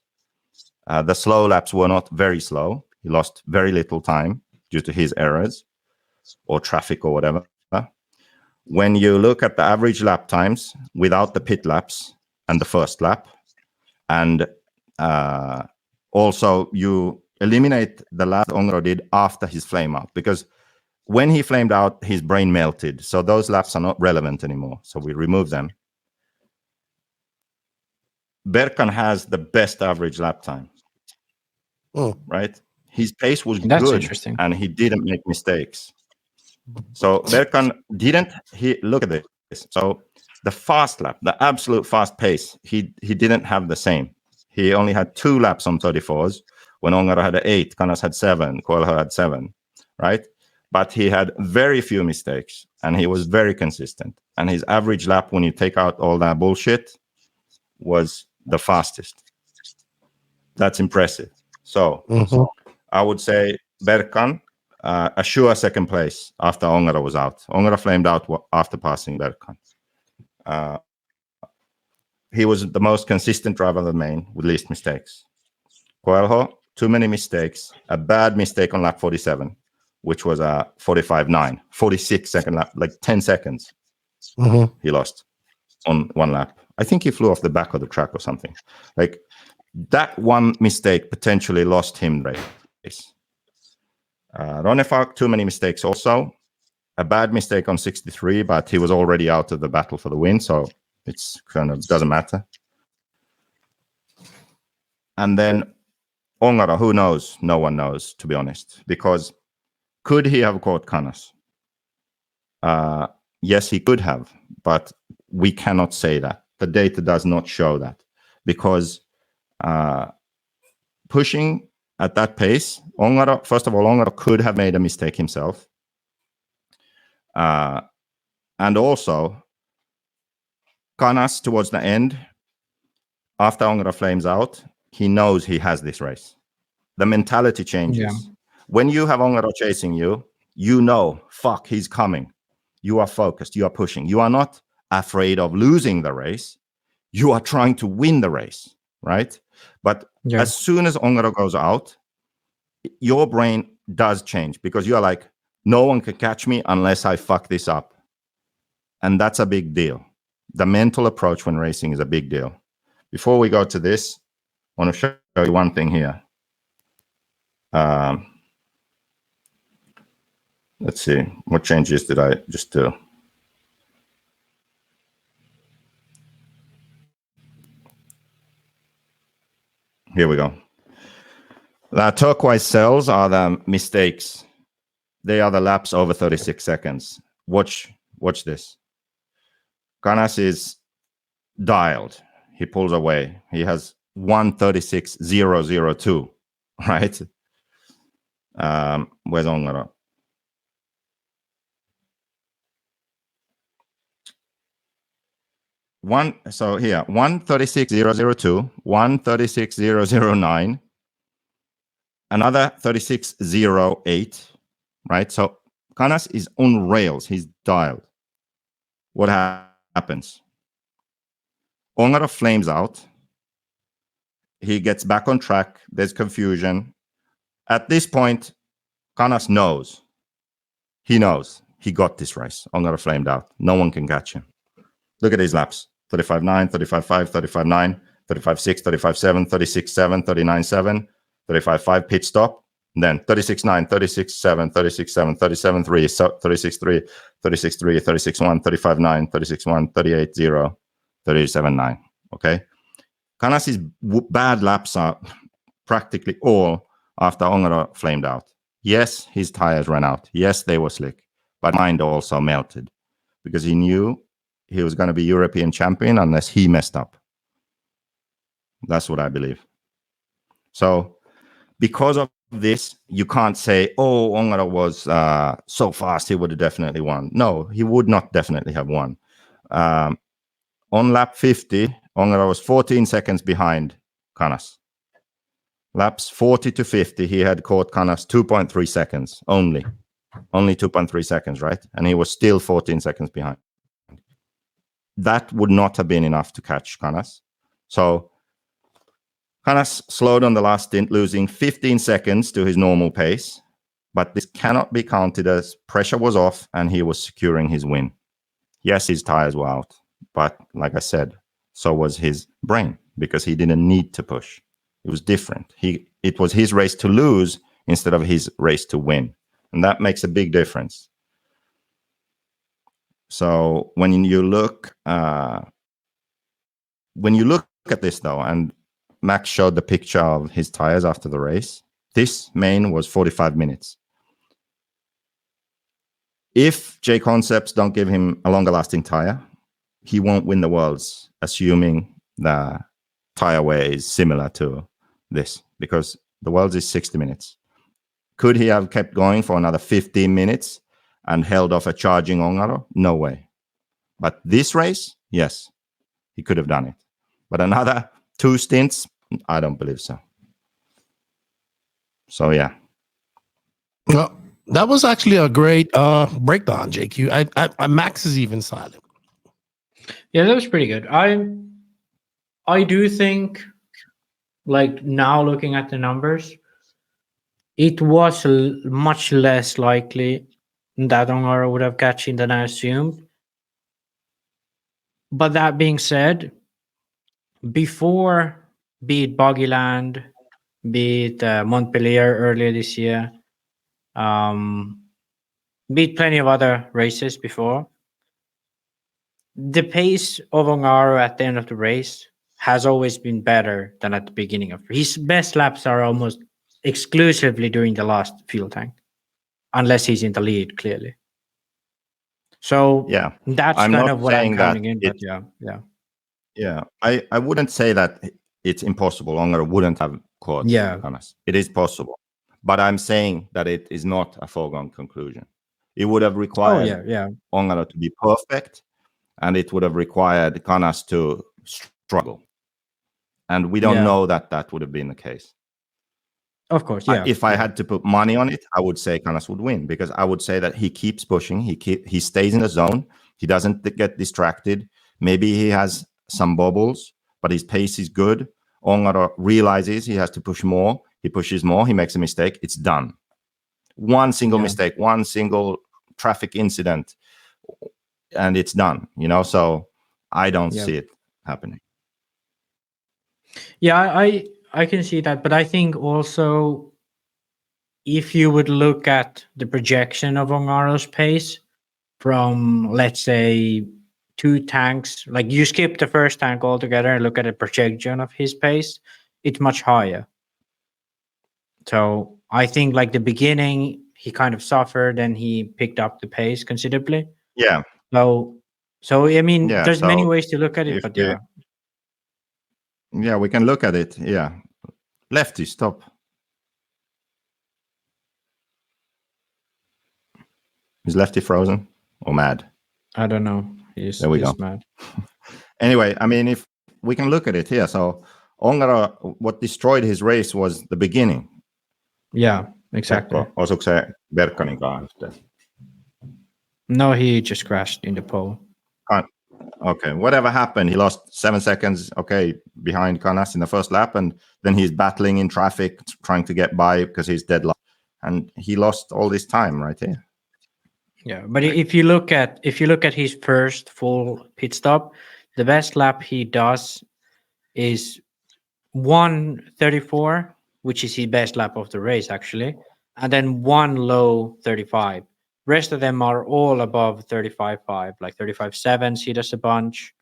The slow laps were not very slow. He lost very little time due to his errors or traffic or whatever. When you look at the average lap times without the pit laps and the first lap, and also you eliminate the lap Ongaro did after his flame out, because when he flamed out, his brain melted. So those laps are not relevant anymore. So we remove them. Berkan has the best average lap time. Oh, right. His pace was That's good, interesting. and he didn't make mistakes. So Berkan didn't. Look at this. So the fast lap, the absolute fast pace, he didn't have the same. He only had 2 laps on 34s when Ongaro had 8, Canas had 7, Coelho had 7, right? But he had very few mistakes, and he was very consistent. And his average lap, when you take out all that bullshit, was the fastest. That's impressive. So I would say Berkan, a sure second place after Ongaro was out. Ongaro flamed out after passing Berkan. He was the most consistent driver of the main with least mistakes. Coelho, too many mistakes. A bad mistake on lap 47, which was a 45.9, 46 second lap, like 10 seconds. He lost on one lap. I think he flew off the back of the track or something. Like that one mistake potentially lost him the race. Ronnefalk, too many mistakes also. A bad mistake on 63, but he was already out of the battle for the win, so it's kind of doesn't matter. And then Ongaro, who knows? No one knows, to be honest, because could he have caught Canas? Yes, he could have, but we cannot say that. The data does not show that, because pushing at that pace, Ongaro, first of all, Ongaro could have made a mistake himself. And also, Canas, towards the end, after Ongaro flames out, he knows he has this race. The mentality changes. Yeah. When you have Ongaro chasing you, you know, fuck, he's coming. You are focused. You are pushing. You are not afraid of losing the race. You are trying to win the race, right? But as soon as Ongaro goes out, your brain does change, because you are like, no one can catch me unless I fuck this up. And that's a big deal. The mental approach when racing is a big deal. Before we go to this, I want to show you one thing here. Let's see. What changes did I just do? Here we go. The turquoise cells are the mistakes. They are the laps over 36 seconds. Watch this. Canas is dialed. He pulls away. He has 1:36.002, right? Where's Ongaro? So here, 1:36.002, 1:36.009, another 36.08, right? So Canas is on rails. He's dialed. What happens? Ongaro flames out. He gets back on track. There's confusion. At this point, Canas knows. He knows. He got this race. Ongaro flamed out. No one can catch him. Look at his laps. 35.9, 35.5, 35.9, 35.6, 35.7, 36.7, 39.7, 35.5 pit stop. And then 36.9, 36.7, 36.7, 37.3, 36.3, 36.3, 36.1, 35.9, 36.1, 38.0, 37.9. Okay? Canas' bad laps are practically all after Ongaro flamed out. Yes, his tires ran out. Yes, they were slick. But mind also melted because he knew he was going to be European champion unless he messed up. That's what I believe. So because of this, you can't say, oh, Ongaro was so fast, he would have definitely won. No, he would not definitely have won. On lap 50, Ongaro was 14 seconds behind Canas. Laps 40 to 50, he had caught Canas 2.3 seconds only. Only 2.3 seconds, right? And he was still 14 seconds behind. That would not have been enough to catch Canas. So Canas slowed on the last stint, losing 15 seconds to his normal pace. But this cannot be counted as pressure was off and he was securing his win. Yes, his tires were out. But like I said, so was his brain because he didn't need to push. It was different. It was his race to lose instead of his race to win. And that makes a big difference. So when you look at this though, and Max showed the picture of his tires after the race, this main was 45 minutes. If JConcepts don't give him a longer lasting tire, he won't win the Worlds, assuming the tire wear is similar to this, because the Worlds is 60 minutes. Could he have kept going for another 15 minutes and held off a charging Ongaro? No way. But this race, yes, he could have done it. But another 2 stints, I don't believe so. So, yeah. Well, that was actually a great breakdown, JQ. Max is even silent. Yeah, that was pretty good. I do think, like, now looking at the numbers, it was much less likely that Ongaro would have catched him than I assumed. But that being said, before, be it Boggyland, be it Montpellier earlier this year, be it plenty of other races before, the pace of Ongaro at the end of the race has always been better than at the beginning of his best laps are almost exclusively during the last fuel tank, unless he's in the lead, clearly. So yeah, that's I'm kind not of what I'm saying counting that in, but yeah. I wouldn't say that it's impossible. Ongaro wouldn't have caught Canas. It is possible. But I'm saying that it is not a foregone conclusion. It would have required Ongaro to be perfect, and it would have required Canas to struggle. And we don't know that would have been the case. Of course, If I had to put money on it, I would say Canas would win, because I would say that he keeps pushing. He stays in the zone. He doesn't get distracted. Maybe he has some bobbles, but his pace is good. Ongaro realizes he has to push more. He pushes more. He makes a mistake. It's done. One single mistake, one single traffic incident, and it's done. So I don't see it happening. Yeah, I can see that, but I think also if you would look at the projection of Ongaro's pace from, let's say, 2 tanks, like you skip the first tank altogether and look at the projection of his pace, it's much higher. So I think like the beginning, he kind of suffered and he picked up the pace considerably. Yeah. So I mean, there's many ways to look at it, but yeah, we can look at it. Yeah. Lefty, stop. Is Lefty frozen or mad? I don't know. There we go. Mad. Anyway, I mean, if we can look at it here. So Ongaro, what destroyed his race was the beginning. Yeah, exactly. Osuiko se Berkkanin kanssa? No, he just crashed in the pole. Okay, whatever happened, he lost 7 seconds, behind Canas in the first lap, and then he's battling in traffic, trying to get by because he's deadlocked, and he lost all this time right here. Yeah, but if you look at his first full pit stop, the best lap he does is 1:34, which is his best lap of the race actually, and then one low 35. Rest of them are all above 35.5, like 35.7s. He does a bunch,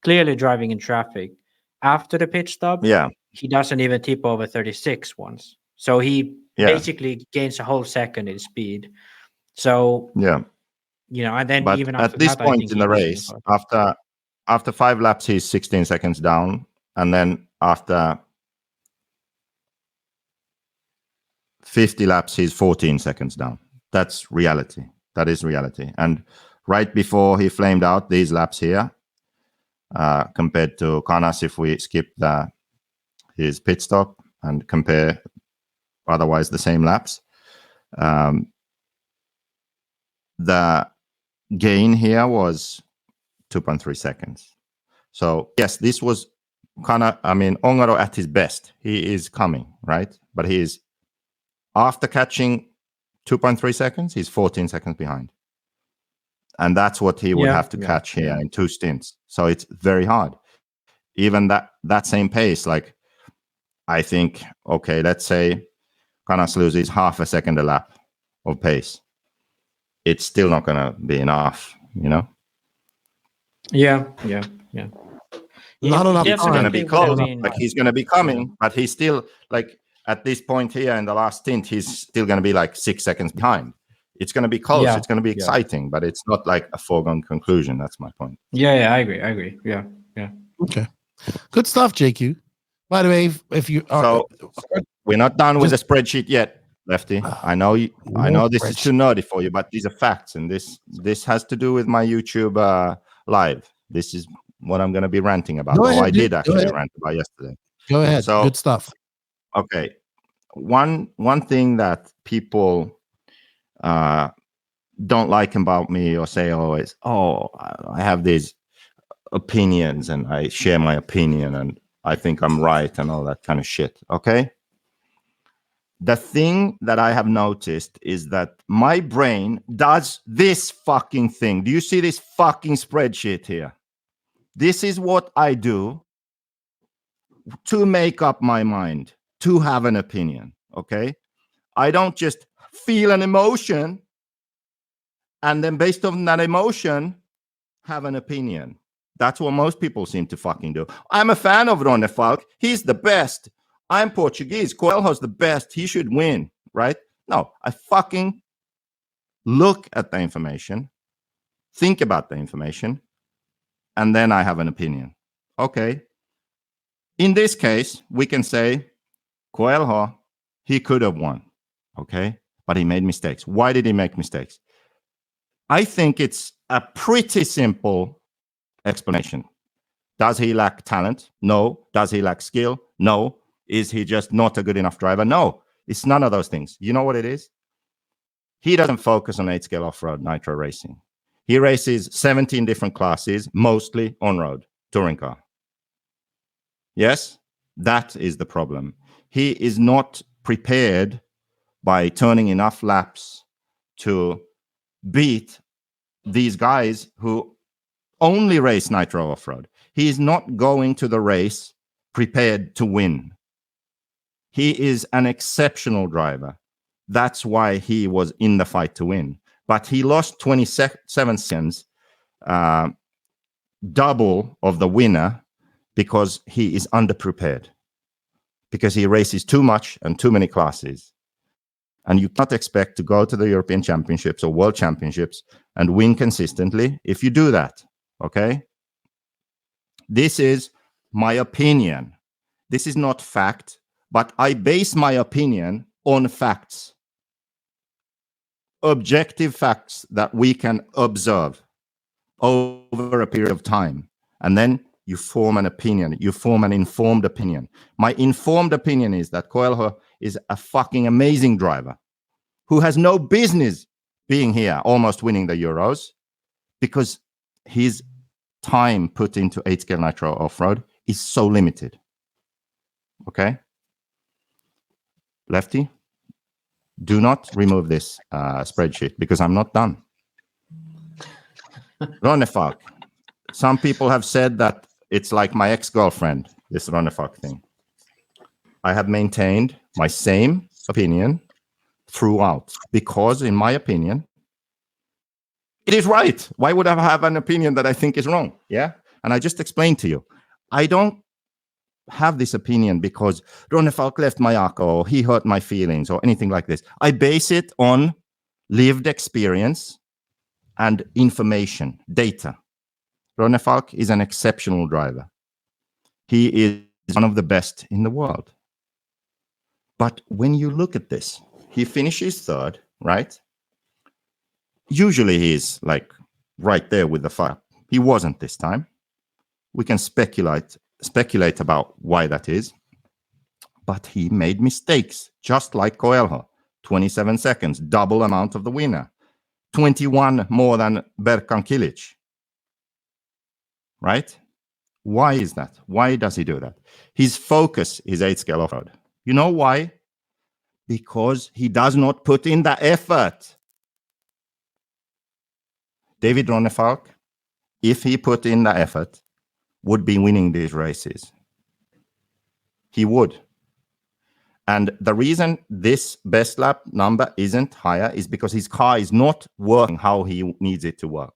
clearly driving in traffic. After the pit stop, he doesn't even tip over 36 once. So he basically gains a whole second in speed. So and then but even at this point in the race, after 5 laps, he's 16 seconds down, and then after 50 laps, he's 14 seconds down. That's reality. That is reality. And right before he flamed out these laps here, compared to Canas, if we skip his pit stop and compare otherwise the same laps, the gain here was 2.3 seconds. So yes, this was Ongaro at his best. He is coming, right? But he is, after catching 2.3 seconds, he's 14 seconds behind. And that's what he would have to catch here in 2 stints. So it's very hard. Even that same pace, like, I think, let's say Canas loses half a second a lap of pace. It's still not going to be enough, Yeah. Not enough. It's going to be close. Like, he's going to be coming, but he's still, like, at this point here in the last stint, he's still going to be like 6 seconds behind. It's going to be close. It's going to be exciting, but it's not like a foregone conclusion. That's my point. I agree. Yeah. Okay. Good stuff, JQ. By the way, if you are... So, we're not done with the spreadsheet yet, Lefty. I know this is too nerdy for you, but these are facts, and this has to do with my YouTube live. This is what I'm going to be ranting about. I did actually rant about yesterday. Go ahead. So, good stuff. Okay. One thing that people don't like about me or say always, I have these opinions and I share my opinion and I think I'm right and all that kind of shit. Okay. The thing that I have noticed is that my brain does this fucking thing. Do you see this fucking spreadsheet here? This is what I do to make up my mind, to have an opinion. Okay. I don't just feel an emotion and then based on that emotion, have an opinion. That's what most people seem to fucking do. I'm a fan of Ronnefalk. He's the best. I'm Portuguese. Coelho's the best. He should win, right? No, I fucking look at the information, think about the information, and then I have an opinion. Okay. In this case, we can say Coelho, he could have won. Okay. But he made mistakes. Why did he make mistakes? I think it's a pretty simple explanation. Does he lack talent? No. Does he lack skill? No. Is he just not a good enough driver? No. It's none of those things. You know what it is? He doesn't focus on 8-scale off-road nitro racing. He races 17 different classes, mostly on-road, touring car. Yes, that is the problem. He is not prepared by turning enough laps to beat these guys who only race nitro off-road. He is not going to the race prepared to win. He is an exceptional driver. That's why he was in the fight to win. But he lost 27 cents, double of the winner, because he is underprepared. Because he races too much and too many classes. And you cannot expect to go to the European Championships or World Championships and win consistently if you do that. Okay? This is my opinion. This is not fact, but I base my opinion on facts. Objective facts that we can observe over a period of time. And then you form an opinion. You form an informed opinion. My informed opinion is that Coelho is a fucking amazing driver who has no business being here, almost winning the Euros, because he's time put into 8-scale nitro off-road is so limited. Okay? Lefty, do not remove this spreadsheet because I'm not done. Ronnefalk. Some people have said that it's like my ex-girlfriend, this Ronnefalk thing. I have maintained my same opinion throughout because, in my opinion, it is right. Why would I have an opinion that I think is wrong? Yeah? And I just explained to you. I don't have this opinion because Ronnefalk left my arc or he hurt my feelings or anything like this. I base it on lived experience and information, data. Ronnefalk is an exceptional driver. He is one of the best in the world. But when you look at this, he finishes third, right? Usually he's like right there with the fight. He wasn't this time. We can speculate about why that is. But he made mistakes, just like Coelho. 27 seconds, double amount of the winner. 21 more than Berkan Kilic. Right? Why is that? Why does he do that? His focus is 8-scale off-road. You know why? Because he does not put in the effort. David Ronnefalk, if he put in the effort, would be winning these races. He would. And the reason this best lap number isn't higher is because his car is not working how he needs it to work.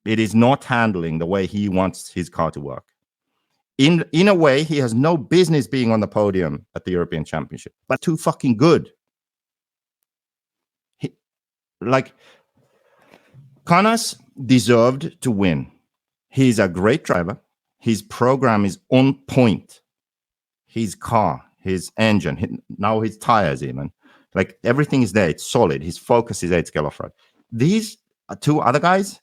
It is not handling the way he wants his car to work. In a way, he has no business being on the podium at the European Championship, but too fucking good. Canas deserved to win. He's a great driver. His program is on point. His car, his engine, now his tires even. Like everything is there. It's solid. His focus is 8-scale off-road. These two other guys,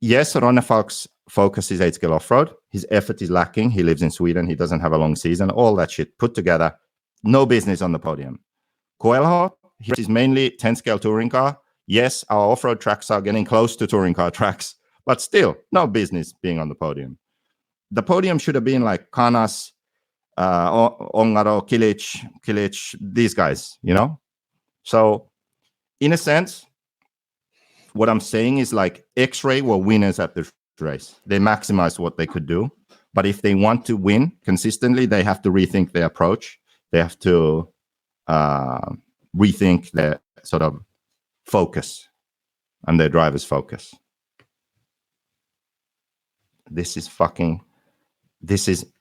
yes, Ronnefalk's focus is 8-scale off-road. His effort is lacking. He lives in Sweden. He doesn't have a long season. All that shit put together. No business on the podium. Coelho, he's mainly 10-scale touring car. Yes, our off-road tracks are getting close to touring car tracks, but still, no business being on the podium. The podium should have been like Canas, Ongaro, Kilic, these guys, you know? So, in a sense, what I'm saying is like XRAY were winners at the race. They maximized what they could do. But if they want to win consistently, they have to rethink their approach. They have to rethink their sort of focus and their driver's focus. This is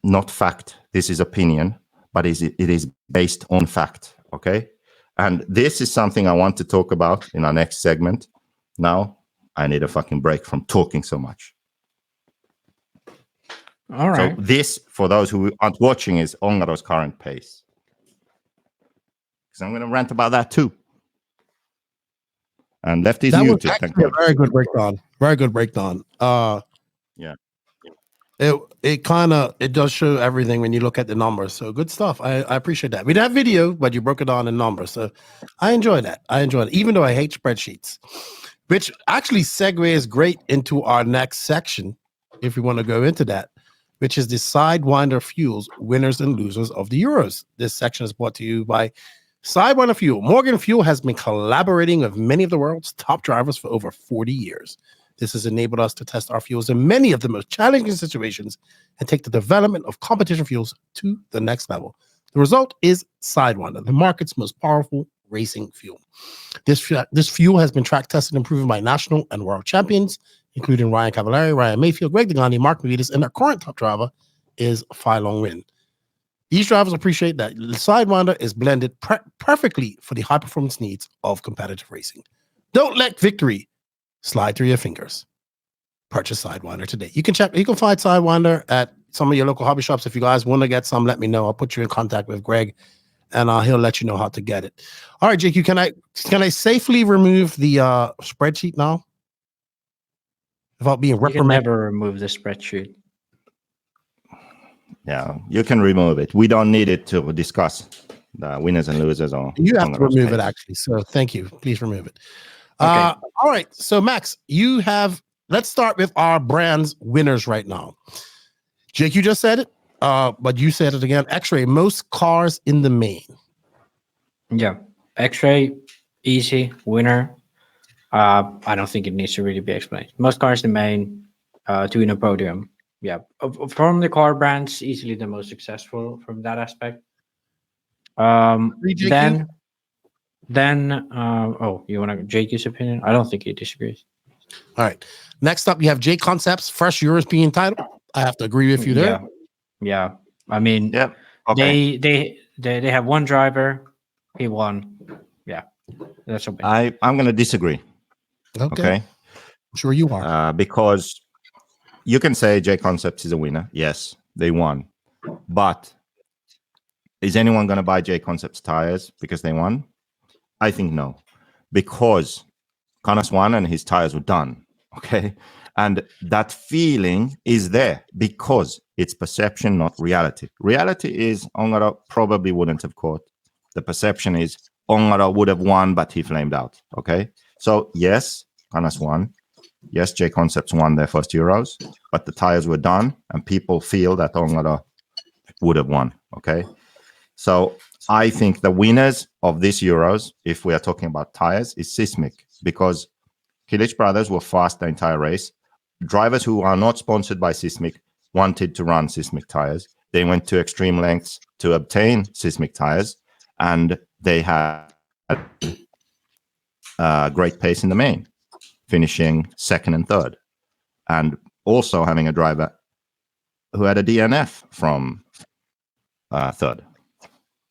not fact. This is opinion, but it is based on fact. Okay. And this is something I want to talk about in our next segment. Now I need a fucking break from talking so much. All right. So this, for those who aren't watching, is Ongaro's current pace. Because I'm going to rant about that too. And Lefty's that muted. Was actually a very good breakdown. Very good breakdown. Yeah. It does show everything when you look at the numbers. So good stuff. I appreciate that. We didn't have video, but you broke it down in numbers. So I enjoy that. Even though I hate spreadsheets, which actually segues great into our next section, if we want to go into that, which is the Sidewinder Fuels winners and losers of the Euros. This section is brought to you by Sidewinder Fuel. Morgan Fuel has been collaborating with many of the world's top drivers for over 40 years. This has enabled us to test our fuels in many of the most challenging situations and take the development of competition fuels to the next level. The result is Sidewinder, the market's most powerful racing fuel. This fuel has been track tested and proven by national and world champions, including Ryan Cavallari, Ryan Mayfield, Greg Degani, Mark Mavitas, and our current top driver is Phai Long Nguyen. These drivers appreciate that Sidewinder is blended perfectly for the high-performance needs of competitive racing. Don't let victory slide through your fingers. Purchase Sidewinder today. You can find Sidewinder at some of your local hobby shops. If you guys want to get some, let me know. I'll put you in contact with Greg, and he'll let you know how to get it. All right, JQ, can I safely remove the spreadsheet now without being reprimanded? You can never remove the spreadsheet. Yeah, you can remove it. We don't need it to discuss the winners and losers. You have to remove it, actually. So thank you. Please remove it. Okay. All right. So, Max, you have let's start with our brand's winners right now. Jake, you just said it, but you said it again. X-Ray, most cars in the main. Yeah, X-Ray, easy winner. I don't think it needs to really be explained. Most cars in the main, to win a podium. Yeah, from the car brands, easily the most successful from that aspect. Then, you want to JQ's opinion? I don't think he disagrees. All right. Next up, you have JConcepts, fresh European title. I have to agree with you there. Yeah. I mean, Okay. they have one driver. He won. Yeah, that's okay. I'm going to disagree. Okay. I'm sure you are. Because you can say JConcepts is a winner. Yes, they won. But is anyone going to buy JConcepts tires because they won? I think no. Because Canas won and his tires were done. Okay. And that feeling is there because it's perception, not reality. Reality is Ongaro probably wouldn't have caught. The perception is Ongaro would have won, but he flamed out. Okay. So yes, Canas won. Yes, JConcepts won their first Euros, but the tires were done and people feel that Ongaro would have won. Okay. So I think the winners of this Euros, if we are talking about tires, is Seismic because Kilic brothers were fast the entire race. Drivers who are not sponsored by Seismic wanted to run Seismic tires. They went to extreme lengths to obtain Seismic tires, and they had great pace in the main, finishing second and third, and also having a driver who had a DNF from third.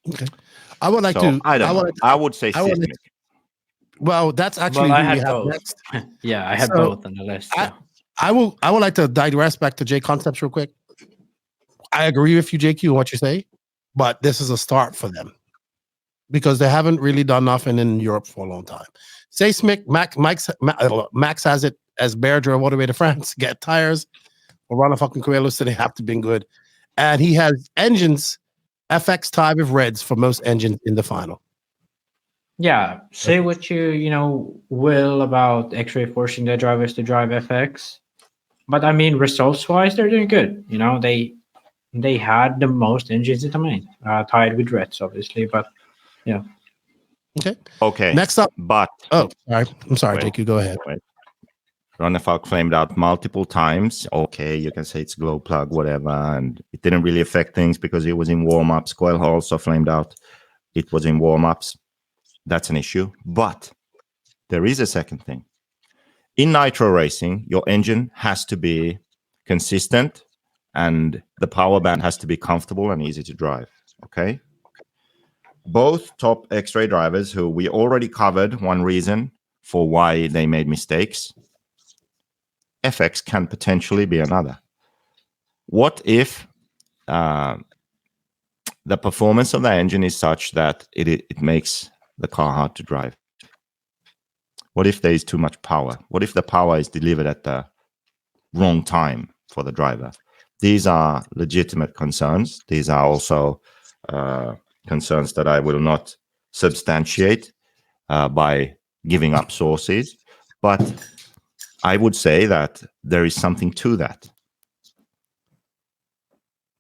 Okay, I would like to. I would say Seismic. Well, that's actually I who we had have both. next. Yeah, I had both on the list. I would like to digress back to JConcepts real quick. I agree with you, JQ, what you say, but this is a start for them because they haven't really done nothing in Europe for a long time. Seismic, Max has it as Bear drove all the way to France, get tires, or Ronnefalk and Coelho, so they have to be good. And he has engines, FX tie with reds for most engines in the final. Yeah, say what you will about X-Ray forcing their drivers to drive FX, but I mean results-wise, they're doing good. They had the most engines in the main, tied with reds, obviously, but yeah. Okay. Next up, but sorry, I'm sorry, Jake. You go ahead. Ronnefalk flamed out multiple times. Okay, you can say it's glow plug, whatever, and it didn't really affect things because it was in warm-ups. Coelho also flamed out. It was in warm-ups. That's an issue. But there is a second thing. In nitro racing, your engine has to be consistent and the power band has to be comfortable and easy to drive. Okay? Both top X-Ray drivers who we already covered one reason for why they made mistakes. FX can potentially be another. What if the performance of the engine is such that it makes the car hard to drive? What if there is too much power? What if the power is delivered at the wrong time for the driver? These are legitimate concerns. These are also concerns that I will not substantiate by giving up sources. But I would say that there is something to that.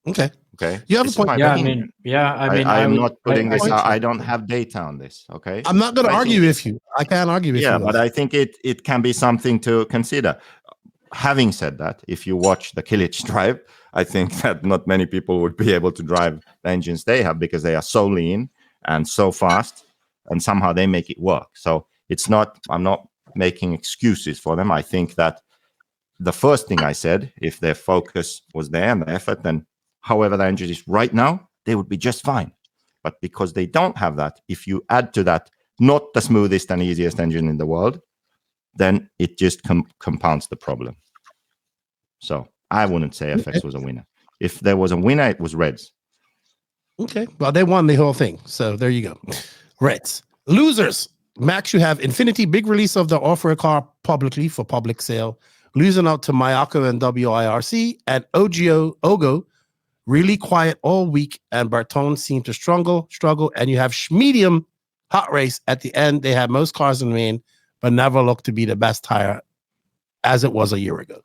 Okay. Okay. You have a point. I'm not putting this out. I don't have data on this. Okay. I'm not going to argue with you. I can't argue with you. Yeah, but I think it can be something to consider. Having said that, if you watch the Kilic drive, I think that not many people would be able to drive the engines they have because they are so lean and so fast, and somehow they make it work. So it's not. I'm not making excuses for them. I think that the first thing I said, if their focus was there and the effort, then however the engine is right now, they would be just fine. But because they don't have that, if you add to that not the smoothest and easiest engine in the world, then it just compounds the problem. So I wouldn't say FX was a winner. If there was a winner, it was Reds. Okay. Well, they won the whole thing. So there you go. Reds. Losers. Max, you have Infinity, big release of the offer car publicly for public sale. Losing out to Mayako and WIRC, and Ogo, really quiet all week, and Bertone seemed to struggle, and you have Medium hot race at the end. They had most cars in the main, but never looked to be the best tire as it was a year ago.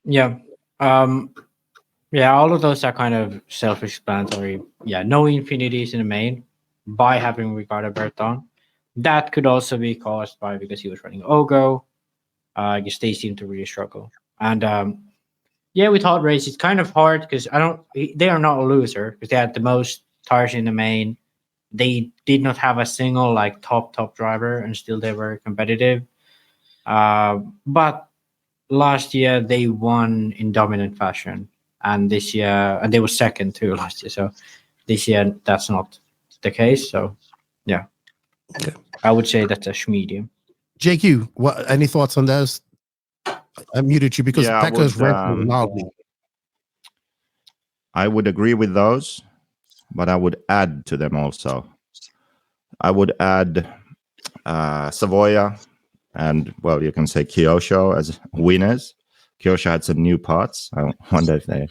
Yeah. Yeah, all of those are kind of self-explanatory. Yeah, no infinities in the main by having Ricardo Berton. That could also be caused by because he was running Ogo. I guess they seem to really struggle. And yeah, with hot race, it's kind of hard because they are not a loser because they had the most tires in the main. They did not have a single like top driver, and still they were competitive. But last year they won in dominant fashion, and this year, and they were second too last year. So this year that's not the case. So yeah, okay. I would say that's a medium. JQ, what? Any thoughts on those? I muted you because Pekka's ranking loudly. I would agree with those, but I would add to them also. I would add Savoia and, well, you can say Kyosho as winners. Kyosho had some new parts. I wonder if the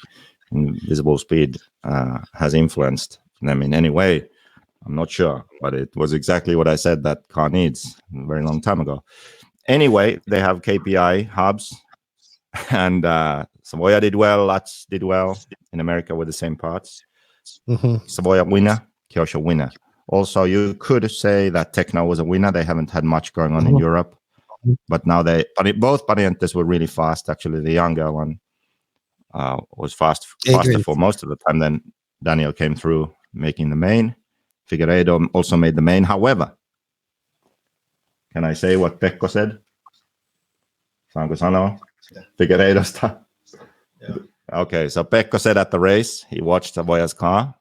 invisible speed has influenced them in any way. I'm not sure, but it was exactly what I said that car needs a very long time ago. Anyway, they have KPI hubs, and Savoia did well, Lutz did well in America with the same parts. Savoia winner, Kyosho winner. Also, you could say that Techno was a winner. They haven't had much going on in Europe, but now both Parientes were really fast. Actually, the younger one was faster for most of the time. Then Daniel came through making the main. Figueiredo also made the main. However, can I say what Pekko said? Saanko sanoa? Figueiredosta? Yeah. Okay, so Pekko said at the race, he watched Savoia's car,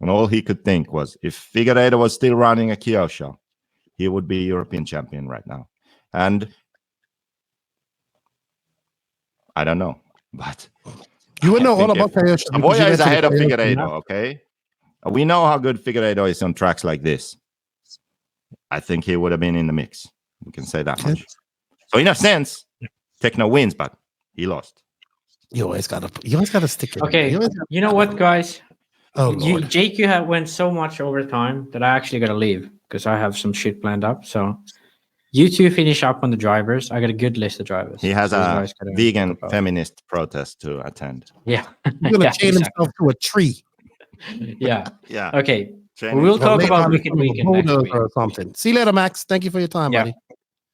and all he could think was, if Figueiredo was still running a Kyosho, he would be European champion right now. And I don't know, but you would know all about Kyosho. Savoia is ahead of Figueiredo, okay? We know how good Figueiredo is on tracks like this. I think he would have been in the mix. We can say that much. So in a sense, Techno wins, but he lost. You always gotta stick it. Okay, you know what, guys? Oh, Lord. JQ went so much over time that I actually gotta leave because I have some shit planned up. So you two finish up on the drivers. I got a good list of drivers. He has a vegan feminist protest to attend. Yeah. He's gonna chain himself to a tree. Yeah. Yeah. Okay. We'll talk about Wicked Weekend next week or something. See you later, Max. Thank you for your time, buddy.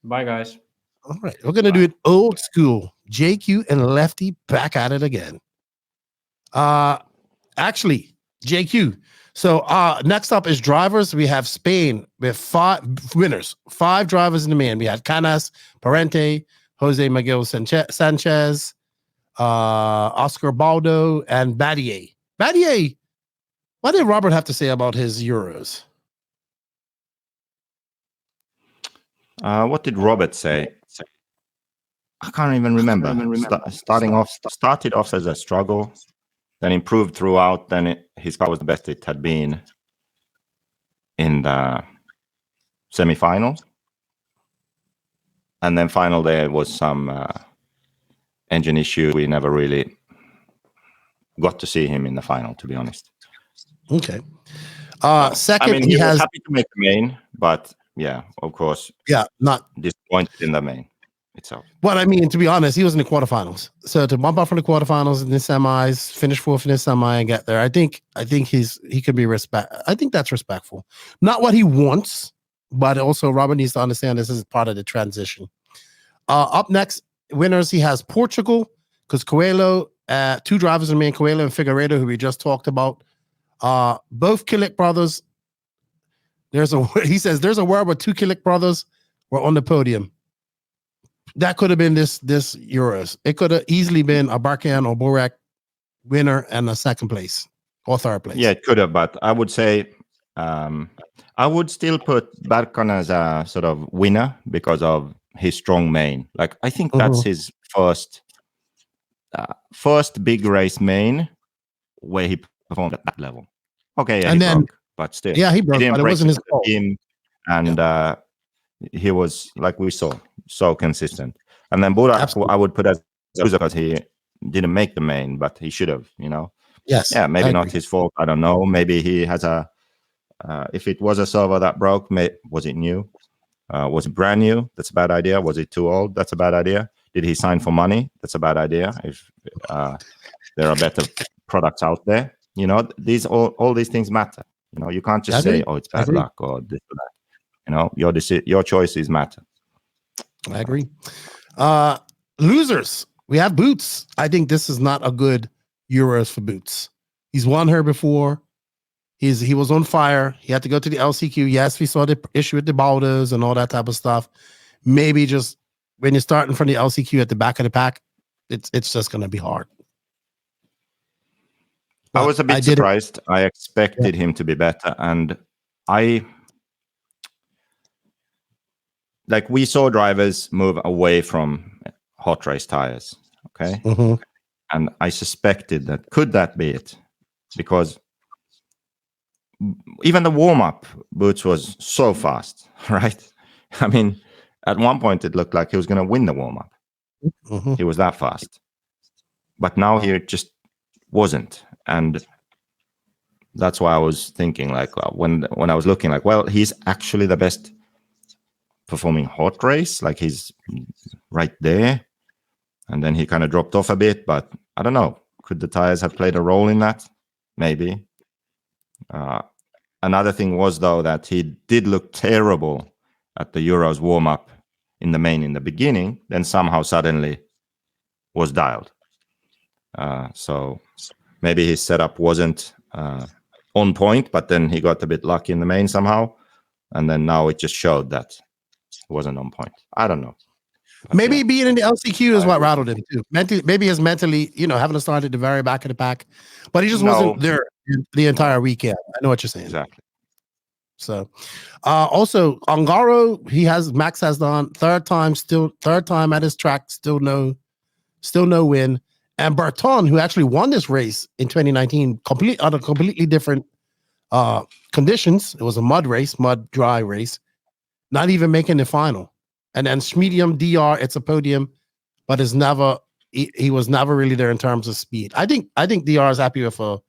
Bye, guys. All right, we're gonna do it old school. JQ and Lefty back at it again. Actually, JQ. So next up is drivers. We have Spain with 5 winners, 5 drivers in the main. We had Canas, Parente, Jose Miguel Sanchez, Oscar Baldo, and Badier. Badier, what did Robert have to say about his Euros? What did Robert say? I can't even remember. Started off as a struggle, then improved throughout. Then his car was the best it had been in the semi-final, and then final there was some engine issue. We never really got to see him in the final, to be honest. Okay. Second, I mean, he was happy to make the main, but yeah, of course, not disappointed in the main itself. Well, I mean, to be honest, he was in the quarterfinals. So to bump up from the quarterfinals in the semis, finish 4th in the semi, and get there, I think he could be I think that's respectful. Not what he wants, but also Robert needs to understand this is part of the transition. Up next, winners, he has Portugal, because Coelho, 2 drivers in main, Coelho and Figueiredo, who we just talked about. Both Killick brothers. He says there's a world where 2 Killick brothers were on the podium. That could have been this Euros. It could have easily been a Barkan or Borak winner and a 2nd place or 3rd place. Yeah, it could have, but I would say I would still put Barkan as a sort of winner because of his strong main. Like, I think that's his first big race main where he performed at that level. Okay, yeah, and then broke, but still, he broke, but it wasn't his fault. And he was, like we saw, so consistent. And then Burak, I would put as because he didn't make the main, but he should have, Yes. Yeah, maybe not his fault. I don't know. Maybe he has if it was a servo that broke, was it new? Was it brand new? That's a bad idea. Was it too old? That's a bad idea. Did he sign for money? That's a bad idea. If there are better products out there, you know, all these things matter. You know, you can't just say, "Oh, it's bad luck" or this or that. You know, your choices matter. I agree. Losers. We have Boots. I think this is not a good Euros for Boots. He's won her before. He was on fire. He had to go to the LCQ. Yes, we saw the issue with the boulders and all that type of stuff. Maybe just when you're starting from the LCQ at the back of the pack, it's just going to be hard. I was a bit surprised. I expected him to be better, and we saw drivers move away from hot race tires. Okay, and I suspected that could that be it, because even the warm-up Boots was so fast, right? I mean, at one point it looked like he was going to win the warm-up. He was that fast. But now he just wasn't. And that's why I was thinking, like, when I was looking, like, well, he's actually the best performing hot race. Like, he's right there. And then he kind of dropped off a bit. But I don't know. Could the tires have played a role in that? Maybe. Another thing was, though, that he did look terrible at the Euros warm-up in the main in the beginning, then somehow suddenly was dialed. So maybe his setup wasn't on point, but then he got a bit lucky in the main somehow, and then now it just showed that it wasn't on point. I don't know. Maybe being in the LCQ is what rattled him too. Maybe he's mentally, having to start at the very back of the pack, but he just wasn't there the entire weekend. I know what you're saying. Exactly. So, also Ongaro, Max has done third time at his track, still no win. And Berton, who actually won this race in 2019, under completely different conditions. It was a mud dry race, not even making the final. And then Schmedium DR, it's a podium, but he was never really there in terms of speed. I think DR is happy with a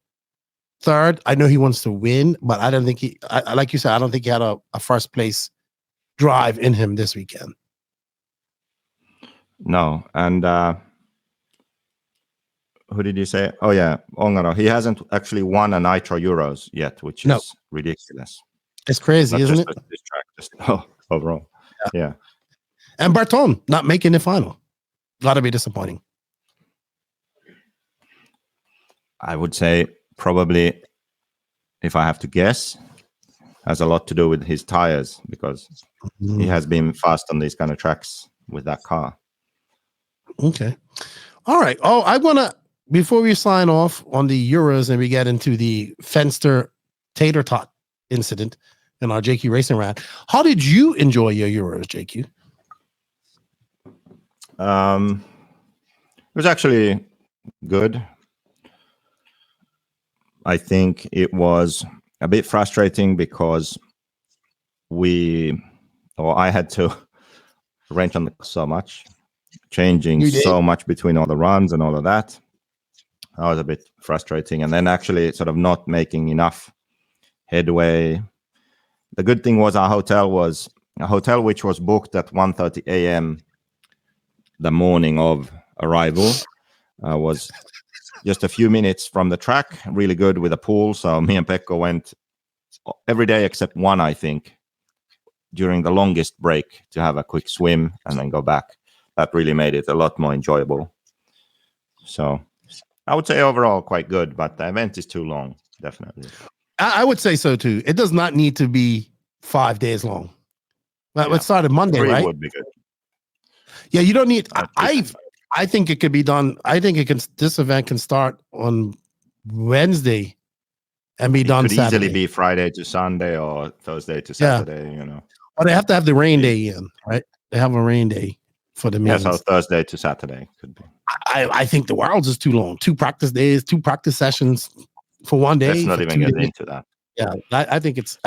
third. I know he wants to win, but I don't think like you said, I don't think he had a first place drive in him this weekend. No, and who did you say? Oh yeah, Ongaro. He hasn't actually won a Nitro Euros yet, which is ridiculous. It's crazy, isn't it? This track, just overall, yeah. And Berton not making the final. Gotta be disappointing. I would say probably, if I have to guess, has a lot to do with his tires, because he has been fast on these kind of tracks with that car. Okay. All right. Oh, I want to, before we sign off on the Euros and we get into the Fenster Tater Tot incident in our JQ Racing Round, how did you enjoy your Euros, JQ? It was actually good. I think it was a bit frustrating because I had to wrench on so much, changing so much between all the runs and all of that. That was a bit frustrating. And then actually sort of not making enough headway. The good thing was our hotel was a hotel which was booked at 1:30 a.m. the morning of arrival, was just a few minutes from the track, really good with a pool. So me and Pekko went every day except one, I think, during the longest break to have a quick swim and then go back. That really made it a lot more enjoyable. So I would say overall quite good, but the event is too long, definitely. I would say so too. It does not need to be 5 days long. Well, it started Monday, 3 right? would be good. Yeah, you don't need. I think it could be done. I think this event can start on Wednesday and be done Saturday. Could easily be Friday to Sunday or Thursday to Saturday. Or they have to have the rain day in, right? They have a rain day for the meetings. Yeah, so Thursday to Saturday could be. I think the Worlds is too long. 2 practice days, 2 practice sessions for one day. Let's not even get into that. Yeah, I think it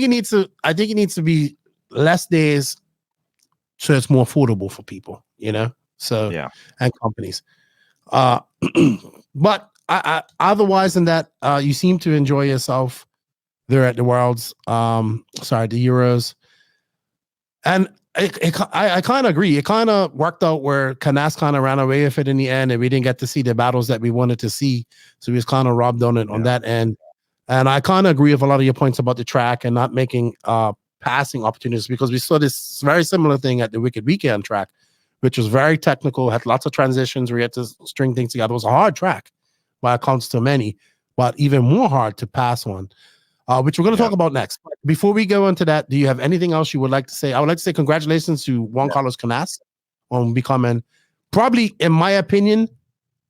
needs to be less days, so it's more affordable for people, So and companies. But otherwise than that, you seem to enjoy yourself there at the Worlds. The Euros. And I kind of agree. It kind of worked out where Canas kind of ran away with it in the end, and we didn't get to see the battles that we wanted to see. So we was kind of robbed on it on that end. And I kind of agree with a lot of your points about the track and not making passing opportunities, because we saw this very similar thing at the Wicked Weekend track, which was very technical, had lots of transitions where you had to string things together. It was a hard track by accounts to many, but even more hard to pass on. Which we're going to talk about next. But before we go into that, do you have anything else you would like to say? I would like to say congratulations to Juan Carlos Canas on becoming, probably, in my opinion,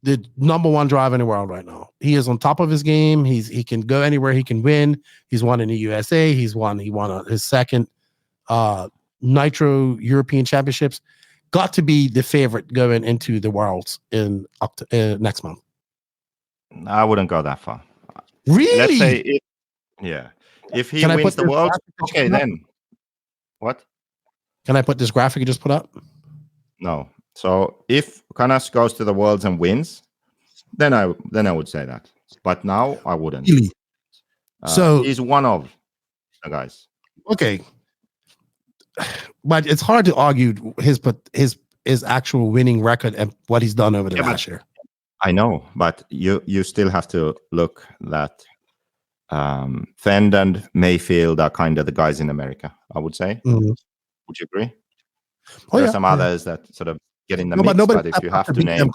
the #1 driver in the world right now. He is on top of his game. He can go anywhere. He can win. He's won in the USA. He won his second Nitro European Championships. Got to be the favorite going into the Worlds in next month. I wouldn't go that far. Really? Let's say if he wins the World, okay, then what? Can I put this graphic you just put up? No. So if Canas goes to the Worlds and wins, then I would say that. But now I wouldn't. Really? So he's one of the guys. Okay, but it's hard to argue his actual winning record and what he's done over the last year. I know, but you still have to look that Fend and Mayfield are kind of the guys in America, I would say. Mm-hmm. Would you agree? There are some others that sort of get in the mix, but if you have to name,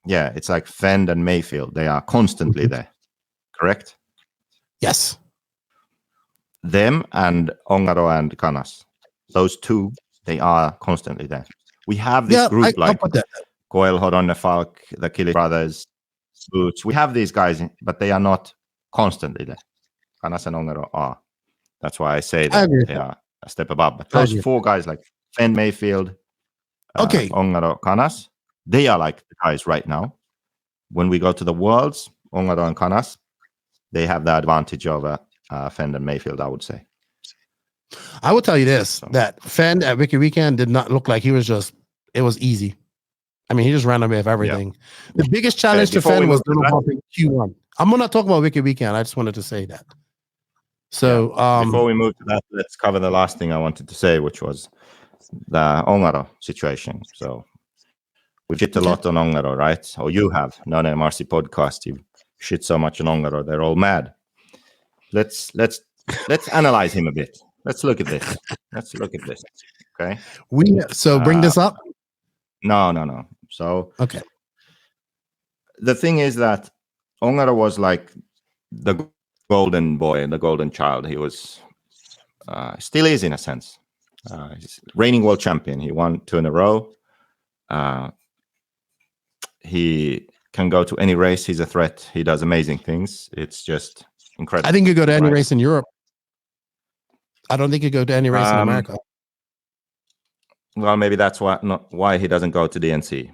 it's like Fend and Mayfield. They are constantly there, correct? Yes. Them and Ongaro and Canas, those two, they are constantly there. We have this group like Coelho, Ronnefalk, the Killy brothers, Boots. We have these guys, but they are not constantly there. Canas and Ongaro are. That's why I say that they are a step above. But those four guys like Fend, Mayfield, Ongaro, Canas, they are like the guys right now. When we go to the Worlds, Ongaro and Canas, they have the advantage over Fend and Mayfield, I would say. I will tell you this, that Fend at Wicked Weekend did not look like it was easy. I mean, he just ran away with everything. Yeah. The biggest challenge to Fend was Q1. I'm not talking about Wicked Weekend. I just wanted to say that. So before we move to that, let's cover the last thing I wanted to say, which was the Ongaro situation. So we've shit a lot on Ongaro, right? Or you have. NNRC podcast. You shit so much on Ongaro. They're all mad. Let's analyze him a bit. Let's look at this. Okay. Bring this up. No. So okay. The thing is that Ongaro was like the golden boy and the golden child. He was still is in a sense. He's reigning world champion. He won 2 in a row. He can go to any race. He's a threat. He does amazing things. It's just incredible. I think you go to any race in Europe. I don't think you go to any race in America. Well, maybe that's why he doesn't go to DNC.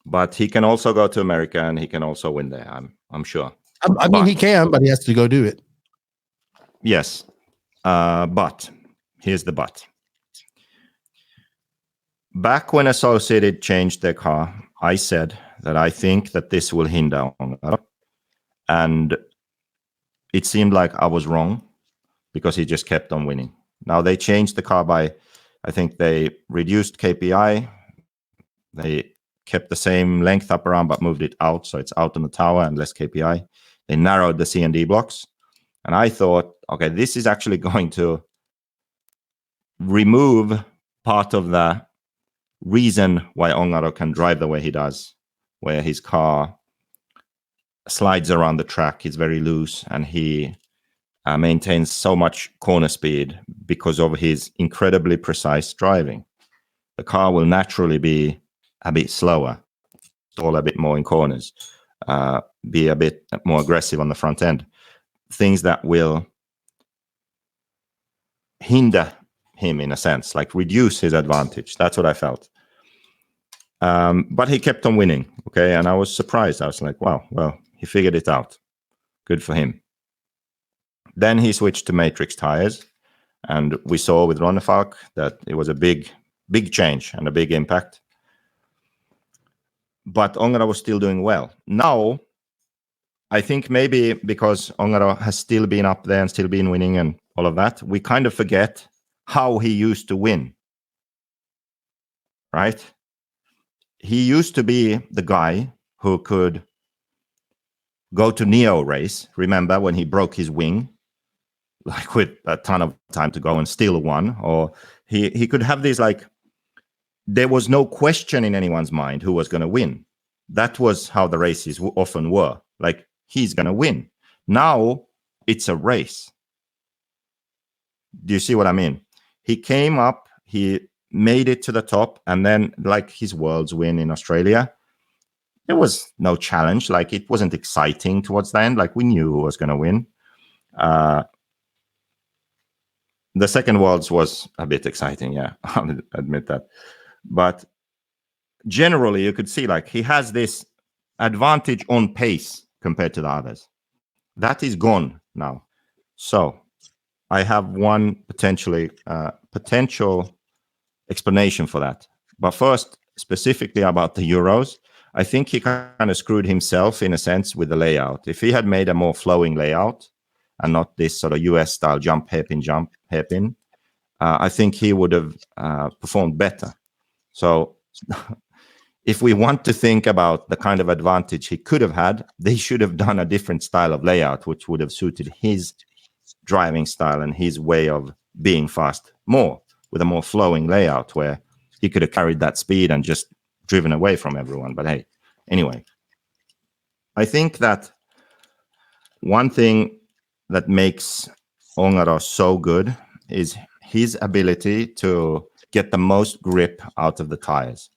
But he can also go to America and he can also win there. I'm sure. I mean, he can, but he has to go do it. Yes, but here's the but. Back when Associated changed their car, I said that I think that this will hinder Ongaro, and it seemed like I was wrong because he just kept on winning. Now they changed the car by, I think they reduced KPI. They kept the same length up around but moved it out, so it's out on the tower and less KPI. They narrowed the C&D blocks, and I thought, okay, this is actually going to remove part of the reason why Ongaro can drive the way he does, where his car slides around the track. It's very loose, and he maintains so much corner speed because of his incredibly precise driving. The car will naturally be a bit slower, stall a bit more in corners, be a bit more aggressive on the front end. Things that will hinder him in a sense, like reduce his advantage. That's what I felt. But he kept on winning, okay? And I was surprised. I was like, wow, well, he figured it out. Good for him. Then he switched to Matrix tires, and we saw with Ronnefalk that it was a big change and a big impact. But Ongaro was still doing well. Now, I think maybe because Ongaro has still been up there and still been winning and all of that, we kind of forget how he used to win. Right? He used to be the guy who could go to Neo race. Remember when he broke his wing, like with a ton of time to go and still won? Or he could have these, like, there was no question in anyone's mind who was going to win. That was how the races often were. Like, he's going to win. Now it's a race. Do you see what I mean? He came up, he made it to the top, and then, like his Worlds win in Australia, there was no challenge. Like, it wasn't exciting towards the end. Like, we knew who was going to win. The second Worlds was a bit exciting, yeah, I'll admit that. But generally, you could see, like, he has this advantage on pace compared to the others. That is gone now. So I have one potential explanation for that. But first, specifically about the Euros, I think he kind of screwed himself in a sense with the layout. If he had made a more flowing layout and not this sort of US style jump, hairpin, I think he would have performed better. So if we want to think about the kind of advantage he could have had, they should have done a different style of layout, which would have suited his driving style and his way of being fast more, with a more flowing layout where he could have carried that speed and just driven away from everyone. But hey, anyway, I think that one thing that makes Ongaro so good is his ability to get the most grip out of the tires.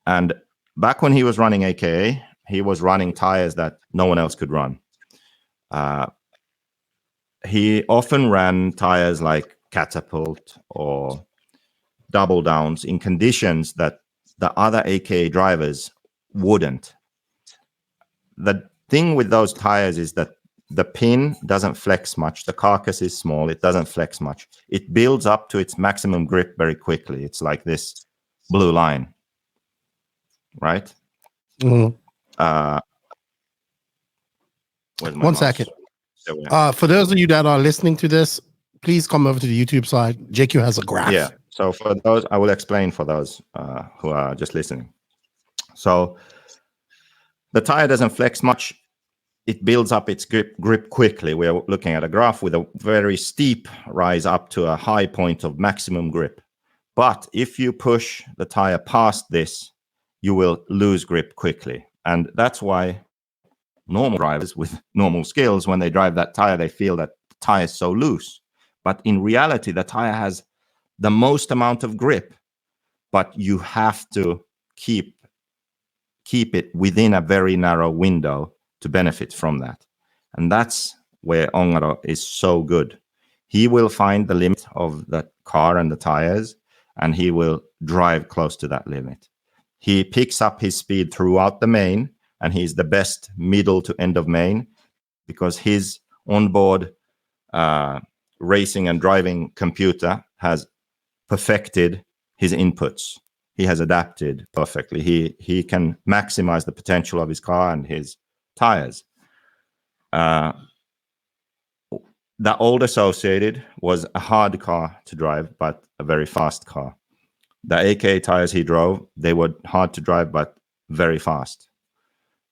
And back when he was running AKA, he was running tires that no one else could run. He often ran tires like Catapult or Double Downs in conditions that the other AKA drivers wouldn't. The thing with those tires is that the pin doesn't flex much. The carcass is small. It doesn't flex much. It builds up to its maximum grip very quickly. It's like this blue line, right? Mm-hmm. 1 second. For those of you that are listening to this, please come over to the YouTube side. JQ has a graph. Yeah. So for those, I will explain for those who are just listening. So the tire doesn't flex much. It builds up its grip quickly. We're looking at a graph with a very steep rise up to a high point of maximum grip. But if you push the tire past this, you will lose grip quickly. And that's why normal drivers with normal skills, when they drive that tire, they feel that the tire is so loose. But in reality, the tire has the most amount of grip, but you have to keep it within a very narrow window to benefit from that. And that's where Ongaro is so good. He will find the limit of the car and the tires, and he will drive close to that limit. He picks up his speed throughout the main, and he's the best middle to end of main because his onboard racing and driving computer has perfected his inputs. He has adapted perfectly. He can maximize the potential of his car and his tires. The old Associated was a hard car to drive, but a very fast car. The AK tires he drove, they were hard to drive, but very fast.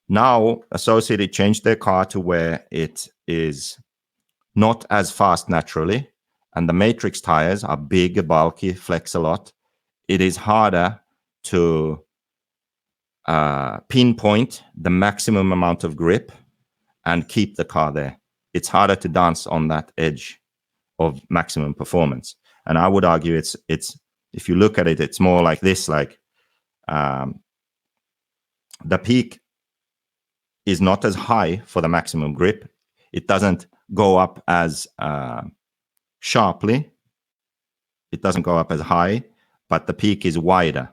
Now, Associated changed their car to where it is not as fast naturally, and the Matrix tires are big, bulky, flex a lot. It is harder to pinpoint the maximum amount of grip and keep the car there. It's harder to dance on that edge of maximum performance. And I would argue it's if you look at it, it's more like this, like the peak is not as high for the maximum grip. It doesn't go up as sharply. It doesn't go up as high, but the peak is wider.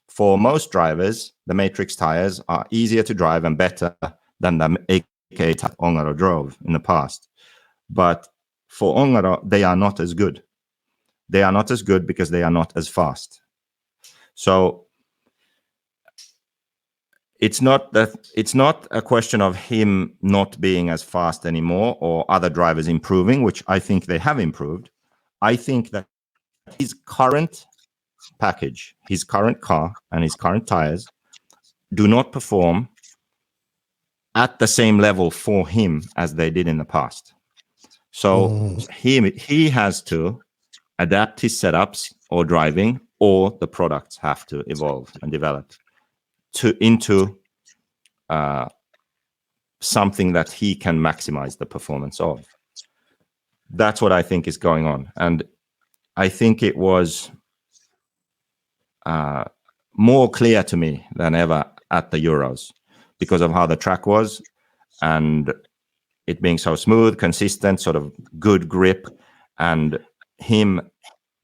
For most drivers, the Matrix tires are easier to drive and better than the AK Ongaro drove in the past. But for Ongaro, they are not as good. They are not as good because they are not as fast. So it's not a question of him not being as fast anymore or other drivers improving, which I think they have improved. I think that his current package, his current car, and his current tires do not perform at the same level for him as they did in the past. So he has to adapt his setups or driving, or the products have to evolve and develop into something that he can maximize the performance of. That's what I think is going on. And I think it was more clear to me than ever at the Euros because of how the track was and it being so smooth, consistent, sort of good grip, and him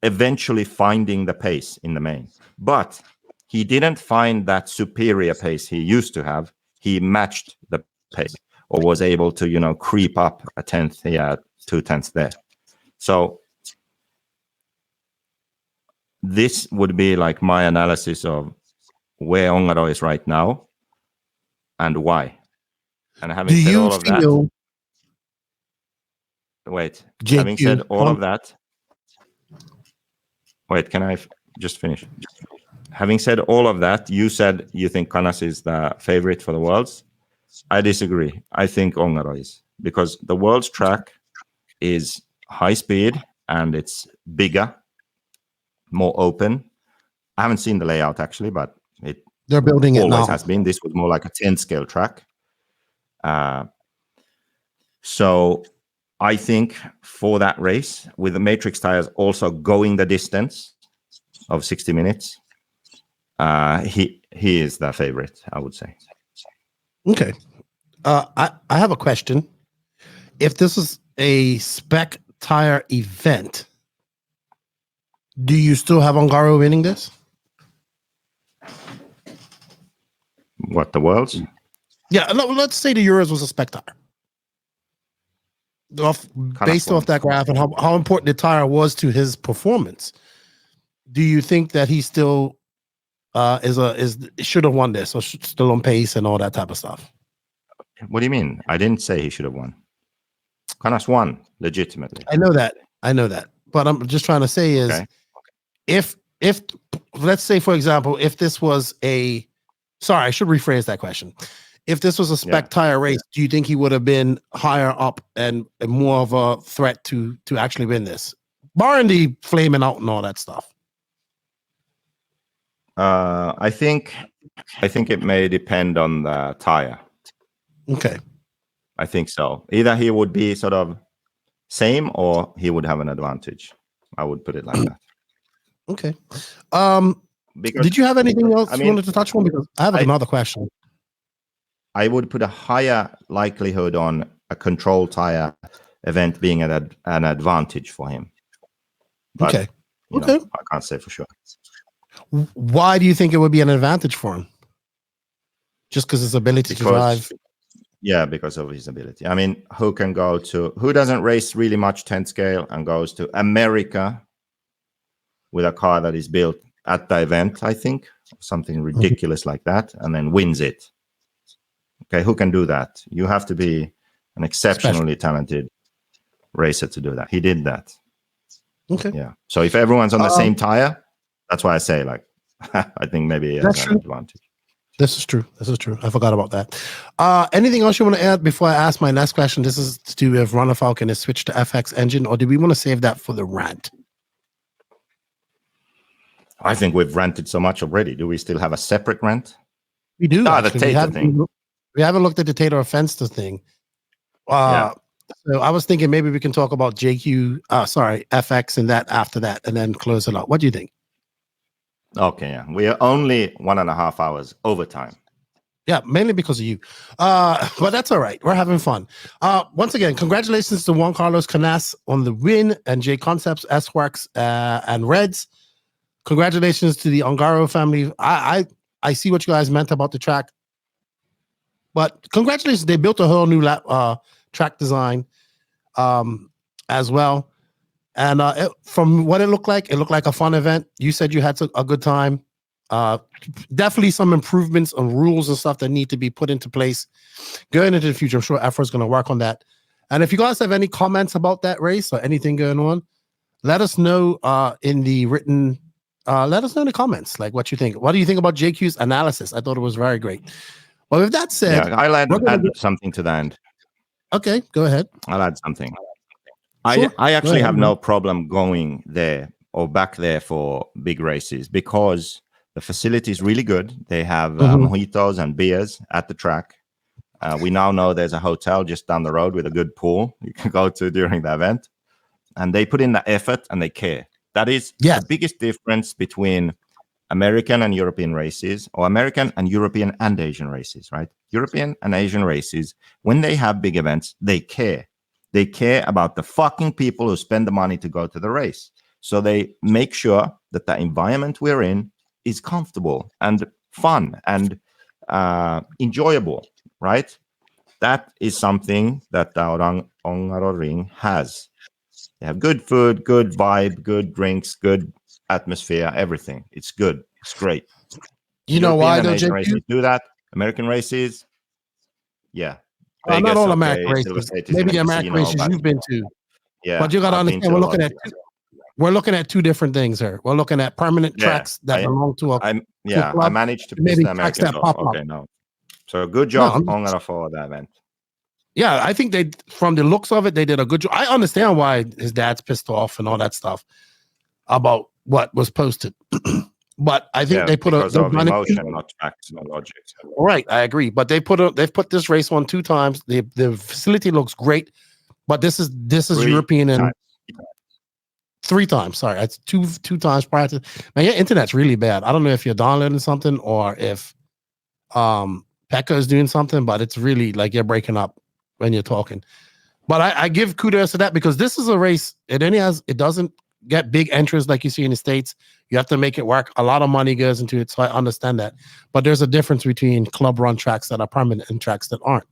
eventually finding the pace in the main. But he didn't find that superior pace he used to have. He matched the pace or was able to, creep up a tenth here, 2 tenths there. So this would be like my analysis of where Ongaro is right now and why. And having said all of that, wait, having said all of that, wait, can I just finish? Having said all of that, you said you think Canas is the favorite for the Worlds. I disagree. I think Ongaro is, because the Worlds track is high speed and it's bigger, more open. I haven't seen the layout actually, but they're building it now. Always has been. This was more like a 10 scale track. So I think for that race, with the Matrix tires also going the distance of 60 minutes, he is the favorite, I would say. Okay. I have a question. If this is a spec tire event, do you still have Ongaro winning this? What, the Worlds? Yeah, let's say the Euros was a spec tire. Based off that graph and how important the tire was to his performance, do you think that he still should have won this, or still on pace and all that type of stuff? What do you mean? I didn't say he should have won. Canas won legitimately. I know that, but I'm just trying to say is, okay, if let's say, for example, if this was I should rephrase that question. If this was a spec tire race, do you think he would have been higher up and more of a threat to actually win this, barring the flaming out and all that stuff? I think it may depend on the tire. Okay. I think so. Either he would be sort of same or he would have an advantage. I would put it like that. Okay. Did you have anything else you wanted to touch on? Because I have another question. I would put a higher likelihood on a control tire event being an advantage for him. But, okay. Okay. I can't say for sure. Why do you think it would be an advantage for him? Just because his ability to drive? Yeah, because of his ability. I mean, who doesn't race really much 10 scale and goes to America with a car that is built at the event, I think, something ridiculous like that, and then wins it? Okay, who can do that? You have to be an exceptionally talented racer to do that. He did that. Okay. Yeah. So if everyone's on the same tire, that's why I say, like, I think maybe he has an advantage. This is true. I forgot about that. Anything else you want to add before I ask my next question? This is to do with Ronnefalk and his switch to FX engine, or do we want to save that for the rant? I think we've ranted so much already. Do we still have a separate rant? We do. The Tater thing. We haven't looked at the Tater Vs Fenster thing. So I was thinking maybe we can talk about FX and that after that, and then close it out. What do you think? Okay, yeah. We are only 1.5 hours overtime. Yeah, mainly because of you. But that's all right. We're having fun. Once again, congratulations to Juan Carlos Canas on the win, and JConcepts, S-Works, and Reds. Congratulations to the Ongaro family. I see what you guys meant about the track. But congratulations, they built a whole new track design as well. And from what it looked like a fun event. You said you had a good time. Definitely some improvements on rules and stuff that need to be put into place going into the future. I'm sure EFRA is going to work on that. And if you guys have any comments about that race or anything going on, let us know in the written. Let us know in the comments, like what you think. What do you think about JQ's analysis? I thought it was very great. Well, with that said, I'll add something to the end. Okay, go ahead. I'll add something. Sure. I actually Go have ahead, no problem going there or back there for big races because the facility is really good. They have mojitos and beers at the track. We now know there's a hotel just down the road with a good pool you can go to during the event. And they put in the effort and they care. That is the biggest difference between American and European races, or American and European and Asian races, right? European and Asian races, when they have big events, they care. They care about the fucking people who spend the money to go to the race. So they make sure that the environment we're in is comfortable and fun and enjoyable, right? That is something that the Ongaro Ring has. They have good food, good vibe, good drinks, good atmosphere, everything. It's good. It's great. You know why, though, Asian JQ? races do that. American races, not all American races. Maybe the American races you've been to. Yeah, but you got to understand, we're looking at two different things here. We're looking at permanent tracks that belong to a club. I managed to piss the Americans off. Okay, no. So good job, Ongaro, for that event. Yeah, I think they, from the looks of it, they did a good job. I understand why his dad's pissed off and all that stuff about what was posted. But I think they put because of emotion, not facts, not logic. Right, I agree. But they've put this race on 2 times. The facility looks great, but this is European and 3 times. Sorry, it's two times prior to. Man, your internet's really bad. I don't know if you're downloading something or if Pekka is doing something, but it's really like you're breaking up when you're talking. But I give kudos to that because this is a race. It doesn't get big entries like you see in the States. You have to make it work. A lot of money goes into it, so I understand that. But there's a difference between club run tracks that are permanent and tracks that aren't.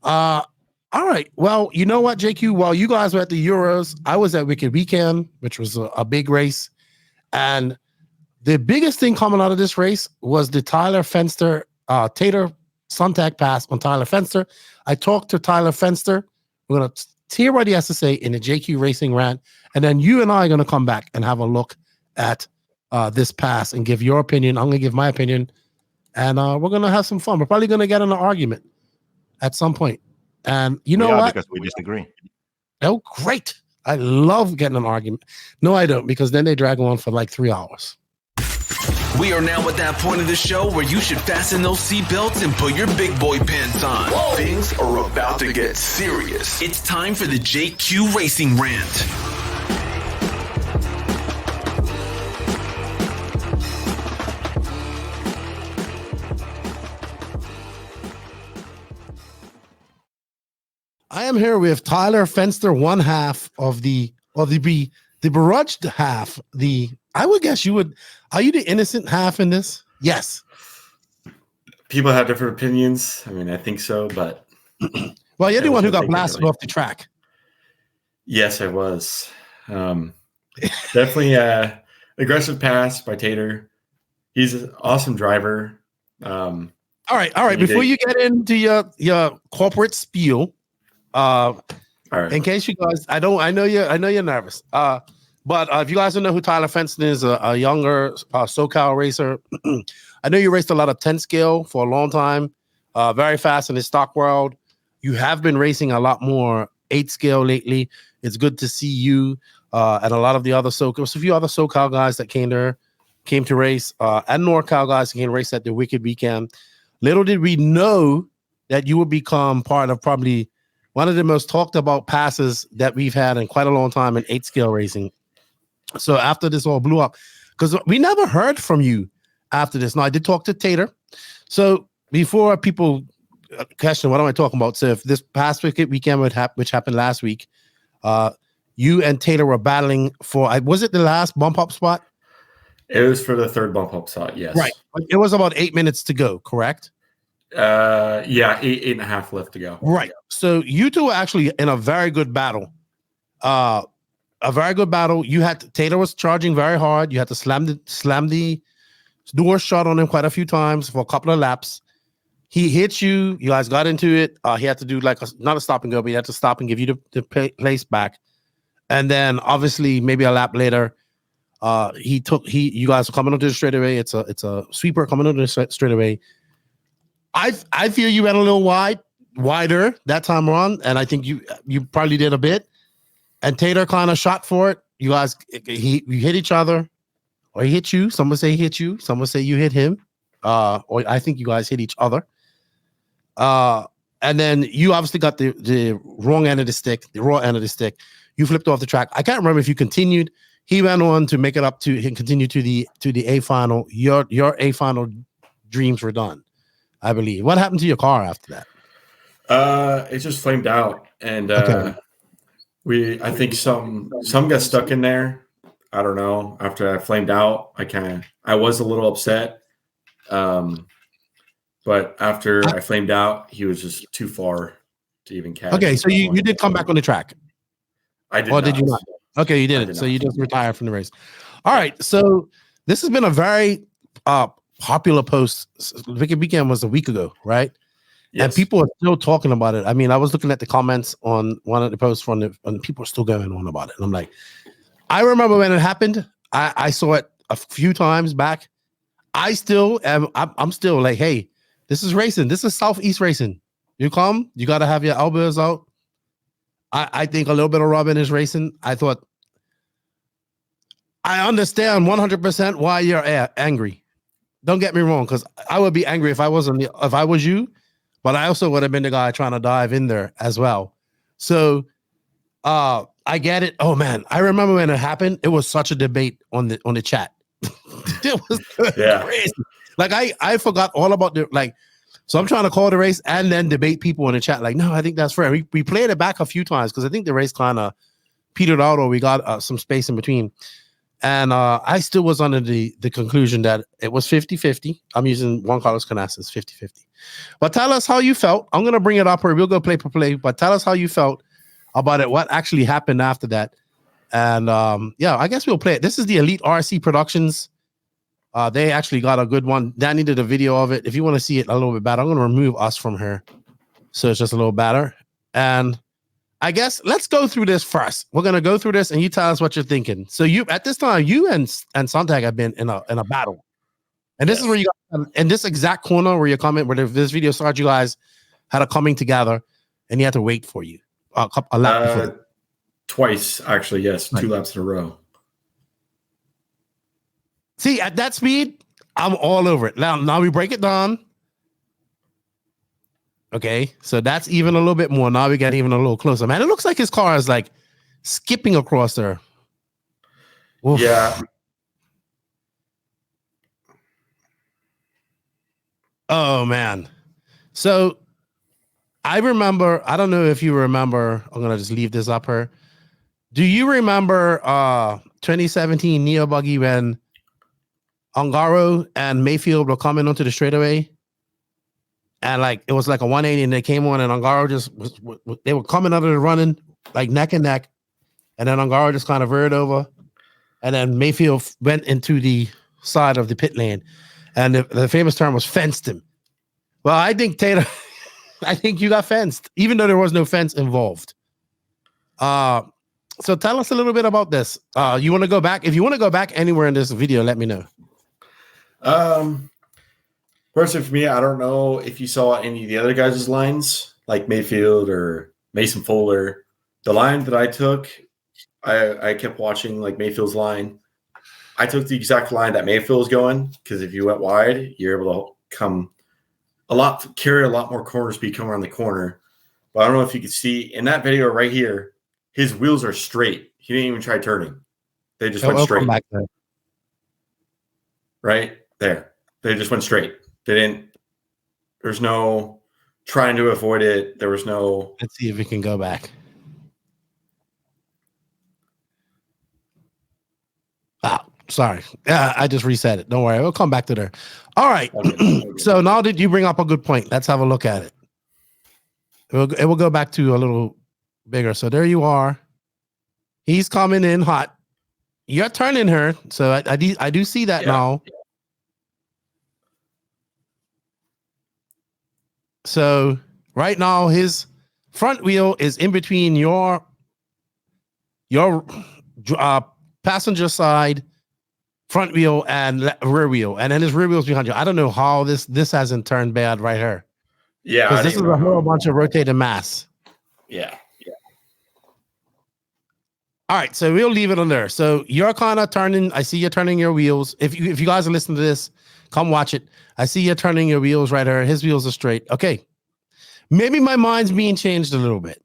All right. Well, you know what, JQ? While you guys were at the Euros, I was at Wicked Weekend, which was a big race. And the biggest thing coming out of this race was the Tater Suntag pass on Tater Fenster. I talked to Tater Fenster. We're going to hear what he has to say in the JQ Racing rant. And then you and I are going to come back and have a look at this pass and give your opinion. I'm going to give my opinion. And we're going to have some fun. We're probably going to get in an argument at some point. And you know what? Because we disagree. Oh, great. I love getting an argument. No, I don't, because then they drag on for like 3 hours. We are now at that point of the show where you should fasten those seatbelts and put your big boy pants on. Whoa. Things are about to get serious. It's time for the JQ Racing Rant. I am here with Tater Fenster, one half of the begrudged half. I would guess you would. Are you the innocent half in this? Yes. People have different opinions. I mean, I think so, but well, you're the one who got blasted off the track. Yes, I was. Definitely aggressive pass by Tater. He's an awesome driver. All right. Before you get into your corporate spiel, in case you guys, I know you're nervous. But if you guys don't know who Tater Fenster is, a younger SoCal racer. I know you raced a lot of 10 scale for a long time, very fast in the stock world. You have been racing a lot more 8 scale lately. It's good to see you and a lot of the other SoCal, a few other SoCal guys that came to race, and NorCal guys that came to race at the Wicked Weekend. Little did we know that you would become part of probably one of the most talked about passes that we've had in quite a long time in 8 scale racing. So after this all blew up, because we never heard from you after this. Now I did talk to Tater. So before people question what am I talking about? So if this past weekend which happened last week, you and Tater were battling for, was it the last bump up spot? It was for the 3rd bump up spot. Yes. Right. It was about 8 minutes to go. Correct. Yeah, 8.5 left to go. Right. So you two were actually in a very good battle. You had Tater was charging very hard. You had to slam the door shut on him quite a few times for a couple of laps. He hit you. You guys got into it. He had to do like not a stop and go, but he had to stop and give you the place back. And then obviously maybe a lap later, you guys are coming onto the straightaway. It's a sweeper coming onto the straightaway. I feel you went a little wider that time around, and I think you probably did a bit. And Tater kind of shot for it. You guys, you hit each other, or he hit you. Some would say he hit you. Some would say you hit him. Or I think you guys hit each other. And then you obviously got the wrong end of the stick, the raw end of the stick. You flipped off the track. I can't remember if you continued. He went on to make it up to and continue to the A final. Your A final dreams were done, I believe. What happened to your car after that? It just flamed out, and I think some got stuck in there. I don't know. After I flamed out, I was a little upset. But after I flamed out, he was just too far to even catch. Okay, so you did come back on the track. I did. Or did you not? Okay, you didn't. So you just retired from the race. All right. So this has been a very popular post. Wicked Weekend was a week ago, right? Yes. And people are still talking about it. I mean, I was looking at the comments on one of the posts and people are still going on about it. And I'm like, I remember when it happened. I saw it a few times back. I'm still like, hey, this is racing. This is Southeast racing. You come, you got to have your elbows out. I think a little bit of rubbing is racing. I understand 100% why you're angry. Don't get me wrong, because I would be angry if I was you, but I also would have been the guy trying to dive in there as well. So I get it. Oh man, I remember when it happened. It was such a debate on the chat. It was crazy. Like I forgot all about so I'm trying to call the race and then debate people in the chat. Like, no, I think that's fair. We played it back a few times because I think the race kind of petered out, or we got some space in between. And I still was under the conclusion that it was 50-50. I'm using Juan Carlos Canas 50-50. But tell us how you felt. I'm going to bring it up, or we'll go play for play. But tell us how you felt about it, what actually happened after that. And I guess we'll play it. This is the Elite RC Productions. They actually got a good one. Danny did a video of it. If you want to see it a little bit better, I'm going to remove us from here, so it's just a little better. And I guess let's go through this first. We're going to go through this, and you tell us what you're thinking. So you, at this time, you and Sontag have been in a battle, and this is where you got in this exact corner where you're coming, where this video started. You guys had a coming together, and you had to wait for you a lap before. Twice, actually, yes, 2 laps in a row. See, at that speed, I'm all over it. Now we break it down. Okay, so that's even a little bit more. Now we get even a little closer. Man, it looks like his car is like skipping across there. Oof. Yeah. Oh, man. So I remember, I don't know if you remember, I'm going to just leave this up here. Do you remember 2017 Neo Buggy when Ongaro and Mayfield were coming onto the straightaway, and like it was like a 180, and they came on, and Ongaro they were coming out of the running like neck and neck, and then Ongaro just kind of veered over, and then Mayfield went into the side of the pit lane, and the famous term was fenced him. Well, I think Tater, I think you got fenced, even though there was no fence involved. So tell us a little bit about this. You want to go back? If you want to go back anywhere in this video, let me know. Personally, for me, I don't know if you saw any of the other guys' lines, like Mayfield or Mason Fuller. The line that I took, I kept watching like Mayfield's line. I took the exact line that Mayfield was going, because if you went wide, you're able to carry a lot more corner speed coming around the corner. But I don't know if you could see in that video right here, his wheels are straight. He didn't even try turning. They just went straight. Back there. Right there. They just went straight. They didn't. There's no trying to avoid it. There was no. Let's see if we can go back. Sorry. I just reset it. Don't worry. We'll come back to there. All right. Okay. So now that you bring up a good point, let's have a look at it. It will go back to a little bigger. So there you are. He's coming in hot. You're turning her. So I do see that now. Yeah. So right now his front wheel is in between your your passenger side, front wheel, and rear wheel, and then his rear wheel's behind you. I don't know how this hasn't turned bad right here. Yeah, because this is a whole bunch of rotated mass. Yeah. All right, so we'll leave it on there. So you're kind of turning. I see you turning your wheels. If you guys are listening to this, come watch it. I see you turning your wheels right here. His wheels are straight. Okay, maybe my mind's being changed a little bit.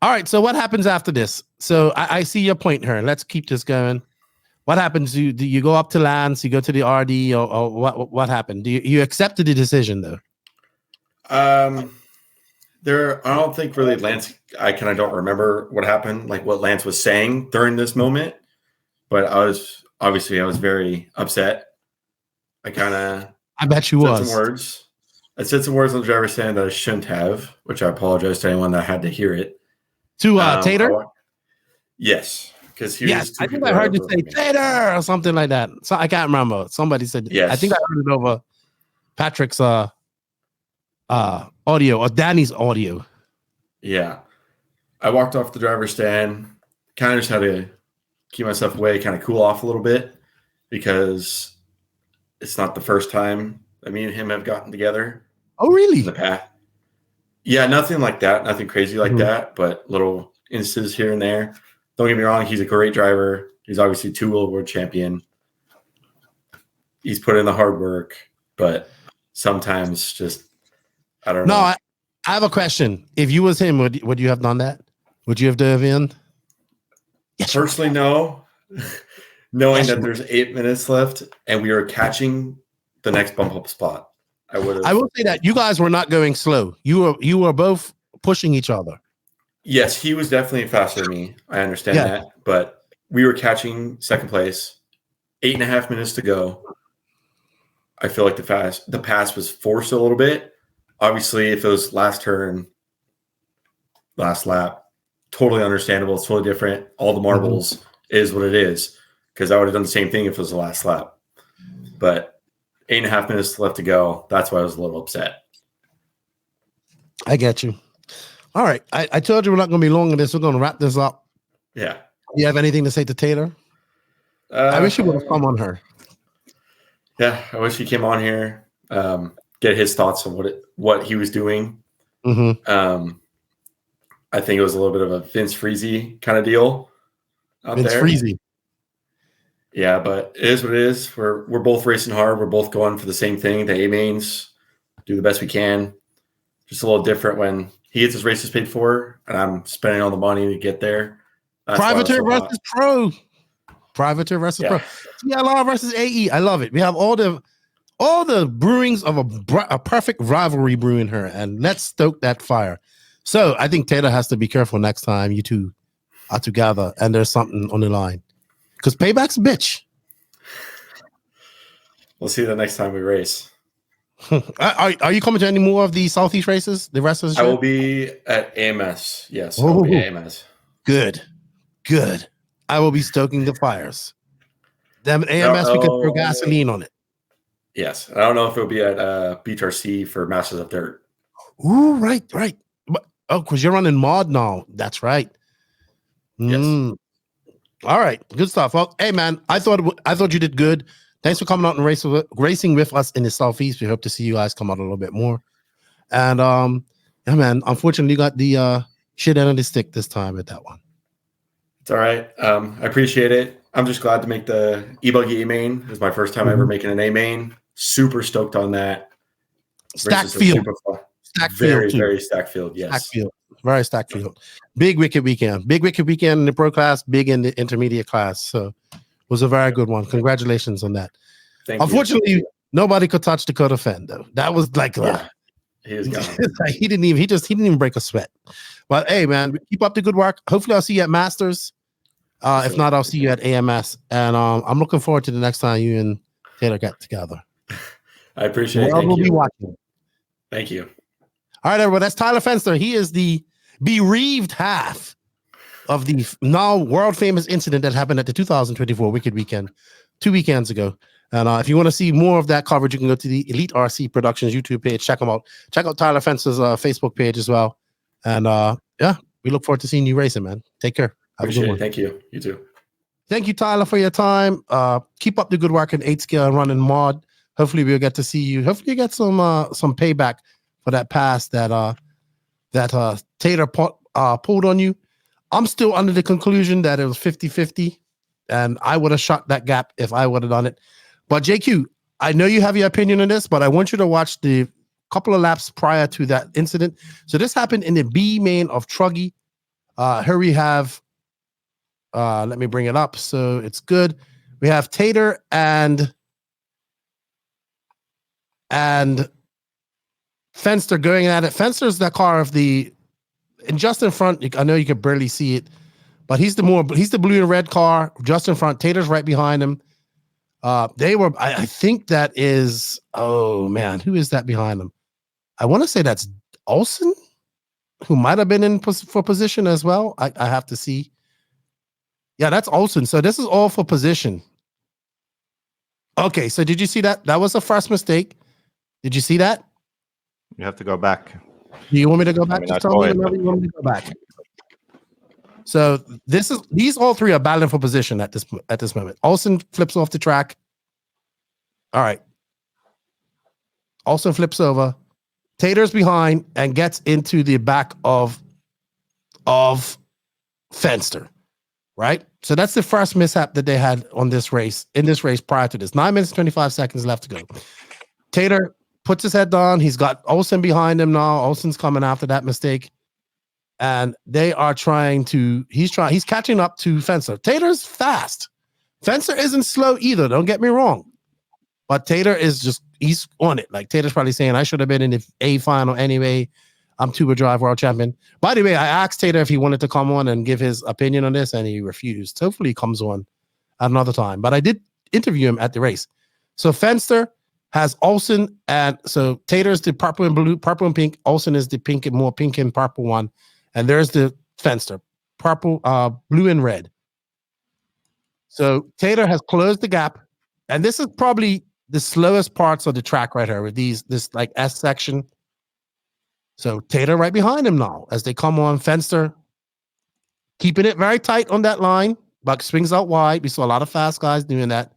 All right, so what happens after this? So I see your point here. Let's keep this going. What happens? Do you go up to Lance? You go to the RD, or what happened? Do you accepted the decision though? I don't think really Lance. I kind of don't remember what happened, like what Lance was saying during this moment. But I was very upset. I bet you was. Some words. I said some words on the driver's stand that I shouldn't have, which I apologize to anyone that had to hear it. To Tater? Yes. Because I think I heard you say Tater or something like that. So I can't remember. Somebody said yes. I think I heard it over Patrick's audio or Danny's audio. Yeah. I walked off the driver's stand, kind of just had to keep myself away, kind of cool off a little bit, because it's not the first time that me and him have gotten together. Oh, really? In the past. Yeah, nothing like that. Nothing crazy like that, but little instances here and there. Don't get me wrong. He's a great driver. He's obviously 2-wheel world champion. He's put in the hard work, but sometimes just, I don't know. No, I have a question. If you was him, would you have done that? Would you have dove in? Yes, personally, no. Knowing that there's 8 minutes left and we are catching the next bump up spot, I would have. I will say that you guys were not going slow. You were both pushing each other. Yes, he was definitely faster than me. I understand that, but we were catching second place. 8.5 minutes to go. I feel like the pass was forced a little bit. Obviously, if it was last turn, last lap, totally understandable. It's totally different. All the marbles is what it is, because I would have done the same thing if it was the last lap. But 8.5 minutes left to go. That's why I was a little upset. I get you. All right. I told you we're not going to be long in this. We're going to wrap this up. Yeah. You have anything to say to Tater? I wish you would have come on her. Yeah, I wish he came on here. Get his thoughts on what he was doing. I think it was a little bit of a Vince Freezy kind of deal out Vince there. Freezy. Yeah, but it is what it is. We're both racing hard. We're both going for the same thing, the A mains. Do the best we can. Just a little different when he gets his races paid for, and I'm spending all the money to get there. Privateer versus pro. Privateer versus pro. CLR versus AE. I love it. We have all the brewings of a perfect rivalry brewing here, and let's stoke that fire. So I think Tater has to be careful next time you two are together and there's something on the line, because payback's a bitch. We'll see the next time we race. Are you coming to any more of the Southeast races? The rest of the show? I will be at AMS. Yes, I will be at AMS. Good. I will be stoking the fires. Them AMS, we can throw gasoline on it. Yes, I don't know if it'll be at BTRC for Masters of Dirt. Ooh, right. Because you're running mod now. That's right. Yes. All right, good stuff. Well, hey man, I thought you did good. Thanks for coming out and racing with us in the Southeast. We hope to see you guys come out a little bit more. And yeah, man, unfortunately, you got the shit end of the stick this time with that one. It's all right. I appreciate it. I'm just glad to make the e-buggy A main. It's my first time ever making an A main. Super stoked on that. Stack field. Very stack field. Yes. Stack field. Very stack field. Big wicked weekend. Big wicked weekend in the pro class, big in the intermediate class. So it was a very good one. Congratulations on that. Unfortunately, nobody could touch Dakota Fenn though. That was like he was gone. he didn't even break a sweat. But hey man, keep up the good work. Hopefully I'll see you at Masters. If not, I'll see you at AMS. And I'm looking forward to the next time you and Tater get together. I appreciate it. We'll be watching. Thank you. All right, everyone. That's Tyler Fenster. He is the bereaved half of the now world famous incident that happened at the 2024 Wicked Weekend 2 weekends ago. And if you want to see more of that coverage, you can go to the Elite RC Productions YouTube page. Check them out. Check out Tyler Fenster's Facebook page as well. And yeah, we look forward to seeing you racing, man. Take care. Have Appreciate a good it. one. Thank you. You too. Thank you, Tyler, for your time. Keep up the good work in 8 scale and running mod. Hopefully we'll get to see you. Hopefully you get some payback for that pass that Tater pulled on you. I'm still under the conclusion that it was 50-50, and I would have shot that gap if I would have done it. But JQ, I know you have your opinion on this, but I want you to watch the couple of laps prior to that incident. So this happened in the B main of Truggy. Here we have, let me bring it up so it's good. We have Tater and Fenster going at it. Fenster's the car of the, and just in front, I know you can barely see it, but he's the blue and red car just in front. Tater's right behind him. They were, I think that is, oh man, who is that behind them? I want to say that's Olsen, who might have been in for position as well. I have to see. Yeah, that's Olsen. So this is all for position. Okay, so did you see that? That was the first mistake. Did you see that? You have to go back. Do you want me to go back? I mean, Just tell me whenever you want me to go back. So these all three are battling for position at this moment. Olsen flips off the track. All right. Olsen flips over. Tater's behind and gets into the back of Fenster. Right? So that's the first mishap that they had on this race, in this race prior to this. 9 minutes, 25 seconds left to go. Tater puts his head down. He's got Olsen behind him now. Olsen's coming after that mistake. And they are he's catching up to Fenster. Tater's fast. Fenster isn't slow either, don't get me wrong. But Tater he's on it. Like Tater's probably saying, I should have been in the A final anyway. I'm two-wheel drive world champion. By the way, I asked Tater if he wanted to come on and give his opinion on this, and he refused. Hopefully he comes on at another time. But I did interview him at the race. So Fenster has Olsen, and so Tater's the purple and blue, purple and pink. Olsen is the pink and purple one. And there's the Fenster, purple, blue and red. So Tater has closed the gap. And this is probably the slowest parts of the track right here with this like S section. So Tater right behind him now as they come on. Fenster keeping it very tight on that line. Buck swings out wide. We saw a lot of fast guys doing that.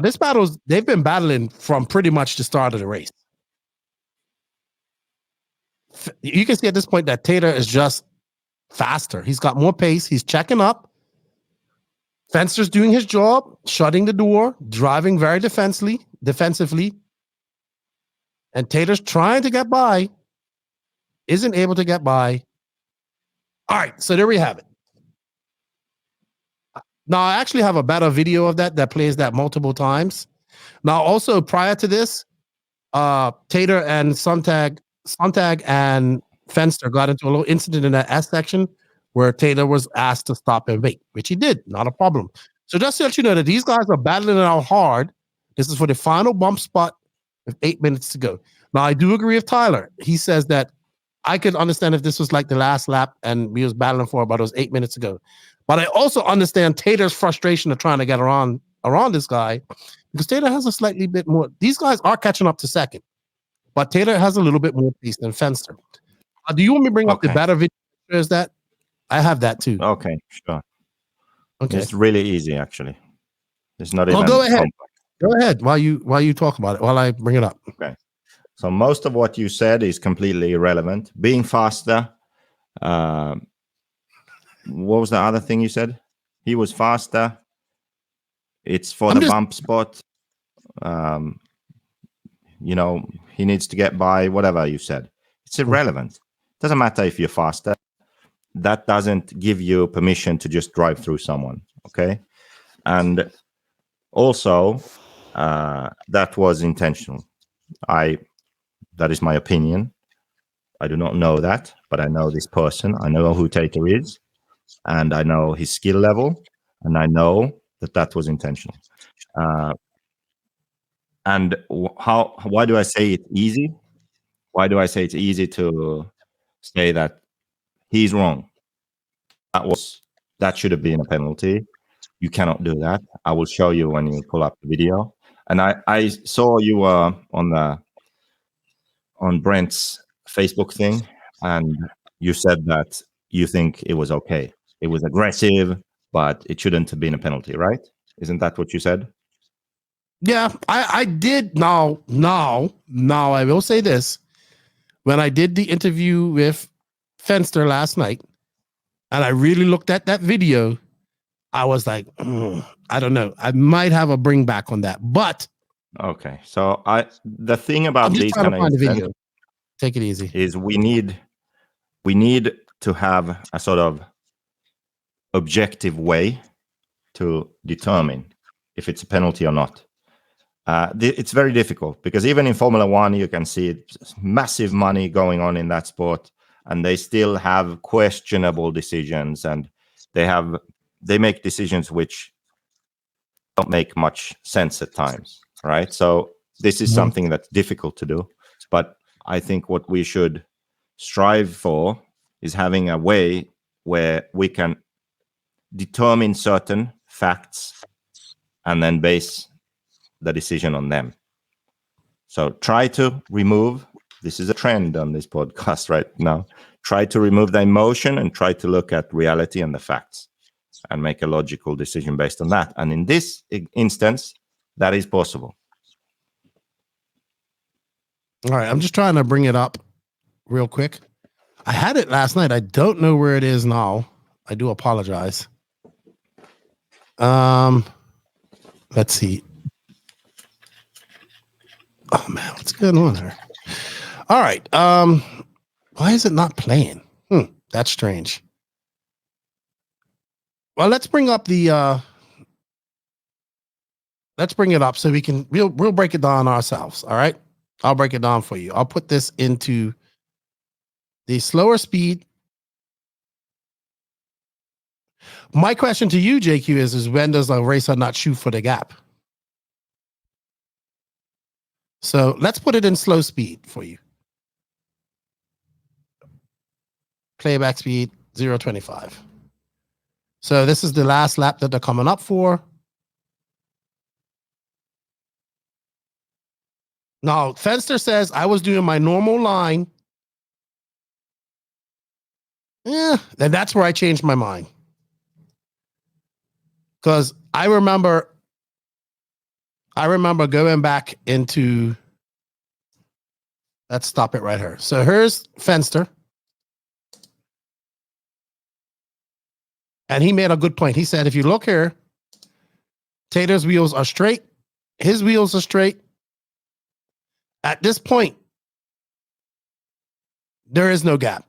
This battle's, they've been battling from pretty much the start of the race. You can see at this point that Tater is just faster. He's got more pace. He's checking up. Fenster's doing his job, shutting the door, driving very defensively. And Tater's trying to get by, isn't able to get by. All right, so there we have it. Now, I actually have a better video of that plays that multiple times. Now, also prior to this, Tater and Sontag and Fenster got into a little incident in that S section where Tater was asked to stop and wait, which he did, not a problem. So just to let you know that these guys are battling it out hard. This is for the final bump spot with 8 minutes to go. Now, I do agree with Tyler. He says that I could understand if this was like the last lap and we was battling for about those 8 minutes to go. But I also understand Tater's frustration of trying to get around this guy because Tater has a slightly bit more. These guys are catching up to second, but Tater has a little bit more pace than Fenster. Do you want me to bring up the better video? Is that? I have that too. Okay, sure. Okay. It's really easy, actually. It's not even go ahead. complex. Go ahead while you talk about it, while I bring it up. Okay. So most of what you said is completely irrelevant. Being faster. What was the other thing you said? He was faster. It's for the bump spot. He needs to get by, whatever you said. It's irrelevant. Doesn't matter if you're faster. That doesn't give you permission to just drive through someone. Okay. And also, that was intentional. That is my opinion. I do not know that, but I know this person. I know who Tater is, and I know his skill level, and I know that was intentional. And why do I say it's easy? Why do I say it's easy to say that he's wrong? That should have been a penalty. You cannot do that. I will show you when you pull up the video. And I saw you on Brent's Facebook thing, and you said that you think it was okay. It was aggressive, but it shouldn't have been a penalty, right? Isn't that what you said? Yeah, I did. Now, I will say this. When I did the interview with Fenster last night, and I really looked at that video, I was like, I don't know. I might have a bring back on that. But okay, so the thing about these kind of video. Take it easy. Is we need to have a sort of objective way to determine if it's a penalty or not. It's very difficult because even in Formula One, you can see it's massive money going on in that sport, and they still have questionable decisions, and they make decisions which don't make much sense at times, right? So this is something that's difficult to do, but I think what we should strive for is having a way where we can determine certain facts and then base the decision on them. So try to remove, this is a trend on this podcast right now, try to remove the emotion and try to look at reality and the facts and make a logical decision based on that. And in this instance, that is possible. All right, I'm just trying to bring it up real quick. I had it last night. I don't know where it is now. I do apologize. Let's see. Oh man, what's going on here? All right. Why is it not playing? That's strange. Well, let's bring up the let's bring it up so we'll break it down ourselves. All right. I'll break it down for you. I'll put this into the slower speed. My question to you, JQ, is when does a racer not shoot for the gap? So let's put it in slow speed for you. Playback speed 0.25. So this is the last lap that they're coming up for. Now, Fenster says I was doing my normal line. Yeah, and that's where I changed my mind. Because I remember going back into, let's stop it right here. So here's Fenster. And he made a good point. He said, if you look here, Tater's wheels are straight. His wheels are straight. At this point, there is no gap.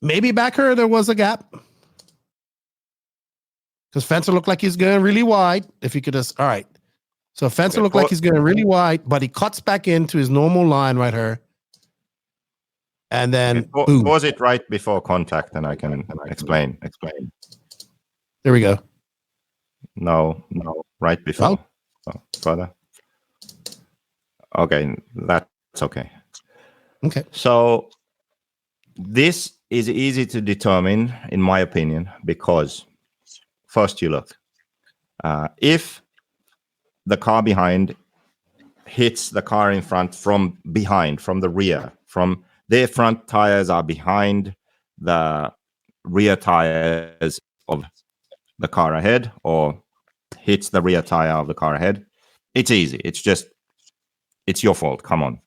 Maybe back here there was a gap. Because Fenster looked like he's going really wide. If you could just, all right. So Fenster looked like he's going really wide, but he cuts back into his normal line right here. And then boom. Was it right before contact? And I can explain. There we go. No, right before. Oh, further. Okay, that's okay. Okay. So this is easy to determine, in my opinion, because first you look. If the car behind hits the car in front from behind, from the rear, from their front tires are behind the rear tires of the car ahead, or hits the rear tire of the car ahead, it's easy. It's your fault. Come on.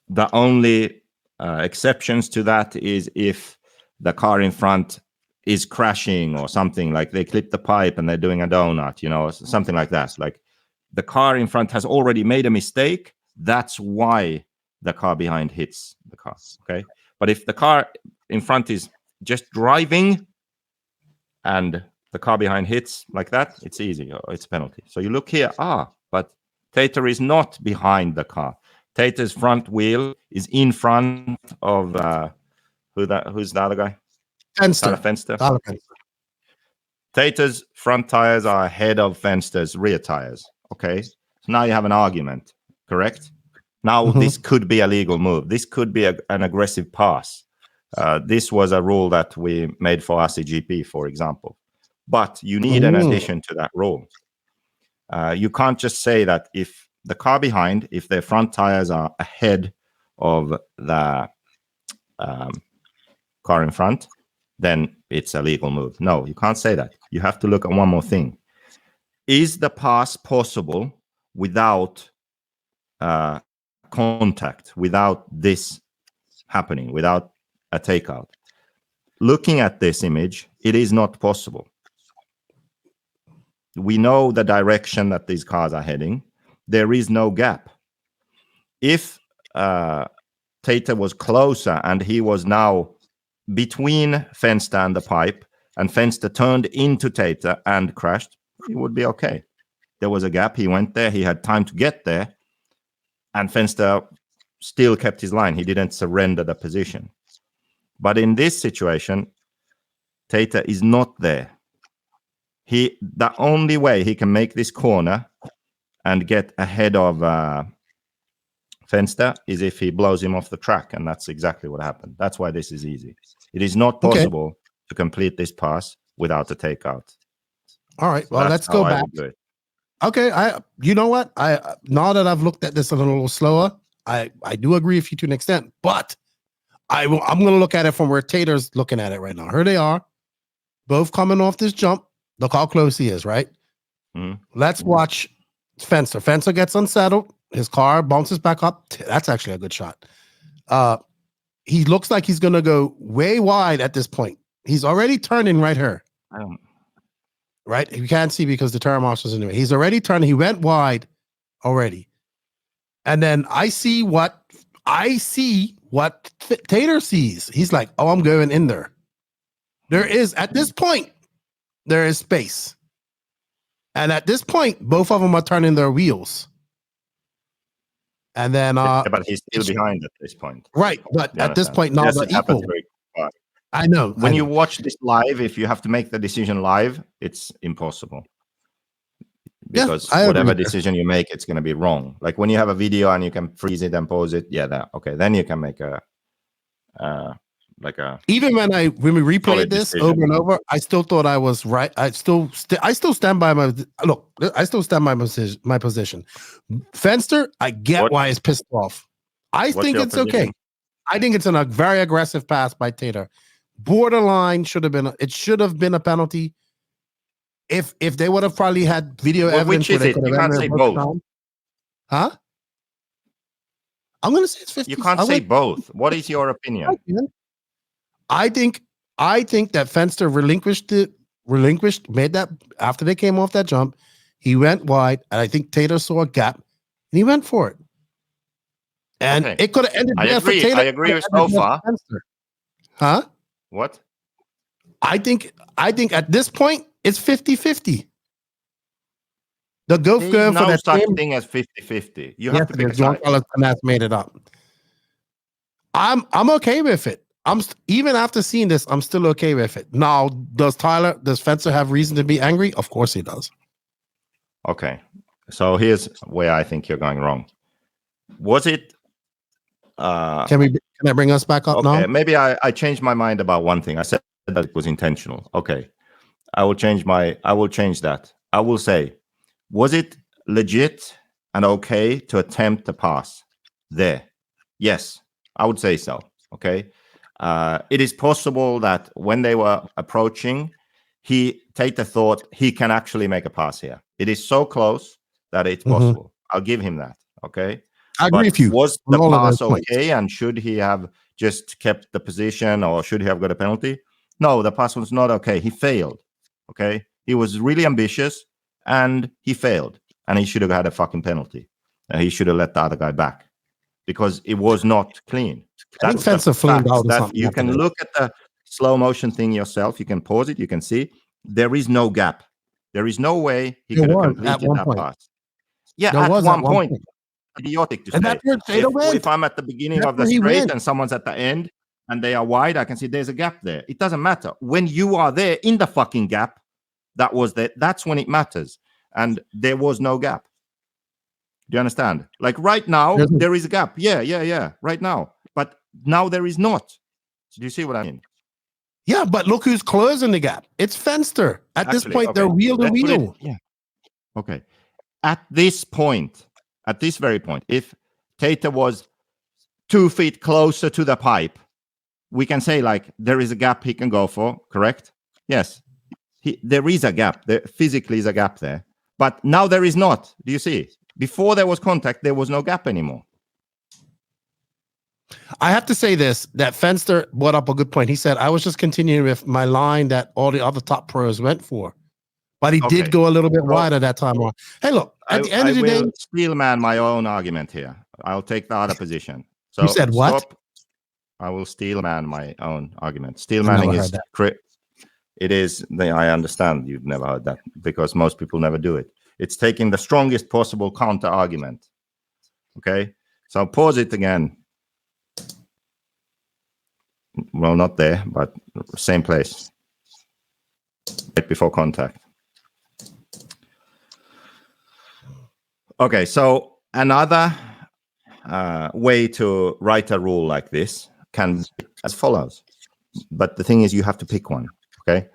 The only exceptions to that is if the car in front is crashing or something, like they clip the pipe and they're doing a donut, something like that. Like the car in front has already made a mistake. That's why the car behind hits the car. Okay. But if the car in front is just driving and the car behind hits like that, it's easy. It's a penalty. So you look here. But Tater is not behind the car. Tater's front wheel is in front of who's the other guy? Fenster. Tater's front tires are ahead of Fenster's rear tires. Okay. So now you have an argument, correct? Now this could be a legal move. This could be an aggressive pass. This was a rule that we made for RCGP, for example. But you need an addition to that rule. You can't just say that if the car behind, if their front tires are ahead of the car in front, then it's a legal move. No, you can't say that. You have to look at one more thing. Is the pass possible without contact, without this happening, without a takeout? Looking at this image, it is not possible. We know the direction that these cars are heading. There is no gap. If Tater was closer and he was now between Fenster and the pipe, and Fenster turned into Tater and crashed, it would be okay. There was a gap. He went there. He had time to get there. And Fenster still kept his line. He didn't surrender the position. But in this situation, Tater is not there. The only way he can make this corner and get ahead of Fenster is if he blows him off the track, and that's exactly what happened. That's why this is easy. It is not possible to complete this pass without a takeout. All right, well, let's go back. Okay, you know what? Now that I've looked at this a little slower, I do agree with you to an extent, but I'm going to look at it from where Tater's looking at it right now. Here they are, both coming off this jump. Look how close he is, right? Let's watch Fenster. Fenster gets unsettled. His car bounces back up. That's actually a good shot. He looks like he's going to go way wide at this point. He's already turning right here. Right? You can't see because the turn marshal's in the way. He's already turning. He went wide already. And then I see what Tater sees. He's like, oh, I'm going in there. There is, at this point, there is space. And at this point, both of them are turning their wheels. And then but he's still behind at this point. Right. But at this point, now they're equal. I know. When you watch this live, if you have to make the decision live, it's impossible. Because whatever decision you make, it's going to be wrong. Like when you have a video and you can freeze it and pause it, then you can make a even when we replayed this over and over, I still thought I was right. I still stand by my look. I still stand by my position. Fenster, I get why he's pissed off. I think it's okay. I think it's a very aggressive pass by Tater. Borderline should have been a penalty. If they would have probably had video evidence, which is it? You can't say both. Huh? I'm gonna say it's 50. You can't say both. What is your opinion? I think that Fenster made that after they came off that jump. He went wide, and I think Tater saw a gap, and he went for it. And it could have ended there for Tater. I agree with so far. Huh? What? I think at this point it's 50-50. The going for that such thing as 50-50. You have to pick a side. Canas made it up. I'm okay with it. Even after seeing this, I'm still okay with it. Now, does Fenster have reason to be angry? Of course he does. Okay. So here's where I think you're going wrong. Was it can I bring us back up now? Maybe I changed my mind about one thing. I said that it was intentional. Okay. I will change that. I will say, was it legit and okay to attempt the pass there? Yes, I would say so. Okay. It is possible that when they were approaching, Tater thought he can actually make a pass here. It is so close that it's possible. I'll give him that. Okay. I agree with you. Was the pass okay? And should he have just kept the position, or should he have got a penalty? No, the pass was not okay. He failed. Okay. He was really ambitious and he failed. And he should have had a fucking penalty. And he should have let the other guy back because it was not clean. That's that you can look at the slow motion thing yourself. You can pause it. You can see there is no gap. There is no way he could have completed that pass. Yeah, at one point. Idiotic to say. If I'm at the beginning of the straight and someone's at the end and they are wide, I can see there's a gap there. It doesn't matter. When you are there in the fucking gap, that's when it matters. And there was no gap. Do you understand? Like right now, there is a gap. Yeah. Right now. But now there is not. Do you see what I mean? Yeah, but look who's closing the gap. It's Fenster. At this point, they're wheel to wheel. Yeah. Okay. At this point, at this very point, if Tater was 2 feet closer to the pipe, we can say like there is a gap he can go for, correct? Yes. There is a gap. There physically is a gap there. But now there is not. Do you see? Before there was contact, there was no gap anymore. I have to say this, that Fenster brought up a good point. He said, I was just continuing with my line that all the other top pros went for. But he did go a little bit wider that time. Hey, look, at the end of the day... I will steelman my own argument here. I'll take the other position. So you said what? Stop. I will steelman my own argument. Steelmanning is... It is... I understand you've never heard that because most people never do it. It's taking the strongest possible counter argument. Okay? So I'll pause it again. Well, not there, but same place. Right before contact. Okay, so another way to write a rule like this can be as follows. But the thing is, you have to pick one, okay?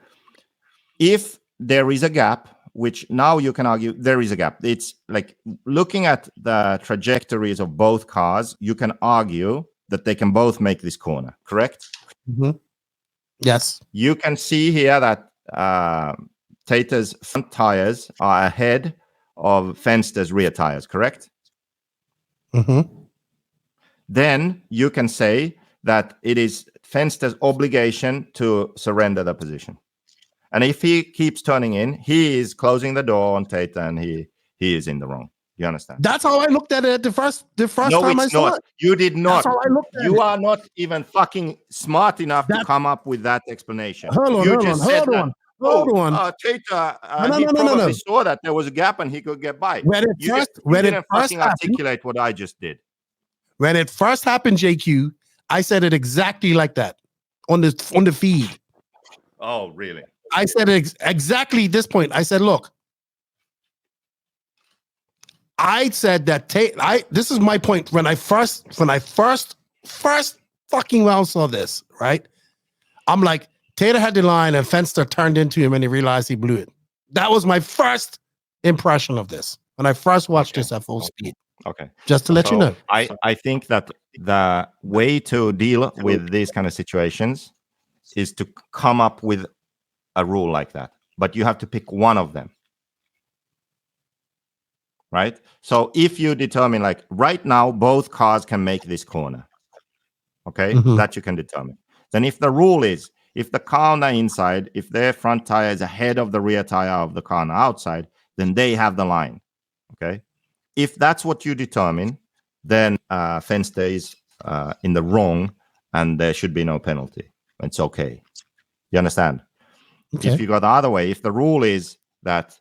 If there is a gap, which now you can argue there is a gap. It's like looking at the trajectories of both cars, you can argue that they can both make this corner, correct? Mm-hmm. Yes. You can see here that Tater's front tires are ahead of Fenster's rear tires, correct? Mm-hmm. Then you can say that it is Fenster's obligation to surrender the position. And if he keeps turning in, he is closing the door on Tater and he is in the wrong. You understand? That's how I looked at it the first time I saw it. You did not. That's how I looked at it. You are not even fucking smart enough to come up with that explanation. Hold on. Tater, he probably saw that there was a gap and he could get by. You didn't fucking articulate what I just did. When it first happened, JQ, I said it exactly like that on the feed. Oh, really? I said exactly this point. I said, look, I said that this is my point. When I first fucking well saw this, right? I'm like, Tater had the line and Fenster turned into him and he realized he blew it. That was my first impression of this when I first watched this at full speed. Okay. Just to let you know. I think that the way to deal with these kind of situations is to come up with a rule like that. But you have to pick one of them. Right? So if you determine like right now, both cars can make this corner. Okay? Mm-hmm. That you can determine. Then if the rule is, if the car on the inside, if their front tire is ahead of the rear tire of the car on the outside, then they have the line. Okay? If that's what you determine, then Fenster is in the wrong and there should be no penalty. It's okay. You understand? Okay. If you go the other way, if the rule is that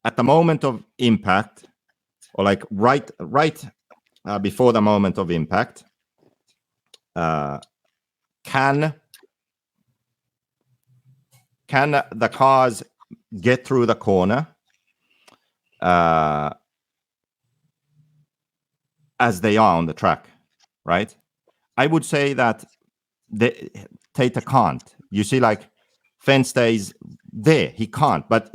at the moment of impact, or like right before the moment of impact, can the cars get through the corner as they are on the track, right? I would say that Tater can't. You see, like Fenster is there. He can't. But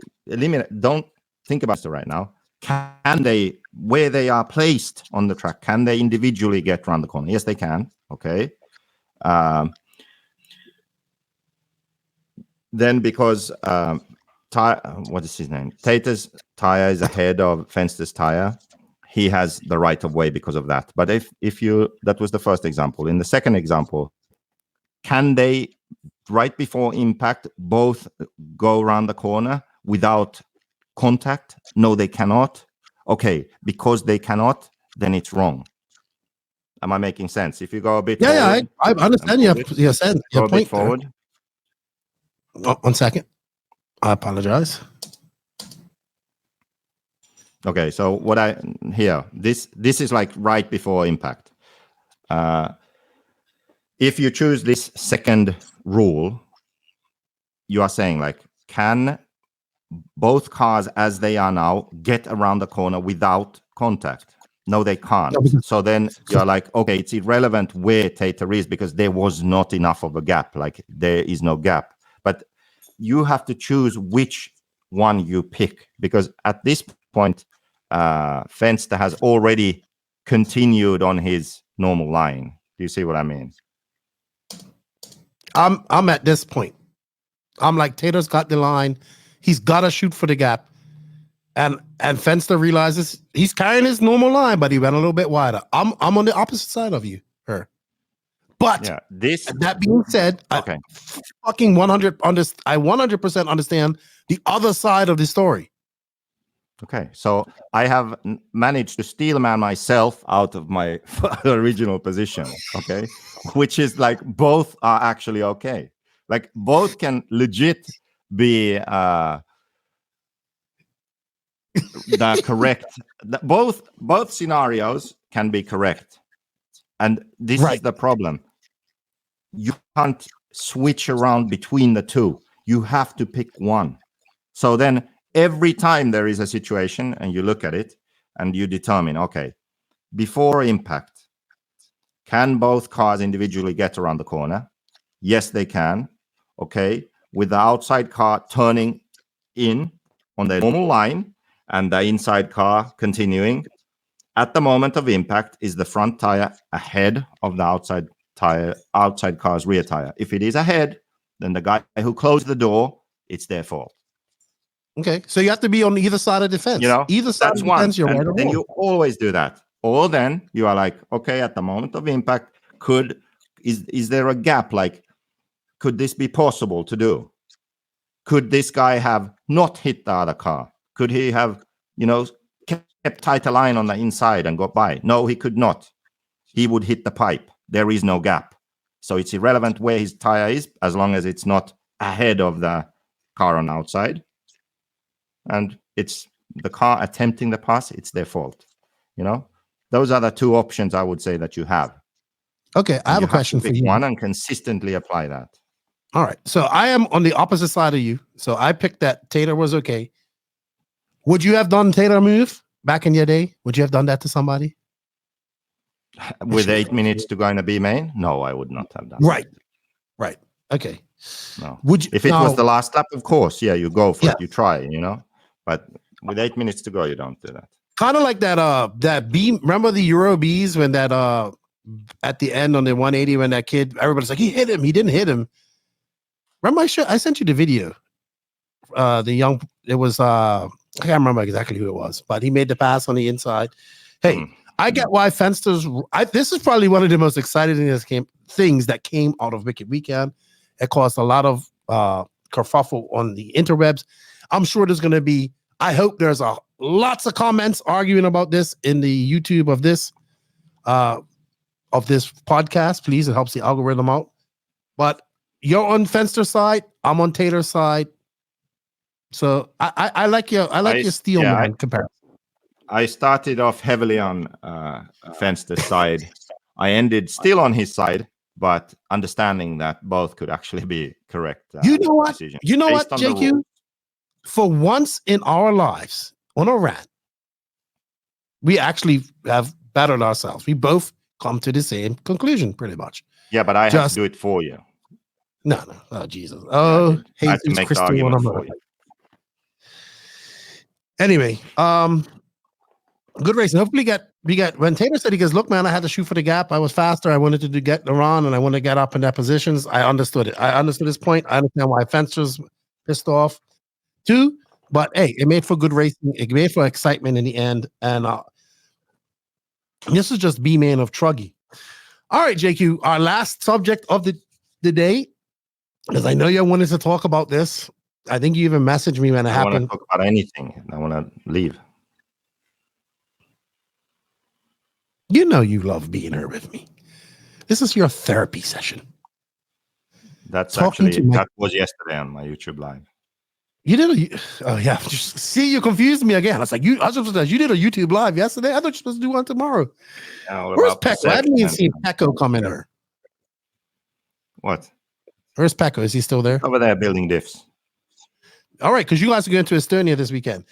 don't think about it right now. Can they, where they are placed on the track, can they individually get around the corner? Yes, they can. Okay. Then because what is his name? Tater's tire is ahead of Fenster's tire, he has the right of way because of that. But if you, that was the first example. In the second example, can they, right before impact, both go around the corner without contact? No, they cannot. Okay, because they cannot, then it's wrong. Am I making sense? If you go a bit forward, I understand your sense. Go a bit forward. Oh, 1 second. I apologize. Okay, so what this is like right before impact. If you choose this second rule, you are saying like, can both cars as they are now get around the corner without contact? No, they can't. So then you're like, okay, it's irrelevant where Tater is because there was not enough of a gap. Like there is no gap. But you have to choose which one you pick, because at this point, Fenster has already continued on his normal line. Do you see what I mean? I'm at this point. I'm like, Tater's got the line. He's got to shoot for the gap. And Fenster realizes he's carrying his normal line, but he went a little bit wider. I'm on the opposite side of you, her. But yeah, that being said, okay, I fucking 100% understand the other side of the story. Okay, so I have managed to steel man myself out of my original position, okay, which is like both are actually okay. Like both can legit be the correct. Both scenarios can be correct, and this is the problem. You can't switch around between the two. You have to pick one. So then every time there is a situation and you look at it and you determine, okay, before impact, can both cars individually get around the corner? Yes, they can. Okay, with the outside car turning in on their normal line and the inside car continuing, at the moment of impact, is the front tire ahead of the outside car's rear tire? If it is ahead, then the guy who closed the door, it's their fault. Okay, so you have to be on either side of the fence. You know, either side that's of the fence, you're and right or then wrong. you always do that. Or then you are like, okay, at the moment of impact, is there a gap? Like, could this be possible to do? Could this guy have not hit the other car? Could he have, kept tighter line on the inside and got by? No, he could not. He would hit the pipe. There is no gap. So it's irrelevant where his tire is, as long as it's not ahead of the car on the outside. And it's the car attempting the pass, it's their fault. Those are the two options I would say that you have. Okay, I have a question for you. One and consistently apply that. All right, so I am on the opposite side of you. So I picked that Tater was okay. Would you have done Tater move back in your day? Would you have done that to somebody? With 8 minutes to go in a B main? No, I would not have done. Right. Okay. No. Would you? If it was the last lap, of course, yeah, you go for it. You try, But with 8 minutes to go, you don't do that. Kind of like that B. Remember the Euro Bs when that at the end on the 180 when that kid, everybody's like, he hit him, he didn't hit him. Remember I sent you the video. It was I can't remember exactly who it was, but he made the pass on the inside. Hey, I get why Fenster's. This is probably one of the most exciting things that came out of Wicked Weekend. It caused a lot of kerfuffle on the interwebs. I'm sure there's going to be. I hope there's lots of comments arguing about this in the YouTube of this podcast. Please, it helps the algorithm out. But you're on Fenster's side. I'm on Tater's side. So I like your steel man comparison. I started off heavily on Fenster's side. I ended still on his side, but understanding that both could actually be correct. You know what? Decisions. You know what, JQ? For once in our lives, on a rant, we actually have bettered ourselves. We both come to the same conclusion, pretty much. Yeah, but I have to do it for you. No. Oh, Jesus. Oh, I have to make the argument for you. Anyway, good racing. Hopefully we get when Tater said, he goes, look, man, I had to shoot for the gap. I was faster. I wanted to get the run and I wanted to get up in their positions. I understood it. I understood his point. I understand why Fenster's pissed off too. But hey, it made for good racing. It made for excitement in the end. And this is just B-Man of Truggy. All right, JQ, our last subject of the day, because I know you wanted to talk about this. I think you even messaged me when it happened. I want to talk about anything. I want to leave. You know you love being here with me. This is your therapy session. That was yesterday on my YouTube live. You did oh yeah. See, you confused me again. I was like, you did a YouTube live yesterday. I thought you were supposed to do one tomorrow. Where's Pecco? I haven't even seen Pecco come in there. What? Where's Pecco? Is he still there? Over there building diffs. All right, because you guys are going to Estonia this weekend.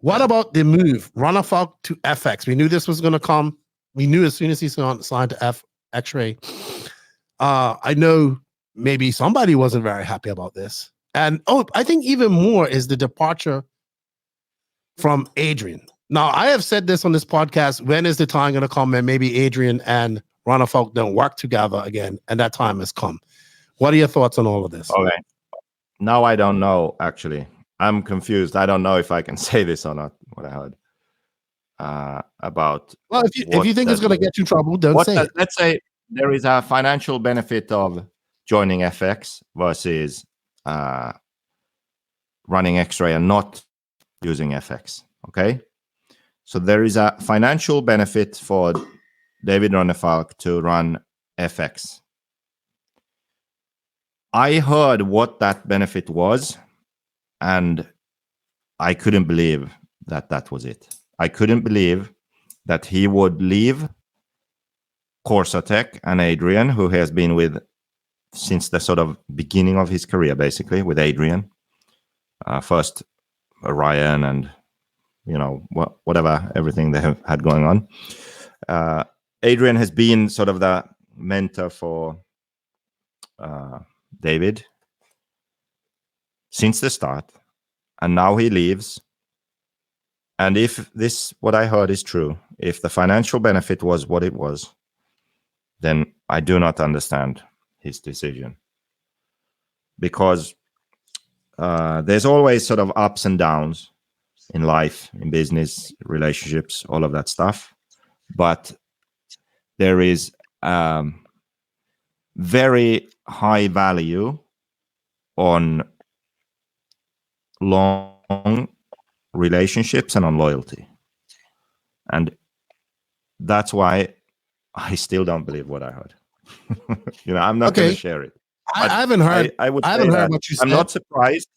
What about the move Ronnefalk to FX? We knew this was going to come. We knew as soon as he signed to XRAY. I know maybe somebody wasn't very happy about this. And I think even more is the departure from Adrian. Now, I have said this on this podcast. When is the time going to come and maybe Adrian and Ronnefalk don't work together again? And that time has come. What are your thoughts on all of this? Okay. Now I don't know, actually. I'm confused. I don't know if I can say this or not, what I heard about. Well, if you think it's going to get you in trouble, don't say it. Let's say there is a financial benefit of joining FX versus running XRAY and not using FX. Okay. So there is a financial benefit for David Ronnefalk to run FX. I heard what that benefit was, and I couldn't believe that was it. I couldn't believe that he would leave Corsa Tech and Adrian, who has been with since the sort of beginning of his career, basically, with Adrian. First, Ryan and, whatever, everything they have had going on. Adrian has been sort of the mentor for David since the start, and now he leaves. And if what I heard is true, if the financial benefit was what it was, then I do not understand his decision. Because there's always sort of ups and downs in life, in business, relationships, all of that stuff. But there is very high value on long relationships and on loyalty. And that's why I still don't believe what I heard. I'm not going to share it. I haven't heard. I haven't heard what you said. I'm not surprised.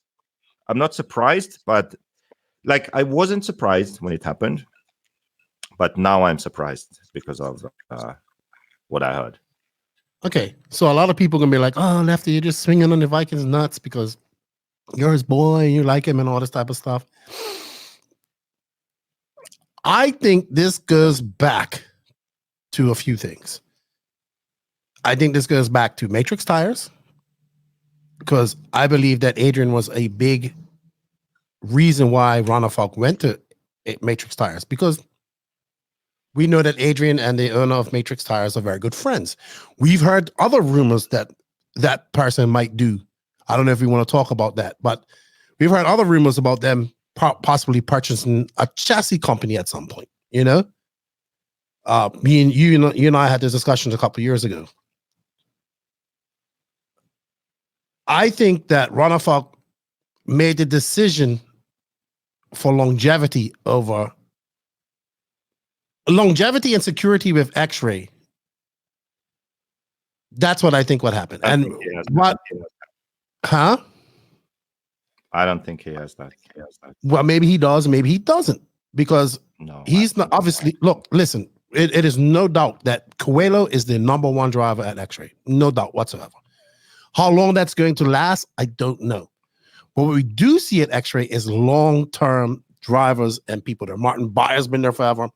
I'm not surprised, but I wasn't surprised when it happened, but now I'm surprised because of what I heard. Okay, so a lot of people are gonna be like, "Oh, Lefty, you're just swinging on the Vikings nuts because you're his boy and you like him and all this type of stuff." I think this goes back to a few things. I think this goes back to Matrix tires, because I believe that Adrian was a big reason why Ronnefalk went to Matrix tires, because we know that Adrian and the owner of Matrix Tires are very good friends. We've heard other rumors that that person might do. I don't know if we want to talk about that, but we've heard other rumors about them possibly purchasing a chassis company at some point. Me and you and I had this discussion a couple of years ago. I think that Ronnefalk made the decision for longevity and security with XRAY. That's what I think what happened. And what? Huh? I don't think he has that. Well, maybe he does, maybe he doesn't, because he's not obviously. Look, listen. It is no doubt that Coelho is the number one driver at XRAY. No doubt whatsoever. How long that's going to last, I don't know. But what we do see at XRAY is long-term drivers and people there. Martin Byer's been there forever.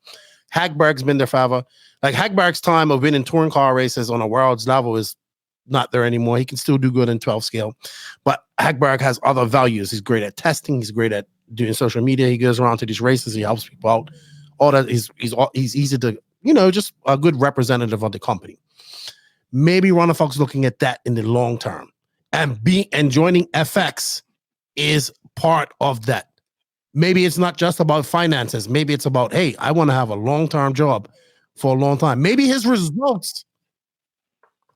Hagberg's been there forever. Like Hagberg's time of winning touring car races on a world's level is not there anymore. He can still do good in 12 scale, but Hagberg has other values. He's great at testing. He's great at doing social media. He goes around to these races. He helps people out. All that. He's easy to, just a good representative of the company. Maybe Ronnefalk's looking at that in the long term, and joining FX is part of that. Maybe it's not just about finances. Maybe it's about, hey, I want to have a long-term job for a long time. Maybe his results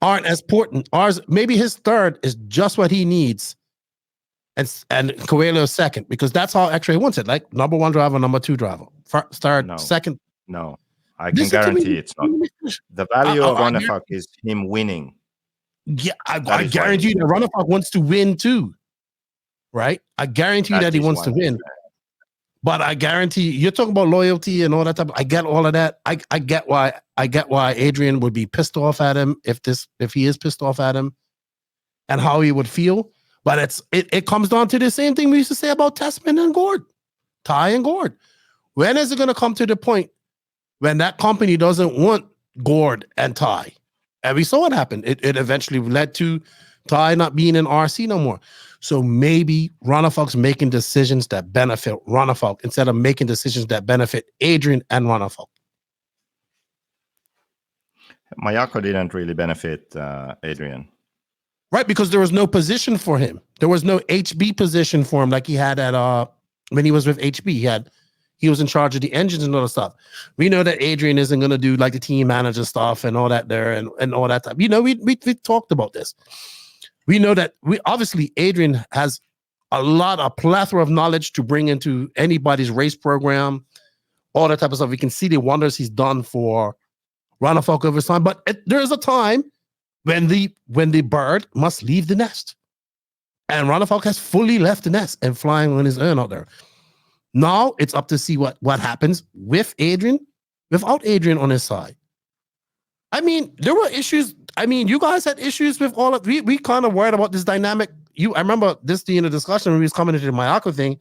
aren't as important. Maybe his third is just what he needs, and Coelho second, because that's how XRAY wants it. Like number one driver, number two driver, third, second. No, I can guarantee it's not. The value of Ronnefalk is him winning. Yeah, I guarantee that Ronnefalk wants to win too, right? I guarantee that he wants to win. But I guarantee you're talking about loyalty and all that stuff. I get all of that. I get why Adrian would be pissed off at him if he is pissed off at him, and how he would feel. But it comes down to the same thing we used to say about Testament and Gord. Ty and Gord. When is it going to come to the point when that company doesn't want Gord and Ty? And we saw what happened. It eventually led to Ty not being in RC no more. So maybe Ronnefalk's making decisions that benefit Ronnefalk instead of making decisions that benefit Adrian and Ronnefalk. Mayako didn't really benefit Adrian. Right, because there was no position for him. There was no HB position for him like he had at when he was with HB. He was in charge of the engines and all that stuff. We know that Adrian isn't going to do like the team manager stuff and all that there and all that stuff. You know, we talked about this. We know that obviously Adrian has a plethora of knowledge to bring into anybody's race program, all that type of stuff. We can see the wonders he's done for Ronnefalk over time. But there's a time when the bird must leave the nest. And Ronnefalk has fully left the nest and flying on his own out there. Now it's up to see what happens with Adrian, without Adrian on his side. I mean, there were issues. I mean, you guys had issues with all of we kind of worried about this dynamic. I remember this being a discussion when we was coming into the Mayako thing.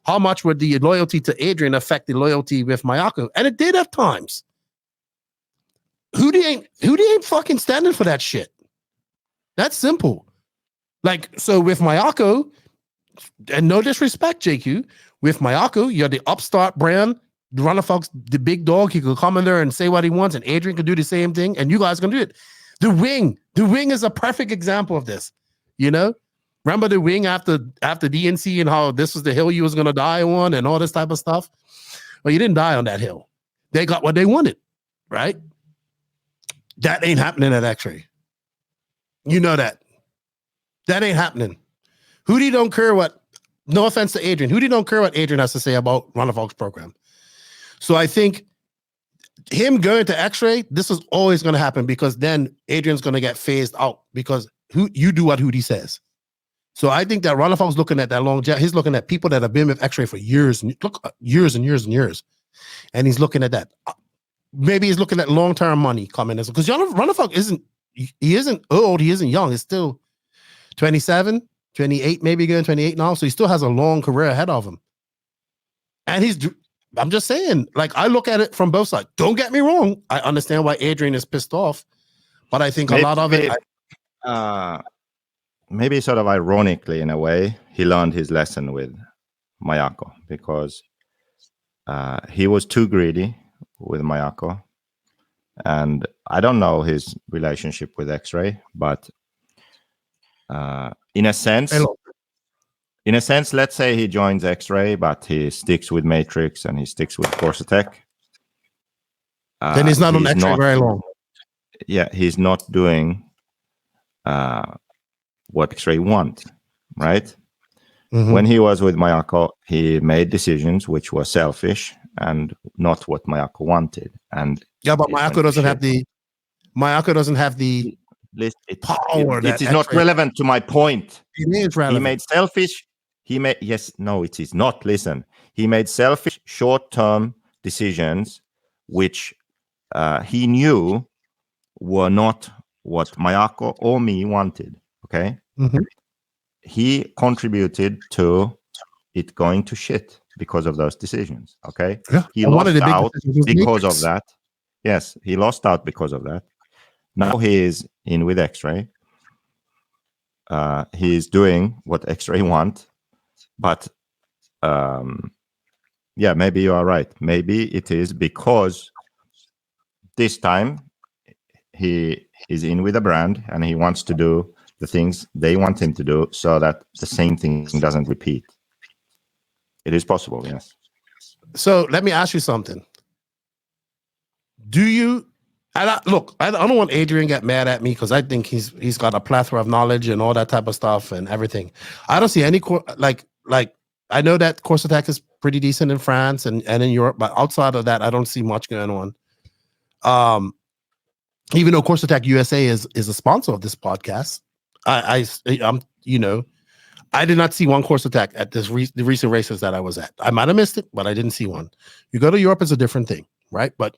How much would the loyalty to Adrian affect the loyalty with Mayako? And it did at times. Hootie ain't fucking standing for that shit. That's simple. Like, so with Mayako, and no disrespect, JQ, with Mayako, you're the upstart brand. Ronnefalk's the big dog. He could come in there and say what he wants, and Adrian could do the same thing, and you guys can do it. The wing is a perfect example of this. You know, remember the wing after DNC and how this was the hill you was gonna die on and all this type of stuff. Well, you didn't die on that hill. They got what they wanted, right? That ain't happening at XRAY. You know that. That ain't happening. Hootie don't care what. No offense to Adrian. Hootie don't care what Adrian has to say about Ronnefalk's program. So I think him going to XRAY, this is always going to happen because then Adrian's going to get phased out because you do what Hootie says. So I think that Ronnefalk's looking at that he's looking at people that have been with XRAY for years and years. And he's looking at that. Maybe he's looking at long-term money coming as because Ronnefalk isn't old, he isn't young. He's still 27, 28, maybe going 28 now. So he still has a long career ahead of him. And I'm just saying, like, I look at it from both sides. Don't get me wrong. I understand why Adrian is pissed off, but I think a lot of it. Maybe sort of ironically, in a way, he learned his lesson with Mayako because he was too greedy with Mayako. And I don't know his relationship with XRAY, but in a sense, let's say he joins XRAY, but he sticks with Matrix and he sticks with Corsetech. Then he's not on XRAY very long. Yeah, he's not doing what XRAY wants, right? Mm-hmm. When he was with Mayako, he made decisions which were selfish and not what Mayako wanted. And yeah, but Mayako doesn't have the power. It is not relevant to my point. It is relevant. He made selfish. It is not. Listen, he made selfish short-term decisions, which he knew were not what Mayako or me wanted. Okay, mm-hmm. He contributed to it going to shit because of those decisions. Okay, yeah. He lost out because of that. Yes, he lost out because of that. Now he is in with XRAY. He is doing what XRAY want, but yeah, maybe you are right. Maybe it is because this time he is in with a brand and he wants to do the things they want him to do so that the same thing doesn't repeat. It is possible, yes. So let me ask you something. Do you look, I don't want Adrian to get mad at me because I think he's got a plethora of knowledge and all that type of stuff and everything. I don't see any like I know that Corsetech is pretty decent in France and in Europe, but outside of that, I don't see much going on. Even though Corsetech USA is a sponsor of this podcast, I'm I did not see one Corsetech at the recent races that I was at. I might have missed it, but I didn't see one. You go to Europe, it's a different thing, right? But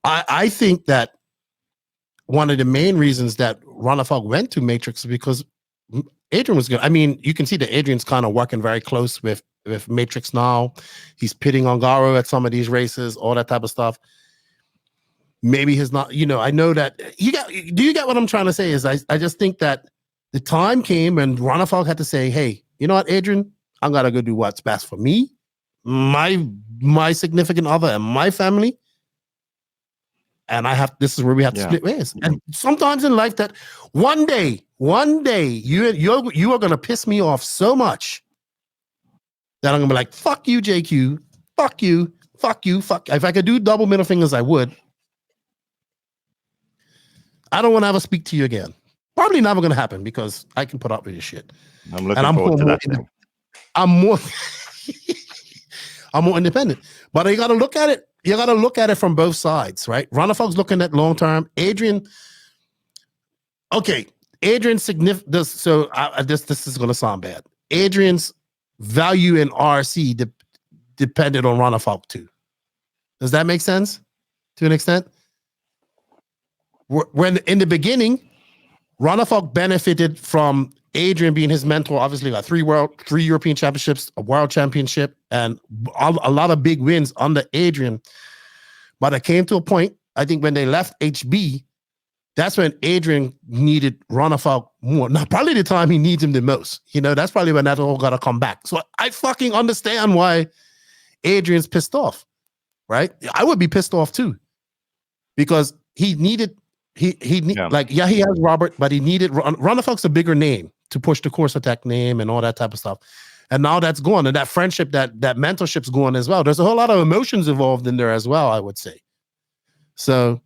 I think that one of the main reasons that Ronnefalk went to Matrix is because Adrian was good. I mean, you can see that Adrian's kind of working very close with with Matrix now. He's pitting Ongaro at some of these races, all that type of stuff. Maybe he's not, I know that do you get what I'm trying to say? Is I just think that the time came and Ronnefalk had to say, hey, you know what, Adrian, I'm gonna go do what's best for me, my significant other, and my family. And this is where we have to split ways. And sometimes in life that one day, you are gonna piss me off so much that I'm gonna be like, fuck you, JQ, fuck you. If I could do double middle fingers, I would. I don't want to ever speak to you again. Probably never gonna happen because I can put up with your shit. I'm looking forward to that. I'm more independent. But you gotta look at it. You gotta look at it from both sides, right? Ronnefalk's looking at long term. Adrian's significant. So this is gonna sound bad. Adrian's value in RC depended on Ronnefalk too. Does that make sense? To an extent, when in the beginning, Ronnefalk benefited from Adrian being his mentor. Obviously, got 3 European championships, a world championship, and a lot of big wins under Adrian. But it came to a point, I think, when they left HB, that's when Adrian needed Ronnefalk more. Now, probably the time he needs him the most. That's probably when that all got to come back. So I fucking understand why Adrian's pissed off, right? I would be pissed off too, because he needed. He has Robert, but he needed Ronnefalk's a bigger name to push the Course Attack name and all that type of stuff. And now that's gone, and that friendship, that mentorship's gone as well. There's a whole lot of emotions involved in there as well, I would say. So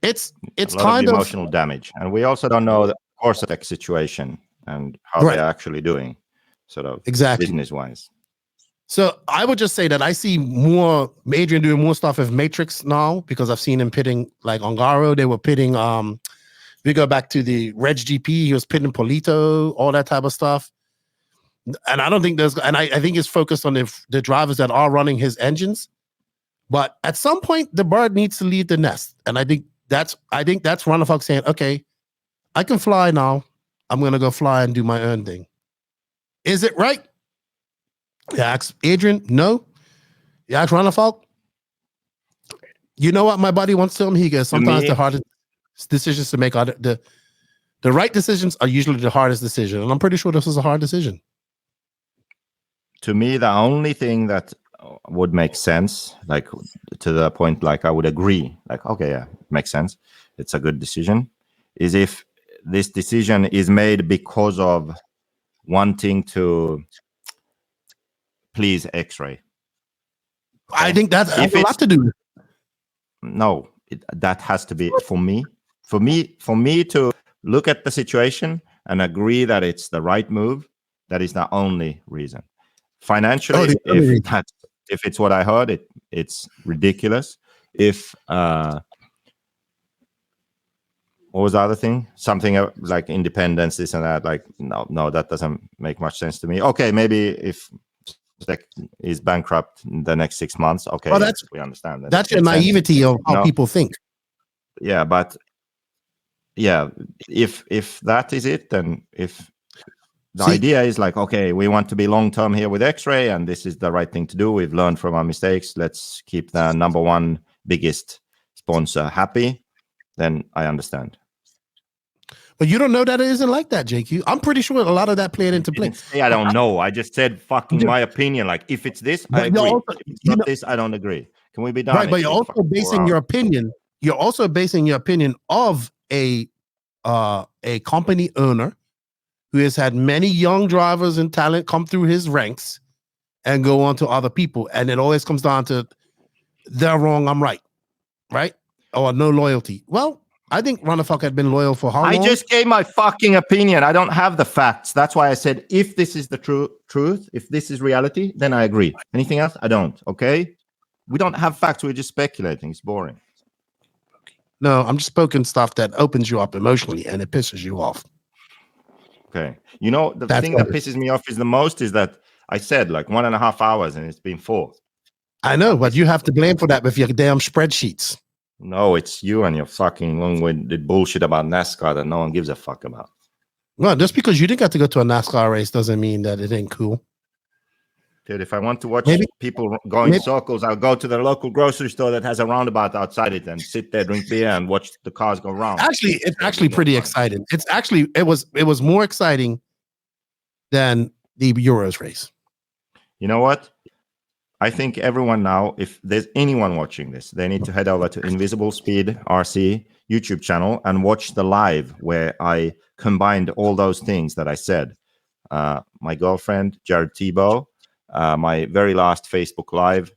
it's kind of emotional damage, and we also don't know the Course Attack situation and how they're actually doing, sort of business wise. So I would just say that I see more Adrian doing more stuff with Matrix now, because I've seen him pitting like Ongaro. They were pitting we go back to the Reg GP, he was pitting Polito, all that type of stuff. And I don't think I think it's focused on the drivers that are running his engines. But at some point the bird needs to leave the nest. And I think that's Ronnefalk saying, okay, I can fly now. I'm gonna go fly and do my own thing. Is it right? You ask Adrian, no. You ask Ronnefalk, you know what my buddy once told me? He goes, sometimes the hardest decisions to make are the right decisions are usually the hardest decision. And I'm pretty sure this was a hard decision. To me, the only thing that would make sense, like to the point, like I would agree, like, okay, yeah, it makes sense. It's a good decision, is if this decision is made because of wanting to please XRAY. I think that has a lot to do. No, that has to be for me to look at the situation and agree that it's the right move. That is the only reason. Financially, if it's what I heard, it's ridiculous. If what was the other thing? Something like independence, this and that. Like no, that doesn't make much sense to me. Okay, maybe if is bankrupt in the next 6 months. Okay, well, we understand that. That's your naivety of how people think. Yeah, but if that is it, then if the idea is like, okay, we want to be long term here with XRAY, and this is the right thing to do. We've learned from our mistakes. Let's keep the number one biggest sponsor happy. Then I understand. But you don't know that it isn't like that, JQ. I'm pretty sure a lot of that played into play. I don't know. I just said fucking my opinion. Like, if it's this, I agree. If it's not this, I don't agree. Can we be done? Right, but you're also basing your opinion. You're also basing your opinion of a company owner who has had many young drivers and talent come through his ranks and go on to other people. And it always comes down to they're wrong, I'm right. Right? Or no loyalty. Well, I think Ronnefalk had been loyal for how long? I just gave my fucking opinion. I don't have the facts. That's why I said, if this is the truth, if this is reality, then I agree. Anything else? I don't. Okay? We don't have facts. We're just speculating. It's boring. No, I'm just spoken stuff that opens you up emotionally and it pisses you off. Okay. You know, the thing that pisses me off is the most is that I said like 1.5 hours and it's been 4. I know, but you have to blame for that with your damn spreadsheets. No, it's you and your fucking long-winded bullshit about NASCAR that no one gives a fuck about. Well, just because you didn't get to go to a NASCAR race doesn't mean that it ain't cool. Dude, if I want to watch people going circles, I'll go to the local grocery store that has a roundabout outside it and sit there, drink beer, and watch the cars go round. Actually, it's actually pretty exciting. It was more exciting than the Euros race. You know what? I think everyone now, if there's anyone watching this, they need to head over to Invisible Speed RC YouTube channel and watch the live where I combined all those things that I said. My girlfriend, Jared Tebow, my very last Facebook Live,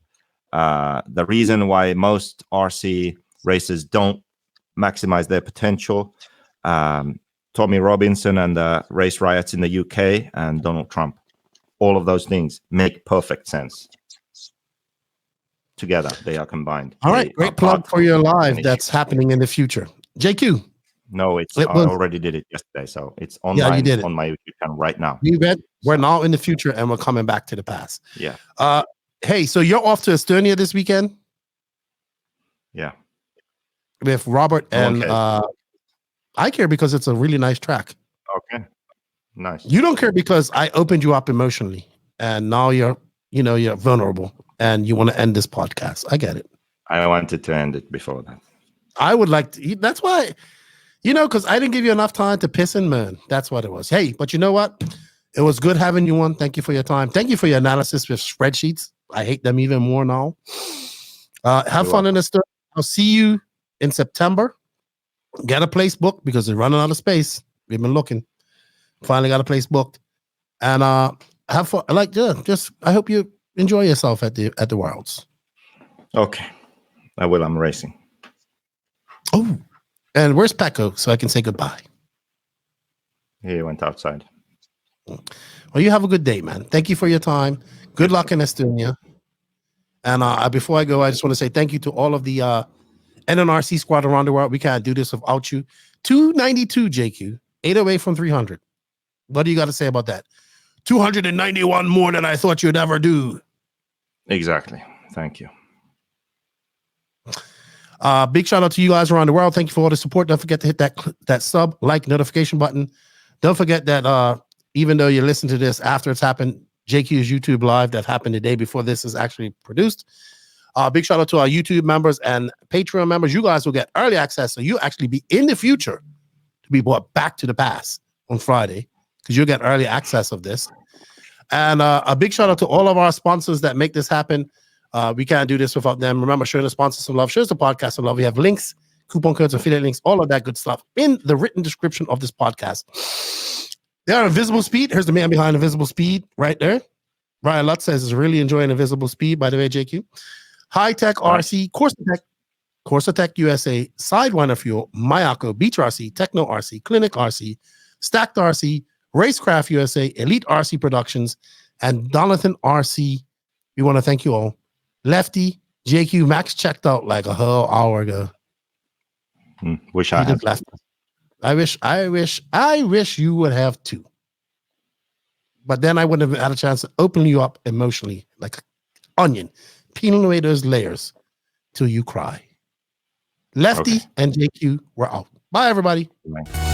the reason why most RC races don't maximize their potential, Tommy Robinson and the race riots in the UK, and Donald Trump. All of those things make perfect sense. Together, they are combined. All right, great plug for your live that's happening in the future. JQ. No, I already did it yesterday, so it's online on my YouTube channel right now. We're now in the future, and we're coming back to the past. Yeah. Hey, so you're off to Estonia this weekend? Yeah. With Robert and I care because it's a really nice track. Okay. Nice. You don't care because I opened you up emotionally, and now you're vulnerable, and you want to end this podcast. I get it. I wanted to end it before that. I would like to. That's why, because I didn't give you enough time to piss and moan. That's what it was. Hey, but you know what? It was good having you on. Thank you for your time. Thank you for your analysis with spreadsheets. I hate them even more now. Have fun in the store. I'll see you in September. Get a place booked because they're running out of space. We've been looking. Finally got a place booked. And have fun. I hope you enjoy yourself at the Worlds. Okay. I will. I'm racing. Oh. And where's Pecco so I can say goodbye? He went outside. Well, you have a good day, man. Thank you for your time. Good luck in Estonia. And before I go, I just want to say thank you to all of the NNRC squad around the world. We can't do this without you. 292 JQ, 808 from 300. What do you got to say about that? 291 more than I thought you'd ever do. Exactly. Thank you. Big shout out to you guys around the world. Thank you for all the support. Don't forget to hit that sub, like, notification button. Don't forget that even though you listen to this after it's happened, JQ's YouTube live that happened the day before this is actually produced. Big shout out to our YouTube members and Patreon members. You guys will get early access, so you actually be in the future to be brought back to the past on Friday because you'll get early access of this. And a big shout out to all of our sponsors that make this happen. We can't do this without them. Remember, show the sponsors some love. Show the podcast some love. We have links, coupon codes, affiliate links, all of that good stuff in the written description of this podcast. They are Invisible Speed. Here's the man behind Invisible Speed right there. Ryan Lutz says is really enjoying Invisible Speed, by the way, JQ. High Tech RC, Corsa Tech USA, Sidewinder Fuel, Mayako, Beach RC, Techno RC, Clinic RC, Stacked RC, Racecraft USA, Elite RC Productions, and Donathan RC. We want to thank you all. Lefty, JQ, Max checked out like a whole hour ago. Wish I had. I wish you would have too. But then I wouldn't have had a chance to open you up emotionally like an onion, peeling away those layers till you cry. Lefty and JQ were out. Bye, everybody. Bye.